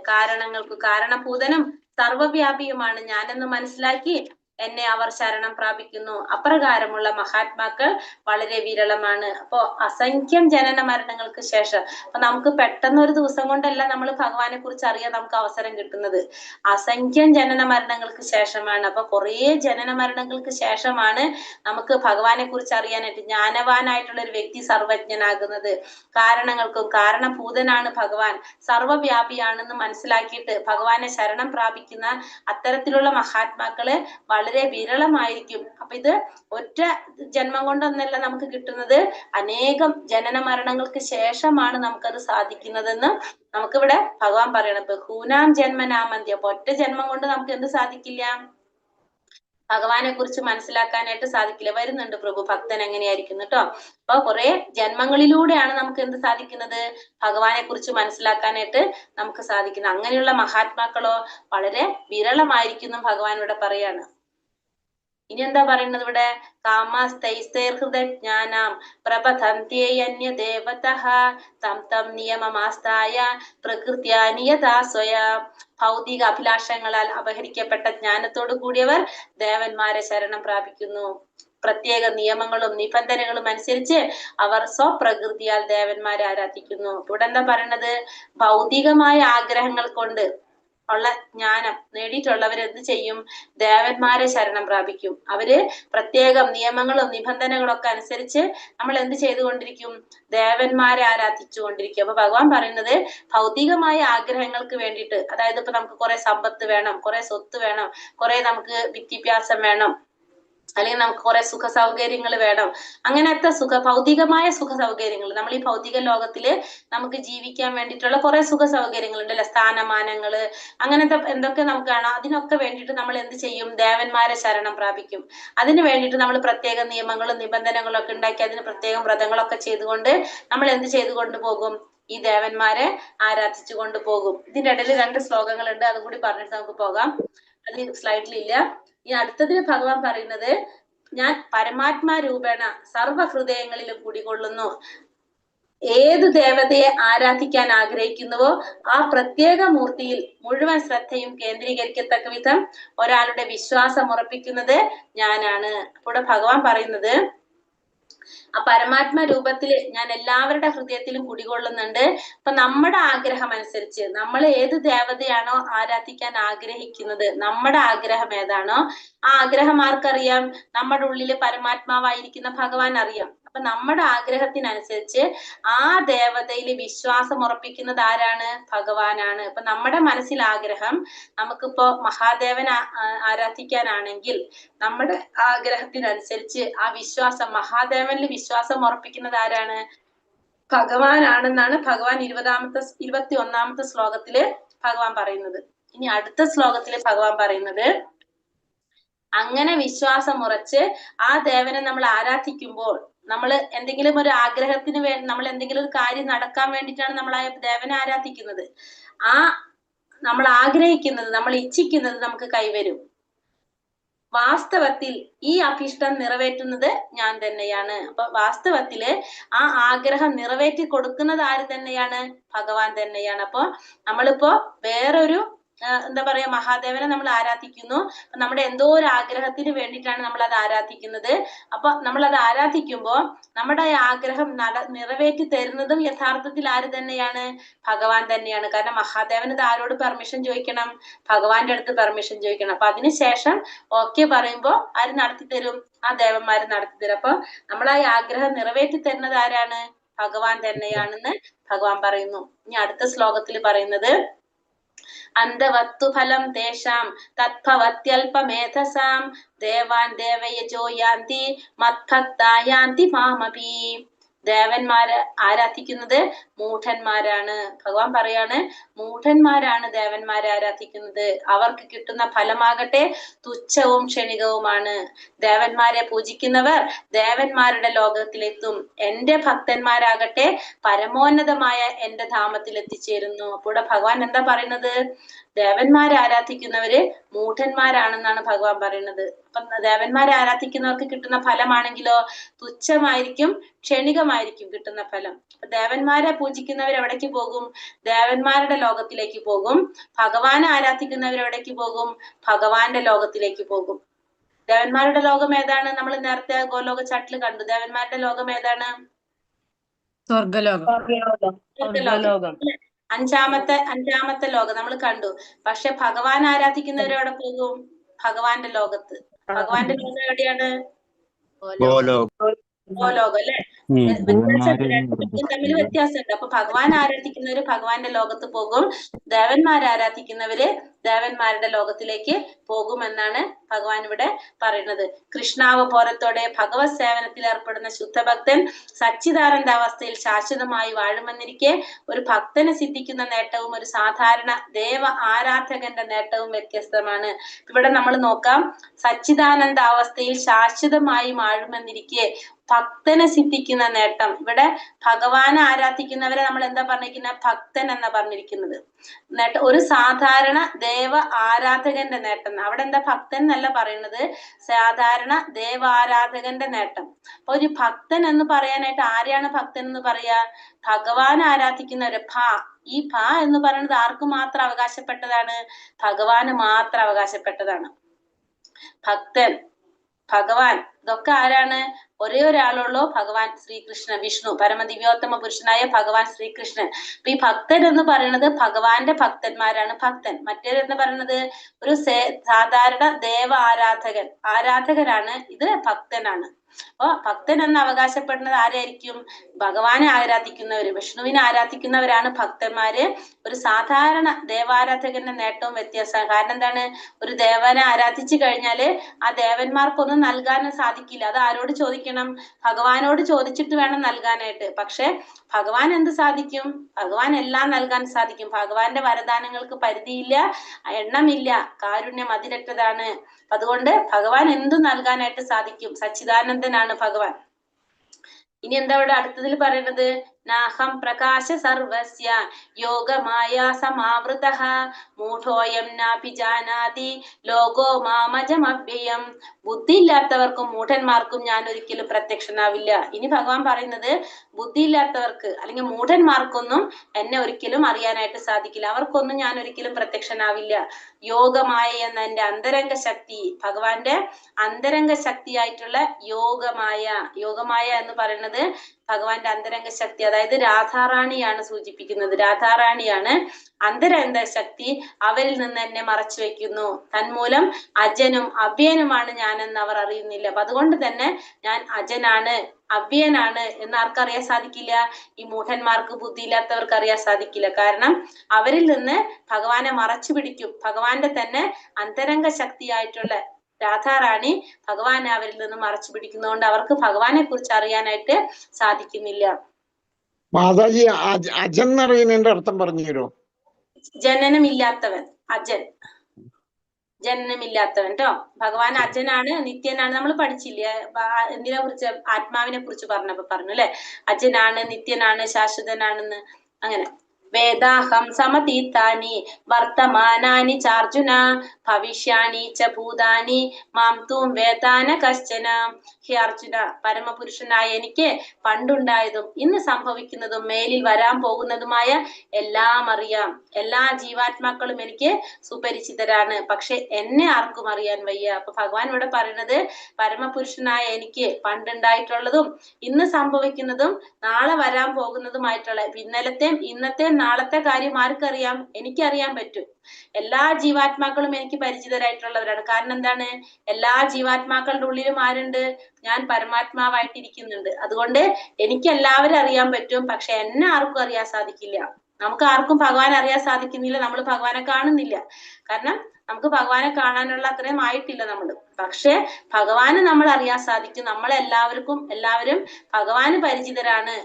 കാരണഭൂതനും സർവവ്യാപിയുമാണ്. ഞാനെന്ന് മനസ്സിലാക്കി എന്നെ അവർ ശരണം പ്രാപിക്കുന്നു. അപ്രകാരമുള്ള മഹാത്മാക്കൾ വളരെ വിരളമാണ്. അപ്പോ അസംഖ്യം ജനന മരണങ്ങൾക്ക് ശേഷം, അപ്പൊ നമുക്ക് പെട്ടെന്ന് ഒരു ദിവസം കൊണ്ടല്ല നമ്മൾ ഭഗവാനെ കുറിച്ച് അറിയാൻ നമുക്ക് അവസരം കിട്ടുന്നത്. അസംഖ്യം ജനന മരണങ്ങൾക്ക് ശേഷമാണ്. അപ്പൊ കുറേ ജനന മരണങ്ങൾക്ക് ശേഷമാണ് നമുക്ക് ഭഗവാനെ കുറിച്ച് അറിയാനായിട്ട് ജ്ഞാനവാനായിട്ടുള്ള ഒരു വ്യക്തി സർവജ്ഞനാകുന്നത്. കാരണഭൂതനാണ് ഭഗവാൻ, സർവവ്യാപിയാണെന്ന് മനസ്സിലാക്കിയിട്ട് ഭഗവാനെ ശരണം പ്രാപിക്കുന്ന അത്തരത്തിലുള്ള മഹാത്മാക്കള് വളരെ വിരളമായിരിക്കും. അപ്പൊ ഇത് ഒറ്റ ജന്മം കൊണ്ടൊന്നല്ല നമുക്ക് കിട്ടുന്നത്, അനേകം ജനന മരണങ്ങൾക്ക് ശേഷമാണ് നമുക്കത് സാധിക്കുന്നതെന്ന് നമുക്കിവിടെ ഭഗവാൻ പറയണം. ബഹൂനാം ജന്മനാമന്ത്യ. അപ്പൊ ഒറ്റ ജന്മം കൊണ്ട് നമുക്ക് എന്ത് സാധിക്കില്ല? ഭഗവാനെ കുറിച്ച് മനസ്സിലാക്കാനായിട്ട് സാധിക്കില്ല. വരുന്നുണ്ട് പ്രഭു, ഭക്തൻ എങ്ങനെയായിരിക്കും കേട്ടോ. അപ്പൊ കുറെ ജന്മങ്ങളിലൂടെയാണ് നമുക്ക് എന്ത് സാധിക്കുന്നത്? ഭഗവാനെ കുറിച്ച് മനസ്സിലാക്കാനായിട്ട് നമുക്ക് സാധിക്കുന്നത്. അങ്ങനെയുള്ള മഹാത്മാക്കളോ വളരെ വിരളമായിരിക്കുന്നു ഭഗവാൻ ഇവിടെ പറയാണ്. ഇനി എന്താ പറയുന്നത് ഇവിടെ? കാമസ്തൈസ്തൈർഹൃദജ്ഞാനാം പ്രപഥന്ത്യന്യ ദേവതഃ തം തം നിയമമാസ്തായ പ്രകൃത്യാ നിയതാ സ്വയാ. ഭൗതിക അഭിലാഷങ്ങളാൽ അപഹരിക്കപ്പെട്ട ജ്ഞാനത്തോടു കൂടിയവർ ദേവന്മാരെ ശരണം പ്രാപിക്കുന്നു. പ്രത്യേക നിയമങ്ങളും നിബന്ധനകളും അനുസരിച്ച് അവർ സ്വപ്രകൃതിയാൽ ദേവന്മാരെ ആരാധിക്കുന്നു. ഇവിടെ എന്താ പറയണത്? ഭൗതികമായ ആഗ്രഹങ്ങൾ കൊണ്ട് ഉള്ള ജ്ഞാനം നേടിയിട്ടുള്ളവർ എന്ത് ചെയ്യും? ദേവന്മാരെ ശരണം പ്രാപിക്കും. അവര് പ്രത്യേകം നിയമങ്ങളും നിബന്ധനകളും ഒക്കെ അനുസരിച്ച് നമ്മൾ എന്ത് ചെയ്തുകൊണ്ടിരിക്കും? ദേവന്മാരെ ആരാധിച്ചുകൊണ്ടിരിക്കും. അപ്പൊ ഭഗവാൻ പറയുന്നത് ഭൗതികമായ ആഗ്രഹങ്ങൾക്ക് വേണ്ടിയിട്ട്, അതായത് ഇപ്പൊ നമുക്ക് കുറെ സമ്പത്ത് വേണം, കുറെ സ്വത്ത് വേണം, കുറെ നമുക്ക് വിദ്യാഭ്യാസം വേണം, അല്ലെങ്കിൽ നമുക്ക് കുറെ സുഖ സൗകര്യങ്ങൾ വേണം, അങ്ങനത്തെ ഭൗതികമായ സുഖ സൗകര്യങ്ങൾ, നമ്മൾ ഈ ഭൗതിക ലോകത്തില് നമുക്ക് ജീവിക്കാൻ വേണ്ടിയിട്ടുള്ള കുറെ സുഖ സൗകര്യങ്ങൾ ഉണ്ടല്ലോ, സ്ഥാനമാനങ്ങള്, അങ്ങനത്തെ എന്തൊക്കെ നമുക്ക് കാണാം. അതിനൊക്കെ വേണ്ടിയിട്ട് നമ്മൾ എന്ത് ചെയ്യും? ദേവന്മാരെ ശരണം പ്രാപിക്കും. അതിന് വേണ്ടിയിട്ട് നമ്മൾ പ്രത്യേക നിയമങ്ങളും നിബന്ധനകളും ഒക്കെ ഉണ്ടാക്കി അതിന് പ്രത്യേകം വ്രതങ്ങളൊക്കെ ചെയ്തുകൊണ്ട് നമ്മൾ എന്ത് ചെയ്തുകൊണ്ട് പോകും? ഈ ദേവന്മാരെ ആരാധിച്ചു കൊണ്ട് പോകും. ഇതിന്റെ ഇടയിൽ 2 ശ്ലോകങ്ങളുണ്ട്, അതും കൂടി പറഞ്ഞിട്ട് നമുക്ക് പോകാം. അത് സ്ലൈഡിലില്ല. ഈ അടുത്തതിന് ഭഗവാൻ പറയുന്നത്, ഞാൻ പരമാത്മാ രൂപേണ സർവഹൃദയങ്ങളിലും കുടികൊള്ളുന്നു. ഏത് ദേവതയെ ആരാധിക്കാൻ ആഗ്രഹിക്കുന്നുവോ ആ പ്രത്യേക മൂർത്തിയിൽ മുഴുവൻ ശ്രദ്ധയും കേന്ദ്രീകരിക്കത്തക്ക വിധം ഒരാളുടെ വിശ്വാസം ഉറപ്പിക്കുന്നത് ഞാനാണ്. അപ്പോൾ ഭഗവാൻ പറയുന്നത്, ആ പരമാത്മ രൂപത്തില് ഞാൻ എല്ലാവരുടെ ഹൃദയത്തിലും കുടികൊള്ളുന്നുണ്ട്. അപ്പൊ നമ്മുടെ ആഗ്രഹം അനുസരിച്ച് നമ്മൾ ഏത് ദേവതയാണോ ആരാധിക്കാൻ ആഗ്രഹിക്കുന്നത്, നമ്മുടെ ആഗ്രഹം ഏതാണോ ആ ആഗ്രഹം ആർക്കറിയാം? നമ്മുടെ ഉള്ളില് പരമാത്മാവായിരിക്കുന്ന ഭഗവാൻ അറിയാം. അപ്പൊ നമ്മുടെ ആഗ്രഹത്തിനനുസരിച്ച് ആ ദേവതയിൽ വിശ്വാസം ഉറപ്പിക്കുന്നത് ആരാണ്? ഭഗവാനാണ്. അപ്പൊ നമ്മുടെ മനസ്സിൽ ആഗ്രഹം നമുക്കിപ്പോ മഹാദേവനെ ആരാധിക്കാനാണെങ്കിൽ നമ്മുടെ ആഗ്രഹത്തിനനുസരിച്ച് ആ വിശ്വാസം, മഹാദേവനിൽ വിശ്വാസം ഉറപ്പിക്കുന്നത് ആരാണ്? ഭഗവാനാണെന്നാണ് ഭഗവാൻ 21ാമത്തെ ശ്ലോകത്തില് ഭഗവാൻ പറയുന്നത്. ഇനി അടുത്ത ശ്ലോകത്തില് ഭഗവാൻ പറയുന്നത്, അങ്ങനെ വിശ്വാസം ഉറച്ച് ആ ദേവനെ നമ്മൾ ആരാധിക്കുമ്പോൾ, നമ്മൾ എന്തെങ്കിലും ഒരു ആഗ്രഹത്തിന് വേണ്ടി, നമ്മൾ എന്തെങ്കിലും ഒരു കാര്യം നടക്കാൻ വേണ്ടിയിട്ടാണ് നമ്മൾ ആ ദേവനെ ആരാധിക്കുന്നത്. ആ നമ്മൾ ആഗ്രഹിക്കുന്നത്, നമ്മൾ ഇച്ഛിക്കുന്നത് നമുക്ക് കൈവരും. വാസ്തവത്തിൽ ഈ അഭിഷ്ടം നിറവേറ്റുന്നത് ഞാൻ തന്നെയാണ്. അപ്പൊ വാസ്തവത്തില് ആ ആഗ്രഹം നിറവേറ്റി കൊടുക്കുന്നത് ആര് തന്നെയാണ്? ഭഗവാൻ തന്നെയാണ്. അപ്പൊ നമ്മളിപ്പോ വേറൊരു എന്താ പറയാ, മഹാദേവനെ നമ്മൾ ആരാധിക്കുന്നു. നമ്മുടെ എന്തോ ഒരു ആഗ്രഹത്തിന് വേണ്ടിയിട്ടാണ് നമ്മൾ അത് ആരാധിക്കുന്നത്. അപ്പൊ നമ്മൾ അത് ആരാധിക്കുമ്പോൾ നമ്മുടെ ആഗ്രഹം നിറവേറ്റി തരുന്നതും യഥാർത്ഥത്തിൽ ആര് തന്നെയാണ്? ഭഗവാൻ തന്നെയാണ്. കാരണം മഹാദേവന് ഇത് ആരോട് പെർമിഷൻ ചോദിക്കണം? ഭഗവാന്റെ അടുത്ത് പെർമിഷൻ ചോദിക്കണം. അപ്പൊ അതിനുശേഷം ഓക്കെ പറയുമ്പോ ആര് നടത്തി തരും? ആ ദേവന്മാര് നടത്തി തരും. അപ്പൊ നമ്മൾ ആ ആഗ്രഹം നിറവേറ്റി തരുന്നത് ആരാണ്? ഭഗവാൻ തന്നെയാണെന്ന് ഭഗവാൻ പറയുന്നു. ഇനി അടുത്ത ശ്ലോകത്തിൽ പറയുന്നത്, അന്തവത്തു ഫലം തേഷാം തത്ഭവത്യൽപമേധസാം ദേവാൻ ദേവയജോ യാന്തി മദ്ഭക്താ യാന്തി മാമപി. ദേവന്മാര് ആരാധിക്കുന്നത് മൂഢന്മാരാണ്. ഭഗവാൻ പറയാണ്, മൂഢന്മാരാണ് ദേവന്മാരെ ആരാധിക്കുന്നത്. അവർക്ക് കിട്ടുന്ന ഫലമാകട്ടെ തുച്ഛവും ക്ഷണികവുമാണ്. ദേവന്മാരെ പൂജിക്കുന്നവർ ദേവന്മാരുടെ ലോകത്തിലെത്തും. എന്റെ ഭക്തന്മാരാകട്ടെ പരമോന്നതമായ എന്റെ ധാമത്തിൽ എത്തിച്ചേരുന്നു. അപ്പോൾ ഭഗവാൻ എന്താ പറയുന്നത്? ദേവന്മാരെ ആരാധിക്കുന്നവര് മൂഢന്മാരാണെന്നാണ് ഭഗവാൻ പറയുന്നത്. അപ്പൊ ദേവന്മാരെ ആരാധിക്കുന്നവർക്ക് കിട്ടുന്ന ഫലമാണെങ്കിലോ തുച്ഛമായിരിക്കും, ക്ഷണികമായിരിക്കും കിട്ടുന്ന ഫലം. അപ്പൊ ദേവന്മാരെ പൂജിക്കുന്നവർ എവിടേക്ക് പോകും? ദേവന്മാരുടെ ലോകത്തിലേക്ക് പോകും. ഭഗവാനെ ആരാധിക്കുന്നവർ എവിടേക്ക് പോകും? ഭഗവാന്റെ ലോകത്തിലേക്ക് പോകും. ദേവന്മാരുടെ ലോകം ഏതാണ്? നമ്മൾ നേരത്തെ ഗോലോക ചാട്ടിൽ കണ്ടു. ദേവന്മാരുടെ ലോകം ഏതാണ്? സ്വർഗലോകം. സ്വർഗലോകം. അഞ്ചാമത്തെ ലോകം നമ്മൾ കണ്ടു. പക്ഷെ ഭഗവാൻ ആരാധിക്കുന്നവരെവിടെ പോകും? ഭഗവാന്റെ ലോകത്ത്. ഭഗവാന്റെ ലോകം എവിടെയാണ്? ഗോലോകം അല്ലെ? തമ്മിൽ വ്യത്യാസമുണ്ട്. അപ്പൊ ഭഗവാൻ ആരാധിക്കുന്നവര് ഭഗവാന്റെ ലോകത്ത് പോകും, ദേവന്മാരെ ആരാധിക്കുന്നവര് ദേവന്മാരുടെ ലോകത്തിലേക്ക് പോകുമെന്നാണ് ഭഗവാൻ ഇവിടെ പറയുന്നത്. കൃഷ്ണാവബോധത്തോടെ ഭഗവത് സേവനത്തിൽ ഏർപ്പെടുന്ന ശുദ്ധഭക്തൻ സച്ചിദാനന്ദാവസ്ഥയിൽ ശാശ്വതമായി വാഴുമെന്നിരിക്കെ ഒരു ഭക്തന് സിദ്ധിക്കുന്ന നേട്ടവും ഒരു സാധാരണ ദേവ ആരാധകന്റെ നേട്ടവും വ്യത്യസ്തമാണ്. ഇവിടെ നമ്മൾ നോക്കാം, സച്ചിദാനന്ദാവസ്ഥയിൽ ശാശ്വതമായി വാഴുമെന്നിരിക്കെ ഭക്തനെ സിദ്ധിക്കുന്ന നേട്ടം. ഇവിടെ ഭഗവാനെ ആരാധിക്കുന്നവരെ നമ്മൾ എന്താ പറഞ്ഞിരിക്കുന്നത്? ഭക്തൻ എന്നാ പറഞ്ഞിരിക്കുന്നത്. നേട്ടം ഒരു സാധാരണ ദേവ ആരാധകന്റെ നേട്ടം. അവിടെ എന്താ ഭക്തൻ എന്നല്ല പറയുന്നത്, സാധാരണ ദേവാരാധകന്റെ നേട്ടം. അപ്പൊ ഒരു ഭക്തൻ എന്ന് പറയാനായിട്ട് ആരെയാണ് ഭക്തൻ എന്ന് പറയാ? ഭഗവാൻ ആരാധിക്കുന്നവര്. ഈ എന്ന് പറയുന്നത് ആർക്ക് മാത്രം അവകാശപ്പെട്ടതാണ്? ഭഗവാന് മാത്രം അവകാശപ്പെട്ടതാണ്. ഭക്തൻ, ഭഗവാൻ, ഇതൊക്കെ ആരാണ്? ഒരേ ഒരാളുള്ളൂ, ഭഗവാൻ ശ്രീകൃഷ്ണൻ, വിഷ്ണു, പരമദിവ്യോത്തമ പുരുഷനായ ഭഗവാൻ ശ്രീകൃഷ്ണൻ. അപ്പൊ ഈ ഭക്തൻ എന്ന് പറയുന്നത് ഭഗവാന്റെ ഭക്തന്മാരാണ് ഭക്തൻ. മറ്റേതെന്ന് പറയുന്നത് ഒരു സാധാരണ ദേവ ആരാധകരാണ്. ഇത് ഭക്തനാണ്. അപ്പൊ ഭക്തൻ എന്ന് അവകാശപ്പെടുന്നത് ആരായിരിക്കും? ഭഗവാനെ ആരാധിക്കുന്നവര്, വിഷ്ണുവിനെ ആരാധിക്കുന്നവരാണ് ഭക്തന്മാര്. ഒരു സാധാരണ ദേവാരാധകന്റെ നേട്ടവും വ്യത്യാസമാണ്. കാരണം എന്താണ്? ഒരു ദേവനെ ആരാധിച്ചു കഴിഞ്ഞാല് ആ ദേവന്മാർക്കൊന്നും നൽകാൻ സാധിക്കില്ല. അത് ആരോട് ചോദിക്കണം? ഭഗവാനോട് ചോദിച്ചിട്ട് വേണം നൽകാനായിട്ട്. പക്ഷെ ഭഗവാൻ എന്ത് സാധിക്കും? ഭഗവാൻ എല്ലാം നൽകാൻ സാധിക്കും. ഭഗവാന്റെ വരദാനങ്ങൾക്ക് പരിധിയില്ല, എണ്ണമില്ല, കാരുണ്യം അതിരറ്റതാണ്. അതുകൊണ്ട് ഭഗവാൻ എന്തും നൽകാനായിട്ട് സാധിക്കും. സച്ചിദാനന്ദനാണ് ഭഗവാൻ. ഇനി എന്താ ഇവിടെ അടുത്തതിൽ പറയുന്നത്? നാഹം പ്രകാശ സർവസ്യ യോഗമായ സമാവൃതഃ മൂഢോയം നാഭിജാനാതി ലോകോ മാമജമവ്യയം. ബുദ്ധി ഇല്ലാത്തവർക്കും മൂഢന്മാർക്കും ഞാൻ ഒരിക്കലും പ്രത്യക്ഷനാവില്ല. ഇനി ഭഗവാൻ പറയുന്നത് ബുദ്ധി ഇല്ലാത്തവർക്ക് അല്ലെങ്കിൽ മൂഢന്മാർക്കൊന്നും എന്നെ ഒരിക്കലും അറിയാനായിട്ട് സാധിക്കില്ല. അവർക്കൊന്നും ഞാൻ ഒരിക്കലും പ്രത്യക്ഷനാവില്ല. യോഗമായ എന്ന എന്റെ അന്തരംഗ ശക്തി, ഭഗവാന്റെ അന്തരംഗ ശക്തിയായിട്ടുള്ള യോഗമായ എന്ന് പറയുന്നത് ഭഗവാന്റെ അന്തരംഗ ശക്തി, അതായത് രാധാറാണിയാണ് സൂചിപ്പിക്കുന്നത്. രാധാറാണിയാണ് അന്തരംഗ ശക്തി. അവരിൽ നിന്ന് എന്നെ മറച്ചു വെക്കുന്നു. തന്മൂലം അജനും അവ്യനുമാണ് ഞാനെന്ന് അവർ അറിയുന്നില്ല. അപ്പൊ അതുകൊണ്ട് തന്നെ ഞാൻ അജനാണ്, അവ്യനാണ് എന്ന് ആർക്കറിയാൻ സാധിക്കില്ല? ഈ മൂഢന്മാർക്ക്, ബുദ്ധിയില്ലാത്തവർക്ക് അറിയാൻ സാധിക്കില്ല. കാരണം അവരിൽ നിന്ന് ഭഗവാനെ മറച്ചു പിടിക്കും. ഭഗവാന്റെ തന്നെ അന്തരംഗ ശക്തിയായിട്ടുള്ള രാധാറാണി ഭഗവാനെ അവരിൽ നിന്ന് മറച്ചു പിടിക്കുന്നതുകൊണ്ട് അവർക്ക് ഭഗവാനെ കുറിച്ച് അറിയാനായിട്ട് സാധിക്കുന്നില്ല. മാതാജി, അജൻ എന്നറിയുന്നതിന്റെ അർത്ഥം പറഞ്ഞു തരുമോ? ജനനമില്ലാത്തവൻ, അജൻ, ജനനമില്ലാത്തവൻ ട്ടോ. ഭഗവാൻ അജനാണ്, നിത്യനാണ്. നമ്മൾ പഠിച്ചില്ലേ എന്തിനെ കുറിച്ച്? ആത്മാവിനെ കുറിച്ച് പറഞ്ഞപ്പോ പറഞ്ഞു അല്ലെ, അജനാണ്, നിത്യനാണ്, ശാശ്വതനാണെന്ന്. അങ്ങനെ വേദാഹം സമതീതാനി വർത്തമാനാനി ചാർജുന ഭവിഷ്യാണി ച ഭൂതാനി മാം തൂം വേദാന കശ്ചന. ഹേ അർജുന, പരമപുരുഷനായ എനിക്ക് പണ്ടുണ്ടായതും ഇന്ന് സംഭവിക്കുന്നതും മേലിൽ വരാൻ പോകുന്നതുമായ എല്ലാം അറിയാം. എല്ലാ ജീവാത്മാക്കളും എനിക്ക് സുപരിചിതരാണ്. പക്ഷെ എന്നെ ആർക്കും അറിയാൻ വയ്യ. അപ്പൊ ഭഗവാൻ ഇവിടെ പറയുന്നത് പരമപുരുഷനായ എനിക്ക് പണ്ടുണ്ടായിട്ടുള്ളതും ഇന്ന് സംഭവിക്കുന്നതും നാളെ വരാൻ പോകുന്നതുമായിട്ടുള്ള ഇന്നലത്തെയും ഇന്നത്തെയും നാളത്തെ കാര്യം ആർക്കറിയാം? എനിക്കറിയാൻ പറ്റും. എല്ലാ ജീവാത്മാക്കളും എനിക്ക് പരിചിതരായിട്ടുള്ളവരാണ്. കാരണം എന്താണ്? എല്ലാ ജീവാത്മാക്കളുടെ ഉള്ളിലും ആരുണ്ട്? ഞാൻ പരമാത്മാവായിട്ടിരിക്കുന്നുണ്ട്. അതുകൊണ്ട് എനിക്ക് എല്ലാവരും അറിയാൻ പറ്റും. പക്ഷെ എന്നെ ആർക്കും അറിയാൻ സാധിക്കില്ല. നമുക്ക് ആർക്കും ഭഗവാനെ അറിയാൻ സാധിക്കുന്നില്ല. നമ്മൾ ഭഗവാനെ കാണുന്നില്ല. കാരണം നമുക്ക് ഭഗവാനെ കാണാനുള്ള അത്രയും ആയിട്ടില്ല നമ്മൾ. പക്ഷെ ഭഗവാന് നമ്മൾ അറിയാൻ സാധിക്കും. എല്ലാവരും ഭഗവാന് പരിചിതരാണ്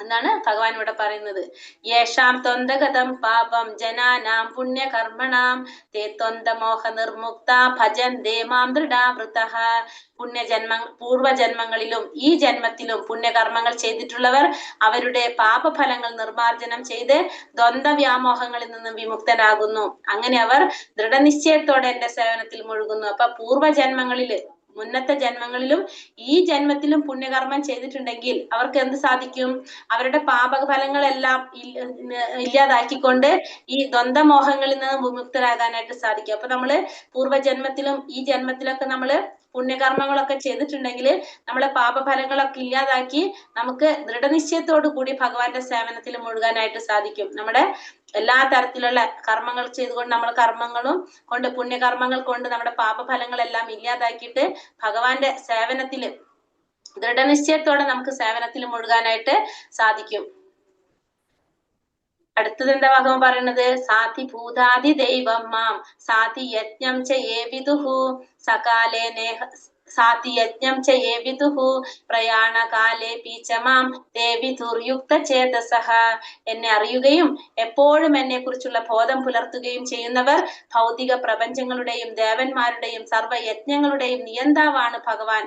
എന്നാണ് ഭഗവാൻ ഇവിടെ പറയുന്നത്. യേഷാം ത്വന്തഗതം പാപം ജനാനാം പുണ്യകർമ്മണാം തേ ത്വന്തമോഹ നിർമുക്ത ഭജന്തേ മാം ദൃഢാവൃതഃ. പൂർവജന്മങ്ങളിലും ഈ ജന്മത്തിലും പുണ്യകർമ്മങ്ങൾ ചെയ്തിട്ടുള്ളവർ അവരുടെ പാപഫലങ്ങൾ നിർമാർജനം ചെയ്ത് ദ്വന്ദ്വ്യാമോഹങ്ങളിൽ നിന്നും വിമുക്തനാകുന്നു. അങ്ങനെ അവർ ദൃഢനിശ്ചയത്തോടെ എന്റെ സേവനത്തിൽ മുഴുകുന്നു. അപ്പൊ പൂർവജന്മങ്ങളില്, മുന്നത്തെ ജന്മങ്ങളിലും ഈ ജന്മത്തിലും പുണ്യകർമ്മം ചെയ്തിട്ടുണ്ടെങ്കിൽ അവർക്ക് എന്ത് സാധിക്കും? അവരുടെ പാപഫലങ്ങളെല്ലാം ഇല്ലാതാക്കിക്കൊണ്ട് ഈ ദ്വന്ദ്വമോഹങ്ങളിൽ നിന്ന് വിമുക്തരാകാനായിട്ട് സാധിക്കും. അപ്പൊ നമ്മള് പൂർവ്വജന്മത്തിലും ഈ ജന്മത്തിലൊക്കെ നമ്മള് പുണ്യകർമ്മങ്ങളൊക്കെ ചെയ്തിട്ടുണ്ടെങ്കിൽ നമ്മളെ പാപഫലങ്ങളൊക്കെ ഇല്ലാതാക്കി നമുക്ക് ദൃഢനിശ്ചയത്തോടു കൂടി ഭഗവാന്റെ സേവനത്തിൽ മുഴുകാനായിട്ട് സാധിക്കും. നമ്മുടെ എല്ലാ തരത്തിലുള്ള കർമ്മങ്ങൾ ചെയ്തുകൊണ്ട് നമ്മൾ കർമ്മങ്ങളും കൊണ്ട്, പുണ്യകർമ്മങ്ങൾ കൊണ്ട് നമ്മുടെ പാപഫലങ്ങളെല്ലാം ഇല്ലാതാക്കിയിട്ട് ഭഗവാന്റെ സേവനത്തില് ദൃഢനിശ്ചയത്തോടെ നമുക്ക് സേവനത്തിൽ മുഴുകാനായിട്ട് സാധിക്കും. അടുത്തത് എന്താ ഭഗവാൻ പറയുന്നത്? സാധി ഭൂതാദി ദൈവം മാം സാധി യജ്ഞം ചയേ വിദുഹു സകാലേ നേഹ സാധി യജ്ഞം ചയേ വിദുഹു പ്രയാണകാലേ പീച്ചമാം ദേവി ദുർയുക്ത ചേതസഹ. എന്നെ അറിയുകയും എപ്പോഴും എന്നെ കുറിച്ചുള്ള ബോധം പുലർത്തുകയും ചെയ്യുന്നവർ ഭൗതിക പ്രപഞ്ചങ്ങളുടെയും ദേവന്മാരുടെയും സർവ്വയജ്ഞങ്ങളുടെയും നിയന്താവാണ് ഭഗവാൻ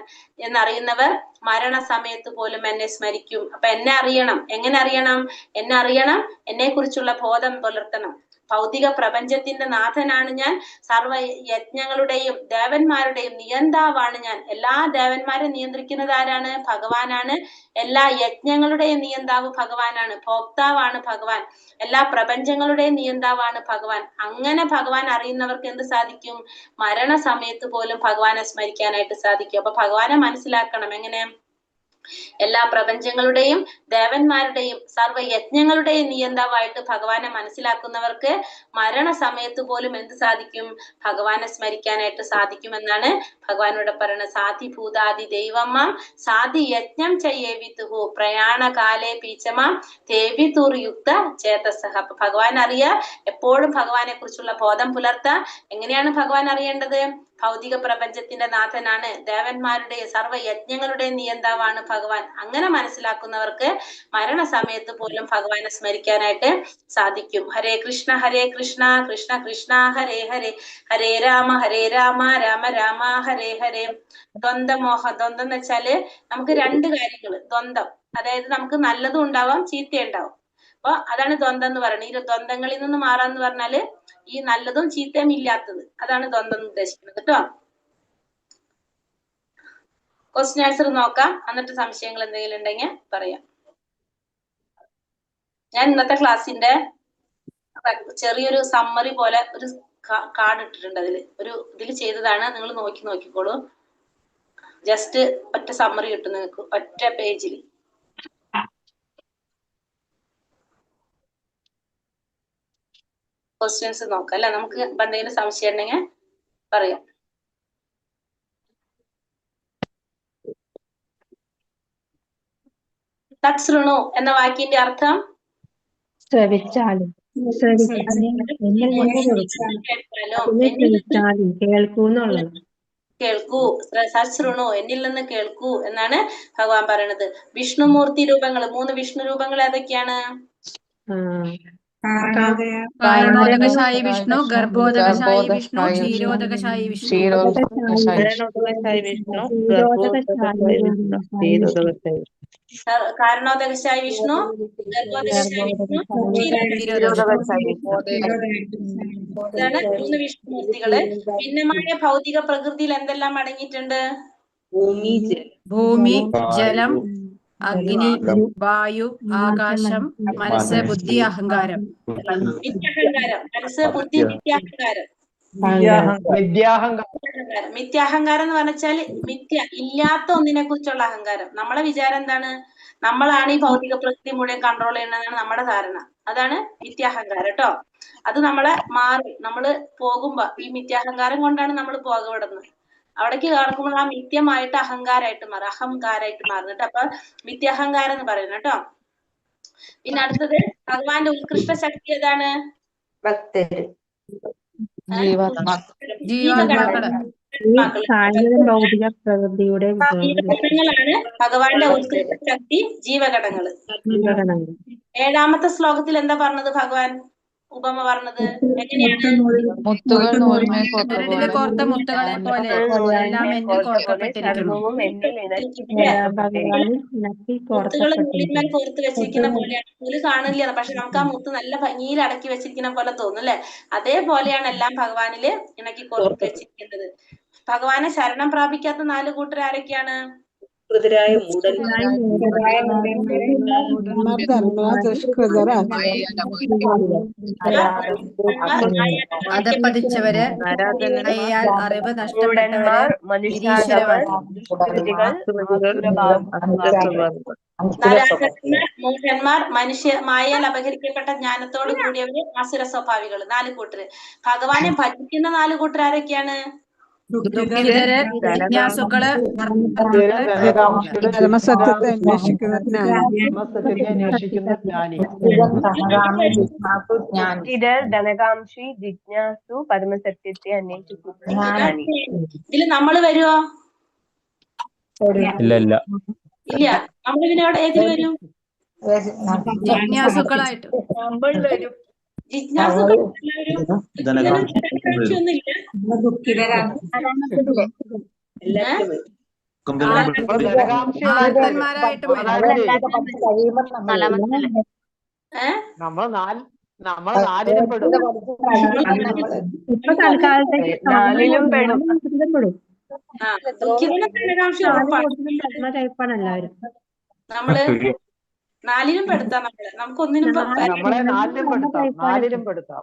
എന്നറിയുന്നവർ മരണസമയത്ത് പോലും എന്നെ സ്മരിക്കും. അപ്പൊ എന്നെ അറിയണം. എങ്ങനെ അറിയണം? എന്നെ അറിയണം, എന്നെ കുറിച്ചുള്ള ബോധം പുലർത്തണം. ഭൗതിക പ്രപഞ്ചത്തിന്റെ നാഥനാണ് ഞാൻ, സർവ യജ്ഞങ്ങളുടെയും ദേവന്മാരുടെയും നിയന്താവാണ് ഞാൻ. എല്ലാ ദേവന്മാരെ നിയന്ത്രിക്കുന്നത് ആരാണ്? ഭഗവാനാണ്. എല്ലാ യജ്ഞങ്ങളുടെയും നിയന്താവ് ഭഗവാനാണ്, ഭോക്താവാണ് ഭഗവാൻ. എല്ലാ പ്രപഞ്ചങ്ങളുടെയും നിയന്താവാണ് ഭഗവാൻ. അങ്ങനെ ഭഗവാൻ അറിയുന്നവർക്ക് എന്ത് സാധിക്കും? മരണസമയത്ത് പോലും ഭഗവാനെ സ്മരിക്കാനായിട്ട് സാധിക്കും. അപ്പൊ ഭഗവാനെ മനസ്സിലാക്കണം. എങ്ങനെ? എല്ലാ പ്രപഞ്ചങ്ങളുടെയും ദേവന്മാരുടെയും സർവ്വ യജ്ഞങ്ങളുടെയും നിയന്താവായിട്ട് ഭഗവാനെ മനസ്സിലാക്കുന്നവർക്ക് മരണസമയത്ത് പോലും എന്ത് സാധിക്കും? ഭഗവാനെ സ്മരിക്കാനായിട്ട് സാധിക്കുമെന്നാണ് ഭഗവാനോട് പറയുന്നത്. സാധി ഭൂതാദി ദൈവമാം സാധി യജ്ഞം ചെയ്യേവിത്തുഹു പ്രയാണകാലേ പീച്ചമാം തേവിതൂർ യുക്ത ചേതസഹ. അപ്പൊ ഭഗവാൻ അറിയാ, എപ്പോഴും ഭഗവാനെ കുറിച്ചുള്ള ബോധം പുലർത്താ. എങ്ങനെയാണ് ഭഗവാൻ അറിയേണ്ടത്? ഭൗതിക പ്രപഞ്ചത്തിന്റെ നാഥനാണ്, ദേവന്മാരുടെയും സർവ്വ യജ്ഞങ്ങളുടെയും നിയന്താവാണ് ഭഗവാൻ. അങ്ങനെ മനസ്സിലാക്കുന്നവർക്ക് മരണസമയത്ത് പോലും ഭഗവാനെ സ്മരിക്കാനായിട്ട് സാധിക്കും. ഹരേ കൃഷ്ണ കൃഷ്ണ കൃഷ്ണ ഹരേ ഹരേ, ഹരേ രാമ രാമ രാമ ഹരേ ഹരേ. ദ്വന്ദ്മോഹ, ദ്വന്ദ്ം എന്ന് വെച്ചാല് നമുക്ക് രണ്ട് കാര്യങ്ങൾ ദ്വന്ദ്ം, അതായത് നമുക്ക് നല്ലതും ഉണ്ടാവാം ചീത്ത ഉണ്ടാവും. അപ്പൊ അതാണ് ദ്വന്ദ്ം എന്ന് പറയുന്നത്. ഈ ദ്വന്ദ്ങ്ങളിൽ നിന്ന് മാറാന്ന് പറഞ്ഞാല് ഈ നല്ലതും ചീത്തയും ഇല്ലാത്തത്, അതാണ് ദ്വന്ദ്ം എന്ന് ഉദ്ദേശിക്കുന്നത് കേട്ടോ. ക്വസ്റ്റ്യൻ ആൻസർ നോക്കാം, എന്നിട്ട് സംശയങ്ങൾ എന്തെങ്കിലും ഉണ്ടെങ്കിൽ പറയാം. ഞാൻ ഇന്നത്തെ ക്ലാസ്സിന്റെ ചെറിയൊരു സമ്മറി പോലെ ഒരു കാർഡ് ഇട്ടിട്ടുണ്ട്. ഇതിൽ ചെയ്തതാണ്, നിങ്ങൾ നോക്കിക്കോളൂ. ജസ്റ്റ് ഒറ്റ സമ്മറി കിട്ടും നിങ്ങൾക്ക് ഒറ്റ പേജിൽ. ക്വസ്റ്റ്യൻസ് നോക്കാം അല്ലെ, നമുക്ക് എന്തെങ്കിലും സംശയം ഉണ്ടെങ്കിൽ പറയാം. തത്സൃണു എന്ന വാക്കിന്റെ അർത്ഥം ശ്രവിച്ചാലും കേൾക്കൂന്നുള്ളത്. കേൾക്കൂ, സത്സൃണു എന്നിൽ നിന്ന് കേൾക്കൂ എന്നാണ് ഭഗവാൻ പറയണത്. വിഷ്ണുമൂർത്തി രൂപങ്ങൾ, 3 വിഷ്ണു രൂപങ്ങൾ ഏതൊക്കെയാണ്? കാരണോദകശായി വിഷ്ണു, ഗർഭോദകശായി വിഷ്ണു, ക്ഷീരോദകശായി വിഷ്ണു. കാരണോദകശായി വിഷ്ണു, ഗർഭോദകശായി വിഷ്ണു, ഇതാണ് 3 വിഷ്ണുമൂർത്തികള്. ഭിന്നമായ ഭൗതിക പ്രകൃതിയിൽ എന്തെല്ലാം അടങ്ങിയിട്ടുണ്ട്? ഭൂമി, ജലം, അഗ്നി, വായു, ആകാശം, മനസ്സ്, ബുദ്ധി, അഹങ്കാരം. മിഥ്യാഹങ്കാരം, മനസ്സ്, ബുദ്ധി, മിഥ്യാഹങ്കാരം. മിഥ്യാഹങ്കാരം എന്ന് പറഞ്ഞാല് മിഥ്യ, ഇല്ലാത്ത ഒന്നിനെ കുറിച്ചുള്ള അഹങ്കാരം. നമ്മളെ വിചാരം എന്താണ്? നമ്മളാണ് ഈ ഭൗതിക പ്രകൃതി മുഴുവൻ കൺട്രോൾ ചെയ്യുന്നതാണ് നമ്മുടെ ധാരണ. അതാണ് മിഥ്യാഹങ്കാരം കേട്ടോ. അത് നമ്മളെ മാറി, നമ്മള് പോകുമ്പോ ഈ മിഥ്യാഹങ്കാരം കൊണ്ടാണ് നമ്മൾ പോകപ്പെടുന്നത്. അവിടേക്ക് കടക്കുമ്പോൾ ആ മിഥ്യമായിട്ട് അഹങ്കാരമായിട്ട് മാറും, അഹങ്കാരമായിട്ട് മാറുന്നുണ്ട്. അപ്പൊ മിഥ്യാഹങ്കാരം എന്ന് പറയുന്നത് കേട്ടോ. പിന്നെ അടുത്തത് ഭഗവാന്റെ ഉത്കൃഷ്ട ശക്തി ഏതാണ്? ജീവഘടകങ്ങളാണ് ഭഗവാന്റെ ഉത്കൃഷ്ട ശക്തി, ജീവഘടകങ്ങള്. 7ാമത്തെ ശ്ലോകത്തിൽ എന്താ പറഞ്ഞത് ഭഗവാൻ? ഉപമ പറഞ്ഞത് എങ്ങനെയാണ്? ചരടില് കോർത്ത മുത്തുകളെ പോലെ എല്ലാം എന്നിൽ കോർക്കപ്പെട്ടിരിക്കുന്നു. മുത്തുകൾ നൂലിന്മേൽ കോർത്ത് വെച്ചിരിക്കുന്ന പോലെയാണ്. നൂല് കാണില്ല, പക്ഷെ നമുക്ക് ആ മുത്ത് നല്ല ഭംഗിയിൽ അടക്കി വെച്ചിരിക്കുന്ന പോലെ തോന്നും അല്ലെ? അതേപോലെയാണ് എല്ലാം ഭഗവാനില് ഇണക്കി കോർത്ത് വെച്ചിരിക്കുന്നത്. ഭഗവാനെ ശരണം പ്രാപിക്കാത്ത 4 കൂട്ടർ ആരൊക്കെയാണ്? അതപ്പതിച്ചവര്, അറിവ് നഷ്ടപ്പെട്ടവര്, മൂഢന്മാർ, മായയാൽ അപഹരിക്കപ്പെട്ട ജ്ഞാനത്തോട് കൂടിയവര്, ആസുര സ്വഭാവികള്. 4 കൂട്ടര്. ഭഗവാനെ ഭജിക്കുന്ന 4 കൂട്ടർ ആരൊക്കെയാണ്? ദുഃഖിതര്, ജിജ്ഞാസുക്കള്, ധർമ്മസത്യത്തെ അന്വേഷിക്കുന്ന ധനകാംക്ഷി, ജിജ്ഞാസു, പരമസത്യത്തെ അന്വേഷിക്കുന്ന. ഇതില് നമ്മള് വരുവോ? ഇല്ല. ഇല്ല. നമ്മള് പിന്നെ അവിടെ ഏതിൽ വരും? ജിജ്ഞാസുക്കളായിട്ട്. ജിജ്ഞാസുക്കൾ ആത്മന്മാരായിട്ട് നമ്മൾ നമ്മള് നാലിലും പെടും. ഇപ്പൊ തൽക്കാലത്തേക്ക് നാലിലും പെടും. പെടും. ദുഃഖിതന് നരകാംക്ഷി ഉറപ്പാണ്. ടൈപ്പാണ് എല്ലാവരും. നമ്മള് നാലിലും പെടുത്താം. നമുക്കൊന്നിനും നമ്മളെ നാലിലും പെടുത്താം. നാലിലും പെടുത്താം.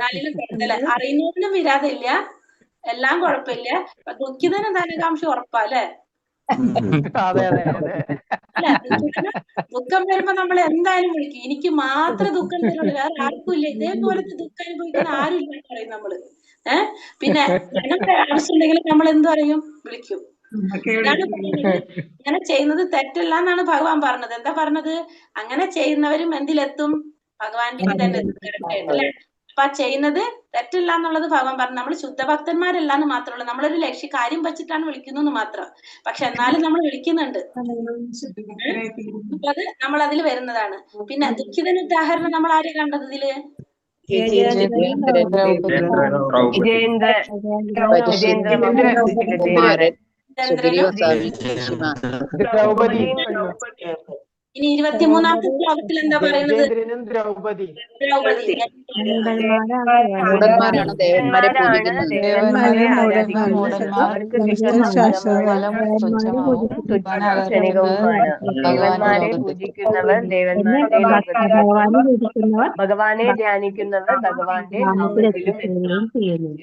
നാലിലും പെടുത്തല്ലേ. അറിയുന്നതിനും വിരാതില്ല, എല്ലാം കുഴപ്പമില്ല. ദുഃഖിതന് ധനകാംക്ഷി ഉറപ്പാ അല്ലെ? അതെ അതെ അതെ. അല്ല, ദുഃഖം വരുമ്പോ നമ്മൾ എന്തായാലും വിളിക്കും. എനിക്ക് മാത്രം ദുഃഖം തരുള്ളൂ, വേറെ ആർക്കും ഇല്ല. ഇതേപോലത്തെ ദുഃഖം അനുഭവിക്കുന്ന ആരും ഇല്ലെന്ന് പറയും നമ്മള്. പിന്നെ ഞങ്ങൾക്ക് ആവശ്യമുണ്ടെങ്കിൽ നമ്മൾ എന്ത് പറയും? വിളിക്കും. ഇതാണ് പറയുന്നത്. അങ്ങനെ ചെയ്യുന്നത് തെറ്റല്ല എന്നാണ് ഭഗവാൻ പറഞ്ഞത്. എന്താ പറഞ്ഞത്? അങ്ങനെ ചെയ്യുന്നവരും എന്തിലെത്തും? ഭഗവാന്റെ തന്നെ അല്ലേ? അപ്പൊ ആ ചെയ്യുന്നത് തെറ്റല്ല എന്നുള്ളത് ഭഗവാൻ പറഞ്ഞു. നമ്മൾ ശുദ്ധഭക്തന്മാരല്ല എന്ന് മാത്രമല്ല, നമ്മളൊരു ലക്ഷ്യ കാര്യം വെച്ചിട്ടാണ് വിളിക്കുന്നു മാത്രം. പക്ഷെ എന്നാലും നമ്മൾ വിളിക്കുന്നുണ്ട്. അപ്പൊ അത് നമ്മൾ അതിൽ വരുന്നതാണ്. പിന്നെ ദുഃഖിതന് ഉദാഹരണം നമ്മൾ ആരെയും കണ്ടത് ഇതില്? ദ്രൗപദി. ഇനി 23-ാമത്തെ ശ്ലോകത്തിൽ എന്താ പറയുന്നത്? ദ്രൗപദി. ദ്രൗപദി മൂടന്മാരാണ് ദേവന്മാരെ അവർക്ക് ദേവന്മാരെ പൂജിക്കുന്നവർ ദേവന്മാരുടെ ഭഗവാനെ ധ്യാനിക്കുന്നവർ ഭഗവാന്റെ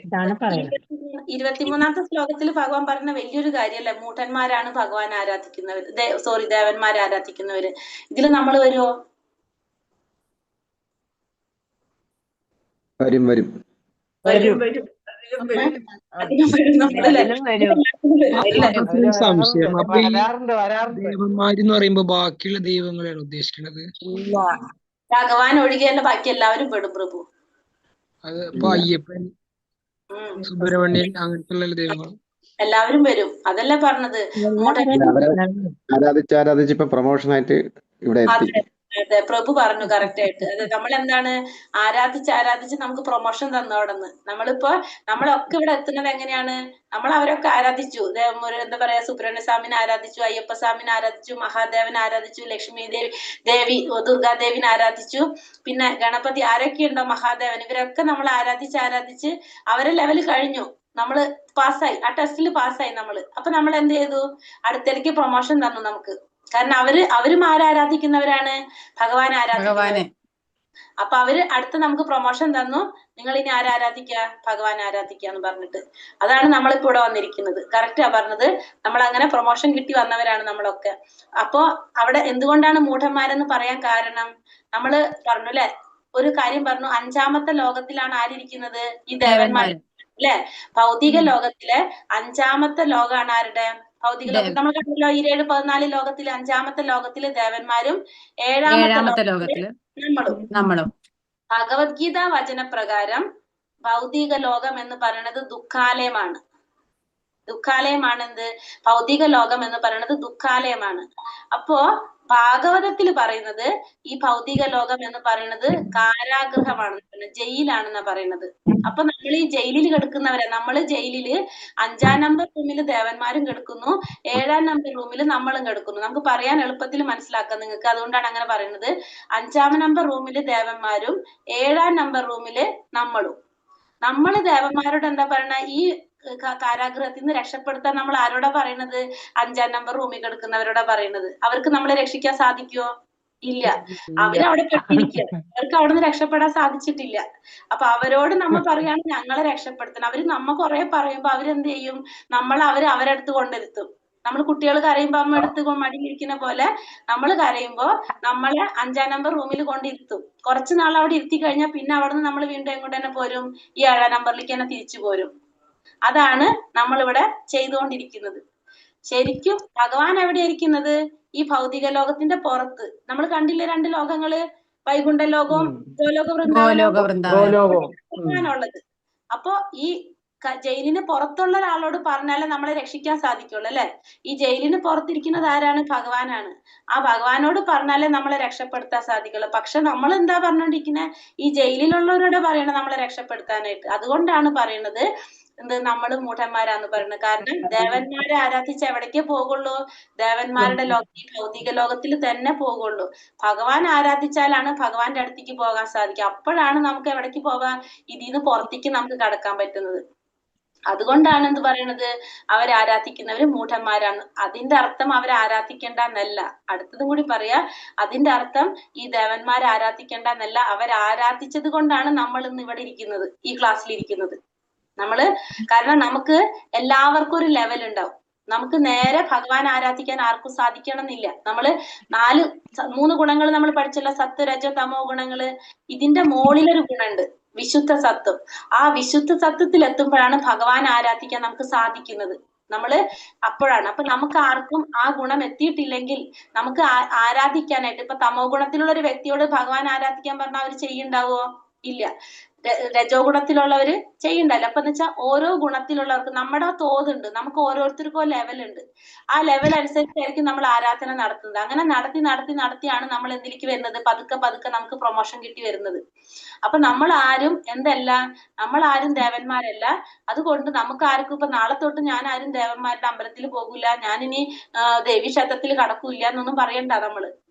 ഇതാണ് പറയുന്നത്. 23-ാമത്തെ ശ്ലോകത്തിൽ ഭഗവാൻ പറഞ്ഞ വലിയൊരു കാര്യമല്ലേ, മൂഢന്മാരാണ് ഭഗവാൻ ആരാധിക്കുന്നവർ, ദേവന്മാരെ ആരാധിക്കുന്നവര്. ഇതിൽ നമ്മൾ വരുമോ? വരും. സംശയം. അപ്പൊ ഈ ദേവന്മാരെന്ന് പറയുമ്പോ ബാക്കിയുള്ള ദൈവങ്ങളെയാണ് ഉദ്ദേശിക്കുന്നത്? ഭഗവാൻ ഒഴികെയല്ല ബാക്കി എല്ലാവരും പെടും പ്രഭു. അത് ഇപ്പൊ അയ്യപ്പൻ, സുബ്രഹ്മണ്യൻ അങ്ങനത്തെ ദൈവങ്ങൾ എല്ലാവരും വരും. അതല്ലേ പറഞ്ഞത്. ആരാധിച്ച് ഇപ്പൊ പ്രൊമോഷൻ ആയിട്ട് ഇവിടെ എത്തി. അതെ, പ്രഭു പറഞ്ഞു കറക്റ്റ് ആയിട്ട്. അതെ, നമ്മൾ എന്താണ് ആരാധിച്ച് നമുക്ക് പ്രൊമോഷൻ തന്നോടെന്ന്. നമ്മളൊക്കെ ഇവിടെ എത്തുന്നത് എങ്ങനെയാണ്? നമ്മൾ അവരൊക്കെ ആരാധിച്ചു. എന്താ പറയാ, സുബ്രഹ്മണ്യ സ്വാമിനെ ആരാധിച്ചു, അയ്യപ്പ സ്വാമിനെ ആരാധിച്ചു, മഹാദേവനെ ആരാധിച്ചു, ലക്ഷ്മി ദേവി ദുർഗാദേവിനെ ആരാധിച്ചു, പിന്നെ ഗണപതി, ആരൊക്കെയുണ്ടോ, മഹാദേവൻ, ഇവരൊക്കെ നമ്മൾ ആരാധിച്ച് അവരെ ലെവൽ കഴിഞ്ഞു. നമ്മള് പാസ്സായി, ആ ടെസ്റ്റിൽ പാസ്സായി നമ്മള്. അപ്പൊ നമ്മൾ എന്ത് ചെയ്തു? അടുത്തേക്ക് പ്രൊമോഷൻ തന്നു നമുക്ക്. കാരണം അവരും ആരാധിക്കുന്നവരാണ്? ഭഗവാൻ ആരാധിക്കുന്നവർ. അപ്പൊ അവര് അടുത്ത് നമുക്ക് പ്രൊമോഷൻ തന്നു. നിങ്ങൾ ഇനി ആരാധിക്കുക? ഭഗവാൻ ആരാധിക്കുക എന്ന് പറഞ്ഞിട്ട്. അതാണ് നമ്മളിപ്പോ ഇവിടെ വന്നിരിക്കുന്നത്. കറക്റ്റാ പറഞ്ഞത്. നമ്മൾ അങ്ങനെ പ്രൊമോഷൻ കിട്ടി വന്നവരാണ് നമ്മളൊക്കെ. അപ്പോ അവിടെ എന്തുകൊണ്ടാണ് മൂഢന്മാരെന്ന് പറയാൻ കാരണം? നമ്മള് പറഞ്ഞു അല്ലെ, ഒരു കാര്യം പറഞ്ഞു. 5-ാമത്തെ ലോകത്തിലാണ് ആരിയിരിക്കുന്നത്? ഈ ദേവന്മാർ അല്ലെ. ഭൗതിക ലോകത്തിലെ 5-ാമത്തെ ലോകമാണ് ആരുടെ? ഭൗതിക ലോകത്തിൽ നമ്മൾ കണ്ടല്ലോ, 7-14 ലോകത്തിലെ 5-ാമത്തെ ലോകത്തില് ദേവന്മാരും 7-ാമത്തെ ലോകത്തില് നമ്മളും. ഭഗവത്ഗീത വചനപ്രകാരം ഭൗതിക ലോകം എന്ന് പറയുന്നത് ദുഃഖാലയമാണ്. എന്ത്? ഭൗതിക ലോകം എന്ന് പറയുന്നത് ദുഃഖാലയമാണ്. അപ്പോ ഭാഗവതത്തിൽ പറയുന്നത് ഈ ഭൗതിക ലോകം എന്ന് പറയുന്നത് കാരാഗൃഹമാണ്, ജയിലാണെന്നാ പറയുന്നത്. അപ്പൊ നമ്മൾ ഈ ജയിലിൽ കിടക്കുന്നവരെ, നമ്മള് ജയിലില് 5-ാം നമ്പർ റൂമിൽ ദേവന്മാരും കിടക്കുന്നു, 7-ാം നമ്പർ റൂമിൽ നമ്മളും കിടക്കുന്നു. നമുക്ക് പറയാൻ എളുപ്പത്തിൽ മനസ്സിലാക്കാം നിങ്ങൾക്ക്, അതുകൊണ്ടാണ് അങ്ങനെ പറയുന്നത്. 5-ാം നമ്പർ റൂമില് ദേവന്മാരും 7-ാം നമ്പർ റൂമില് നമ്മളും. നമ്മള് ദേവന്മാരോട് എന്താ പറയണ? ഈ കാരാഗൃഹത്തിൽ നിന്ന് രക്ഷപ്പെടുത്താൻ നമ്മൾ ആരോടാ പറയുന്നത്? 5-ാം നമ്പർ റൂമിൽ കിടക്കുന്നവരോടാ പറയുന്നത്. അവർക്ക് നമ്മളെ രക്ഷിക്കാൻ സാധിക്കുമോ? ഇല്ല. അവരവിടെ പെട്ടിരിക്കുക. അവർക്ക് അവിടെ നിന്ന് രക്ഷപ്പെടാൻ സാധിച്ചിട്ടില്ല. അപ്പൊ അവരോട് നമ്മൾ പറയാണ് ഞങ്ങളെ രക്ഷപ്പെടുത്തണം. അവര് നമ്മ കുറെ പറയുമ്പോ അവരെന്ത് ചെയ്യും? അവരടുത്ത് കൊണ്ടിരുത്തും. നമ്മൾ കുട്ടികൾ കരയുമ്പോ അമ്മ എടുത്ത് മടിയിലിരിക്കുന്ന പോലെ നമ്മൾ കരയുമ്പോ നമ്മളെ 5-ാം നമ്പർ റൂമിൽ കൊണ്ടിരുത്തും. കുറച്ച് നാൾ അവിടെ ഇരുത്തി കഴിഞ്ഞാൽ പിന്നെ അവിടെ നിന്ന് നമ്മൾ വീണ്ടും എങ്ങോട്ട് തന്നെ പോരും? ഈ 7-ാം നമ്പറിലേക്ക് തന്നെ തിരിച്ചു പോരും. അതാണ് നമ്മളിവിടെ ചെയ്തുകൊണ്ടിരിക്കുന്നത്. ശരിക്കും ഭഗവാൻ എവിടെ ഇരിക്കുന്നത്? ഈ ഭൗതിക ലോകത്തിന്റെ പുറത്ത്. നമ്മൾ കണ്ടില്ലേ 2 ലോകങ്ങള്, വൈകുണ്ഠ ലോകവും ഭഗവാനുള്ളത്. അപ്പൊ ഈ ജയിലിന് പുറത്തുള്ള ഒരാളോട് പറഞ്ഞാലേ നമ്മളെ രക്ഷിക്കാൻ സാധിക്കുള്ളൂ അല്ലെ. ഈ ജയിലിന് പുറത്തിരിക്കുന്നത് ആരാണ്? ഭഗവാനാണ്. ആ ഭഗവാനോട് പറഞ്ഞാലേ നമ്മളെ രക്ഷപ്പെടുത്താൻ സാധിക്കുള്ളൂ. പക്ഷെ നമ്മൾ എന്താ പറഞ്ഞോണ്ടിരിക്കുന്നത്? ഈ ജയിലിലുള്ളവരോട് പറയണം നമ്മളെ രക്ഷപ്പെടുത്താനായിട്ട്. അതുകൊണ്ടാണ് പറയുന്നത് എന്ത് നമ്മള് മൂഢന്മാരാന്ന് പറയുന്നത്. കാരണം ദേവന്മാരെ ആരാധിച്ച് എവിടേക്കേ പോകുള്ളൂ? ദേവന്മാരുടെ ലോകത്തിൽ, ഭൗതിക ലോകത്തിൽ തന്നെ പോകുള്ളൂ. ഭഗവാൻ ആരാധിച്ചാലാണ് ഭഗവാന്റെ അടുത്തേക്ക് പോകാൻ സാധിക്കുക. അപ്പോഴാണ് നമുക്ക് എവിടേക്ക് പോകാൻ, ഇതിന്ന് പുറത്തേക്ക് നമുക്ക് കടക്കാൻ പറ്റുന്നത്. അതുകൊണ്ടാണ് എന്ത് പറയണത്, അവരാരാധിക്കുന്നവര് മൂഢന്മാരാണ്. അതിന്റെ അർത്ഥം അവരെ ആരാധിക്കേണ്ട എന്നല്ല. അടുത്തതും കൂടി പറയാ, അതിന്റെ അർത്ഥം ഈ ദേവന്മാരെ ആരാധിക്കേണ്ട എന്നല്ല, അവരാരാധിച്ചത് കൊണ്ടാണ് നമ്മൾ ഇന്ന് ഇവിടെ ഇരിക്കുന്നത്, ഈ ക്ലാസ്സിൽ ഇരിക്കുന്നത്. കാരണം നമുക്ക് എല്ലാവർക്കും ഒരു ലെവൽ ഉണ്ടാവും. നമുക്ക് നേരെ ഭഗവാൻ ആരാധിക്കാൻ ആർക്കും സാധിക്കണമെന്നില്ല. നമ്മള് 3 ഗുണങ്ങൾ നമ്മൾ പഠിച്ചല്ലോ, സത്ത് രജോ തമോ ഗുണങ്ങള്. ഇതിന്റെ മുകളിലൊരു ഗുണമുണ്ട്, വിശുദ്ധ സത്വം. ആ വിശുദ്ധ സത്വത്തിൽ എത്തുമ്പോഴാണ് ഭഗവാൻ ആരാധിക്കാൻ നമുക്ക് സാധിക്കുന്നത്. അപ്പോഴാണ്. അപ്പൊ നമുക്ക് ആർക്കും ആ ഗുണം എത്തിയിട്ടില്ലെങ്കിൽ നമുക്ക് ആരാധിക്കാനായിട്ട്, ഇപ്പൊ തമോ ഗുണത്തിലുള്ള ഒരു വ്യക്തിയോട് ഭഗവാൻ ആരാധിക്കാൻ പറഞ്ഞാൽ അവർ ചെയ്യുണ്ടാവോ? ഇല്ല. രജോ ഗുണത്തിലുള്ളവര് ചെയ്യുണ്ടല്ലോ. അപ്പൊ എന്ന് വെച്ചാൽ ഓരോ ഗുണത്തിലുള്ളവർക്ക് നമ്മുടെ തോതുണ്ട്, നമുക്ക് ഓരോരുത്തർക്കും ലെവൽ ഉണ്ട്. ആ ലെവൽ അനുസരിച്ചായിരിക്കും നമ്മൾ ആരാധന നടത്തുന്നത്. അങ്ങനെ നടത്തിയാണ് നമ്മൾ എന്തിലേക്ക് വരുന്നത്, പതുക്കെ നമുക്ക് പ്രൊമോഷൻ കിട്ടി വരുന്നത്. അപ്പൊ നമ്മൾ ആരും ദേവന്മാരല്ല. അതുകൊണ്ട് നമുക്ക് ആർക്കും ഇപ്പൊ നാളെ തൊട്ട് ഞാൻ ആരും ദേവന്മാരുടെ അമ്പലത്തിൽ പോകൂല, ഞാനിനി ദേവീ ക്ഷേത്രത്തിൽ കടക്കൂല എന്നൊന്നും പറയണ്ട.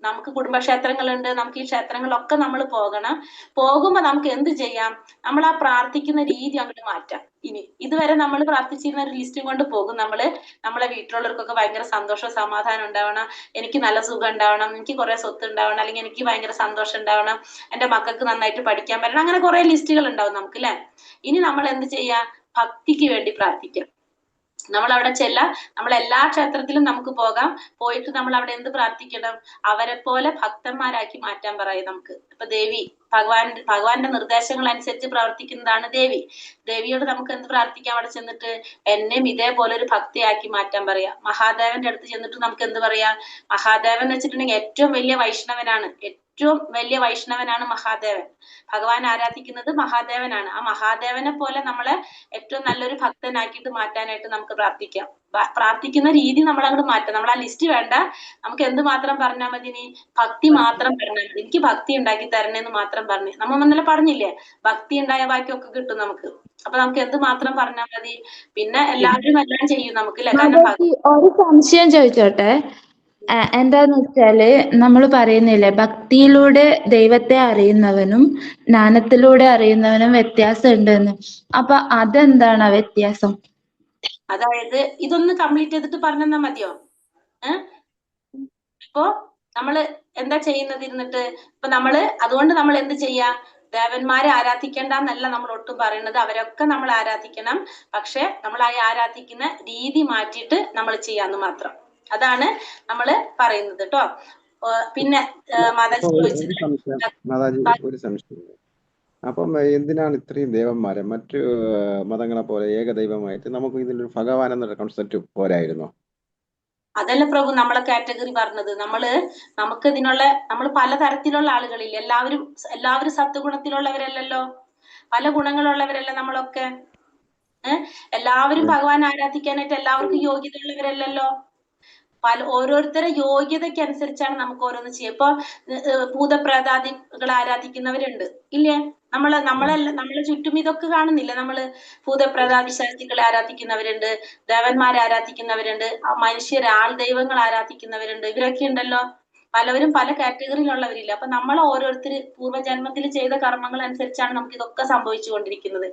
നമുക്ക് കുടുംബക്ഷേത്രങ്ങളുണ്ട്, നമുക്ക് ഈ ക്ഷേത്രങ്ങളിലൊക്കെ നമ്മൾ പോകണം. പോകുമ്പോ നമുക്ക് എന്ത് ചെയ്യാം, നമ്മൾ ആ പ്രാർത്ഥിക്കുന്ന രീതി അങ്ങോട്ട് മാറ്റാം. ഇനി ഇതുവരെ നമ്മൾ പ്രാർത്ഥിച്ചിരുന്ന ഒരു ലിസ്റ്റും കൊണ്ട് പോകും. നമ്മളെ വീട്ടിലുള്ളവർക്കൊക്കെ ഭയങ്കര സന്തോഷം സമാധാനം ഉണ്ടാവണം, എനിക്ക് നല്ല സുഖം ഉണ്ടാവണം, എനിക്ക് കുറെ സ്വത്ത് ഉണ്ടാവണം, അല്ലെങ്കിൽ എനിക്ക് ഭയങ്കര സന്തോഷം ഉണ്ടാവണം, എന്റെ മക്കൾക്ക് നന്നായിട്ട് പഠിക്കാൻ പറ്റണം, അങ്ങനെ കുറെ ലിസ്റ്റുകൾ ഉണ്ടാവും നമുക്ക്, അല്ലെ? ഇനി നമ്മൾ എന്ത് ചെയ്യാ, ഭക്തിക്ക് വേണ്ടി പ്രാർത്ഥിക്കാം. നമ്മൾ അവിടെ ചെല്ലാം. നമ്മൾ എല്ലാ ക്ഷേത്രത്തിലും നമുക്ക് പോകാം. പോയിട്ട് നമ്മൾ അവിടെ എന്ത് പ്രാർത്ഥിക്കണം, അവരെ പോലെ ഭക്തന്മാരാക്കി മാറ്റാൻ പറയും നമുക്ക്. ഇപ്പൊ ദേവി ഭഗവാന്റെ നിർദ്ദേശങ്ങൾ അനുസരിച്ച് പ്രവർത്തിക്കുന്നതാണ് ദേവി. ദേവിയോട് നമുക്ക് എന്ത് പ്രാർത്ഥിക്കാം അവിടെ ചെന്നിട്ട്, എന്നെയും ഇതേപോലെ ഒരു ഭക്തിയാക്കി മാറ്റാൻ പറയാം. മഹാദേവന്റെ അടുത്ത് ചെന്നിട്ട് നമുക്ക് എന്ത് പറയാം, മഹാദേവൻ എന്ന് വെച്ചിട്ടുണ്ടെങ്കിൽ ഏറ്റവും വലിയ വൈഷ്ണവനാണ് മഹാദേവൻ. ഭഗവാൻ ആരാധിക്കുന്നത് മഹാദേവനാണ്. ആ മഹാദേവനെ പോലെ നമ്മളെ ഏറ്റവും നല്ലൊരു ഭക്തനാക്കിയിട്ട് മാറ്റാനായിട്ട് നമുക്ക് പ്രാർത്ഥിക്കാം. പ്രാർത്ഥിക്കുന്ന രീതി നമ്മൾ അങ്ങോട്ട് മാറ്റാം. നമ്മൾ ആ ലിസ്റ്റ് വേണ്ട, നമുക്ക് എന്ത് മാത്രം പറഞ്ഞാൽ മതി, നീ ഭക്തി മാത്രം പറഞ്ഞാൽ മതി. എനിക്ക് ഭക്തി ഉണ്ടാക്കി തരണേന്ന് മാത്രം പറഞ്ഞു. നമ്മൾ ഇന്നലെ പറഞ്ഞില്ലേ, ഭക്തി ഉണ്ടായ ബാക്കിയൊക്കെ കിട്ടും നമുക്ക്. അപ്പൊ നമുക്ക് എന്ത് മാത്രം പറഞ്ഞാൽ മതി. പിന്നെ എല്ലാവരും എല്ലാം ചെയ്യും നമുക്ക്, അല്ലെ? കാരണം ഒരു സംശയം ചോദിച്ചോട്ടെ. എന്താന്ന് വെച്ചാല് നമ്മൾ പറയുന്നില്ലേ, ഭക്തിയിലൂടെ ദൈവത്തെ അറിയുന്നവനും ജ്ഞാനത്തിലൂടെ അറിയുന്നവനും വ്യത്യാസം ഉണ്ടെന്ന്. അപ്പൊ അതെന്താണ് ആ വ്യത്യാസം? അതായത് ഇതൊന്ന് കംപ്ലീറ്റ് ചെയ്തിട്ട് പറഞ്ഞാൽ മതിയോ? ഇപ്പൊ നമ്മള് എന്താ ചെയ്യുന്നത് ഇരുന്നിട്ട്, ഇപ്പൊ അതുകൊണ്ട് നമ്മൾ എന്ത് ചെയ്യാ, ദേവന്മാരെ ആരാധിക്കേണ്ട എന്നല്ല നമ്മൾ ഒട്ടും പറയുന്നത്. അവരൊക്കെ നമ്മൾ ആരാധിക്കണം. പക്ഷെ നമ്മൾ ആ ആരാധിക്കുന്ന രീതി മാറ്റിയിട്ട് നമ്മൾ ചെയ്യാന്ന് മാത്രം. അതാണ് നമ്മള് പറയുന്നത് കേട്ടോ. പിന്നെ മാതാജി ഒരു സംശയം. അപ്പം എന്തിനാണ് ഇത്രയും ദേവന്മാരെ? മറ്റു മതങ്ങളെ പോലെ ഏകദൈവമായിട്ട് നമുക്ക് ഇതിലൊരു ഭഗവാൻ എന്നൊരു കൺസെപ്റ്റ് പോരായിരുന്നോ? അതല്ല പ്രഭു നമ്മളെ കാറ്റഗറി പറഞ്ഞത്. നമുക്ക് ഇതിനുള്ള നമ്മൾ പലതരത്തിലുള്ള ആളുകളില്ല. എല്ലാവരും സത്വഗുണത്തിലുള്ളവരല്ലല്ലോ, പല ഗുണങ്ങളുള്ളവരല്ല നമ്മളൊക്കെ. എല്ലാവരും ഭഗവാൻ ആരാധിക്കാനായിട്ട് എല്ലാവർക്കും യോഗ്യത ഉള്ളവരല്ലല്ലോ. ഓരോരുത്തരുടെ യോഗ്യതയ്ക്ക് അനുസരിച്ചാണ് നമുക്ക് ഓരോന്ന് ചെയ്യുക. ഇപ്പൊ ഭൂതപ്രേതാദികളെ ആരാധിക്കുന്നവരുണ്ട്, ഇല്ലേ? നമ്മളെ ചുറ്റും ഇതൊക്കെ കാണുന്നില്ല. ഭൂതപ്രേതാദി ശക്തികളെ ആരാധിക്കുന്നവരുണ്ട്, ദേവന്മാരെ ആരാധിക്കുന്നവരുണ്ട്, ആൾ ദൈവങ്ങൾ ആരാധിക്കുന്നവരുണ്ട്. ഇവരൊക്കെ ഉണ്ടല്ലോ. പലവരും പല കാറ്റഗറിയിലുള്ളവരില്ല. അപ്പൊ നമ്മൾ ഓരോരുത്തർ പൂർവ്വജന്മത്തിൽ ചെയ്ത കർമ്മങ്ങൾ അനുസരിച്ചാണ് നമുക്ക് ഇതൊക്കെ സംഭവിച്ചുകൊണ്ടിരിക്കുന്നത്.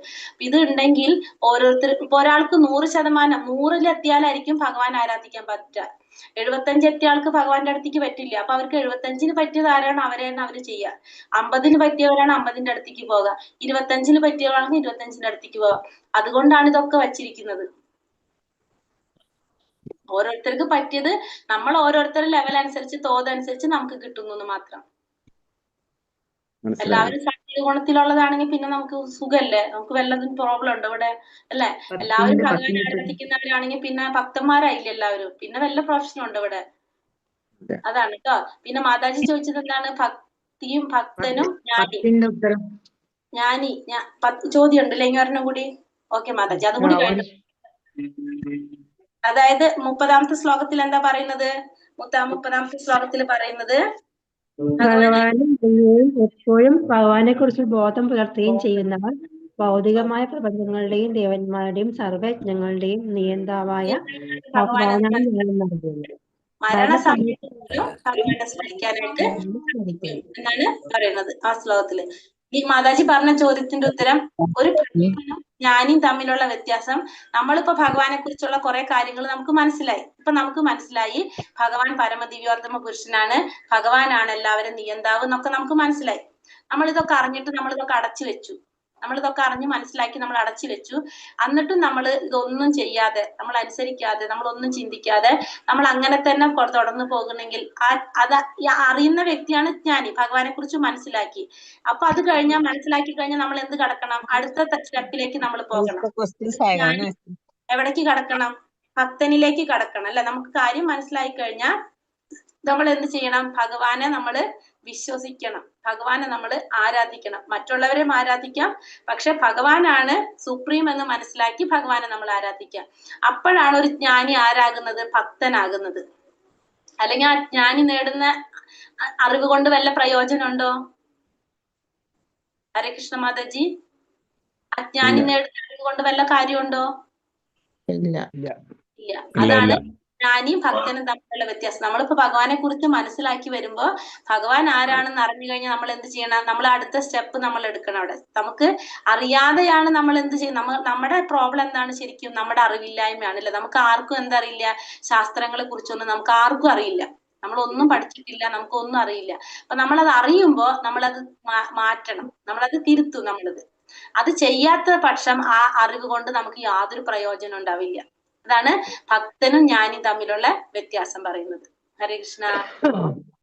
ഇത് ഉണ്ടെങ്കിൽ ഓരോരുത്തർ, ഇപ്പൊ ഒരാൾക്ക് 100%, 100-ലെത്തിയാലായിരിക്കും ഭഗവാൻ ആരാധിക്കാൻ പറ്റുക. 75 എത്തിയ ആൾക്ക് ഭഗവാന്റെ അടുത്തേക്ക് പറ്റില്ല. അപ്പൊ അവർക്ക് 75-ന് പറ്റിയത് ആരാണ്, അവരെയാണ് അവര് ചെയ്യുക. 50-ന് പറ്റിയവരാണ് 50-ന്റെ അടുത്തേക്ക് പോകുക. 25-ന് പറ്റിയവരാണെങ്കിൽ 25-ന്റെ അടുത്തേക്ക് പോവുക. അതുകൊണ്ടാണ് ഇതൊക്കെ വച്ചിരിക്കുന്നത്. ഓരോരുത്തർക്ക് പറ്റിയത് നമ്മൾ ഓരോരുത്തരുടെ ലെവൽ അനുസരിച്ച്, തോതനുസരിച്ച് നമുക്ക് കിട്ടുന്നു എന്ന് മാത്രം. എല്ലാവരും സാത്വിക ഗുണത്തിലുള്ളതാണെങ്കിൽ പിന്നെ നമുക്ക് സുഖല്ലേ, നമുക്ക് വല്ലതും പ്രോബ്ലം ഉണ്ടോ ഇവിടെ, അല്ലെ? എല്ലാവരും ഭഗവാൻ ആരാധിക്കുന്നവരാണെങ്കിൽ പിന്നെ ഭക്തന്മാരായില്ല എല്ലാവരും, പിന്നെ വല്ല പ്രശ്നമുണ്ടോ ഇവിടെ? അതാണ് കേട്ടോ. പിന്നെ മാതാജി ചോദിച്ചത് എന്താണ്, ഭക്തിയും ഭക്തനും ജ്ഞാനി. ചോദ്യം ഉണ്ടല്ലേ, ഇങ്ങനെ കൂടി. ഓക്കെ മാതാജി, അതും കൂടി കഴിഞ്ഞു. അതായത് 30-ാമത്തെ ശ്ലോകത്തിൽ എന്താ പറയുന്നത്? 30-ാമത്തെ ശ്ലോകത്തിൽ പറയുന്നത്, ഭഗവാനും എപ്പോഴും ഭഗവാനെ കുറിച്ച് ബോധം പുലർത്തുകയും ചെയ്യുന്നവർ ഭൗതികമായ പ്രപഞ്ചങ്ങളുടെയും ദേവന്മാരുടെയും സർവ്വയജ്ഞങ്ങളുടെയും നിയന്താവായ ഭഗവാനെ ഭഗവാനാണ് ഞാൻ നൽകുന്നത്. മരണസമയത്ത് പോലും ഭഗവാനെ സ്മരിക്കാനായിട്ട് സാധിക്കും എന്നാണ് പറയുന്നത് ആ ശ്ലോകത്തില്. ഈ മാതാജി പറഞ്ഞ ചോദ്യത്തിന്റെ ഉത്തരം ഒരു ഭഗവാനും ജ്ഞാനിയും തമ്മിലുള്ള വ്യത്യാസം, നമ്മളിപ്പോ ഭഗവാനെ കുറിച്ചുള്ള കുറെ കാര്യങ്ങൾ നമുക്ക് മനസ്സിലായി. ഇപ്പൊ നമുക്ക് മനസ്സിലായി ഭഗവാൻ പരമദിവ്യോത്തമ പുരുഷനാണ്, ഭഗവാനാണ് എല്ലാവരും നിയന്താവ് എന്നൊക്കെ നമുക്ക് മനസ്സിലായി. നമ്മളിതൊക്കെ അറിഞ്ഞിട്ട് നമ്മളിതൊക്കെ അടച്ചു വെച്ചു. നമ്മളിതൊക്കെ അറിഞ്ഞ് മനസ്സിലാക്കി നമ്മൾ അടച്ചു വെച്ചു. എന്നിട്ടും നമ്മൾ ഇതൊന്നും ചെയ്യാതെ, നമ്മൾ അനുസരിക്കാതെ, നമ്മളൊന്നും ചിന്തിക്കാതെ നമ്മൾ അങ്ങനെ തന്നെ തുടർന്നു പോകുന്നെങ്കിൽ അത് അറിയുന്ന വ്യക്തിയാണ് ജ്ഞാനി, ഭഗവാനെ കുറിച്ച് മനസ്സിലാക്കി. അപ്പൊ അത് കഴിഞ്ഞാൽ മനസ്സിലാക്കി കഴിഞ്ഞാൽ നമ്മൾ എന്ത് കടക്കണം? അടുത്ത സ്റ്റെപ്പിലേക്ക് നമ്മൾ പോകണം. ജ്ഞാനി എവിടേക്ക് കടക്കണം? ഭക്തനിലേക്ക് കടക്കണം അല്ലെ? നമുക്ക് കാര്യം മനസ്സിലായി കഴിഞ്ഞാൽ നമ്മൾ എന്ത് ചെയ്യണം? ഭഗവാനെ നമ്മൾ വിശ്വസിക്കണം, ഭഗവാനെ നമ്മൾ ആരാധിക്കണം. മറ്റുള്ളവരെയും ആരാധിക്കാം, പക്ഷെ ഭഗവാനാണ് സുപ്രീം എന്ന് മനസ്സിലാക്കി ഭഗവാനെ നമ്മൾ ആരാധിക്കാം. അപ്പോഴാണ് ഒരു ജ്ഞാനി ആരാകുന്നത്? ഭക്തനാകുന്നത്. അല്ലെങ്കിൽ ആ ജ്ഞാനി നേടുന്ന അറിവ് കൊണ്ട് വല്ല പ്രയോജനമുണ്ടോ? ഹരേ കൃഷ്ണ മാതാജി, അജ്ഞാനി നേടുന്ന അറിവ് കൊണ്ട് വല്ല കാര്യമുണ്ടോ? ഇല്ല. അതാണ് ജ്ഞാനിയും ഭക്തനും തമ്മിലുള്ള വ്യത്യാസം. നമ്മളിപ്പോ ഭഗവാനെ കുറിച്ച് മനസ്സിലാക്കി വരുമ്പോ ഭഗവാൻ ആരാണെന്ന് അറിഞ്ഞു കഴിഞ്ഞാൽ നമ്മൾ എന്ത് ചെയ്യണം? നമ്മൾ അടുത്ത സ്റ്റെപ്പ് നമ്മൾ എടുക്കണം. അവിടെ നമുക്ക് അറിയാതെയാണ് നമ്മൾ എന്ത് ചെയ്യുന്നത്? നമ്മുടെ പ്രോബ്ലം എന്താണ്? ശരിക്കും നമ്മുടെ അറിവില്ലായ്മയാണ് അല്ലെ? നമുക്ക് ആർക്കും എന്തറിയില്ല? ശാസ്ത്രങ്ങളെ കുറിച്ചൊന്നും നമുക്ക് ആർക്കും അറിയില്ല. നമ്മളൊന്നും പഠിച്ചിട്ടില്ല, നമുക്കൊന്നും അറിയില്ല. അപ്പൊ നമ്മളത് അറിയുമ്പോ നമ്മളത് മാറ്റണം, നമ്മളത് തിരുത്തും. അത് ചെയ്യാത്ത പക്ഷം ആ അറിവ് കൊണ്ട് നമുക്ക് യാതൊരു പ്രയോജനം ഉണ്ടാവില്ല. അതാണ് ഭക്തനും ജ്ഞാനിയും തമ്മിലുള്ള വ്യത്യാസം പറയുന്നത്. ഹരേ കൃഷ്ണ.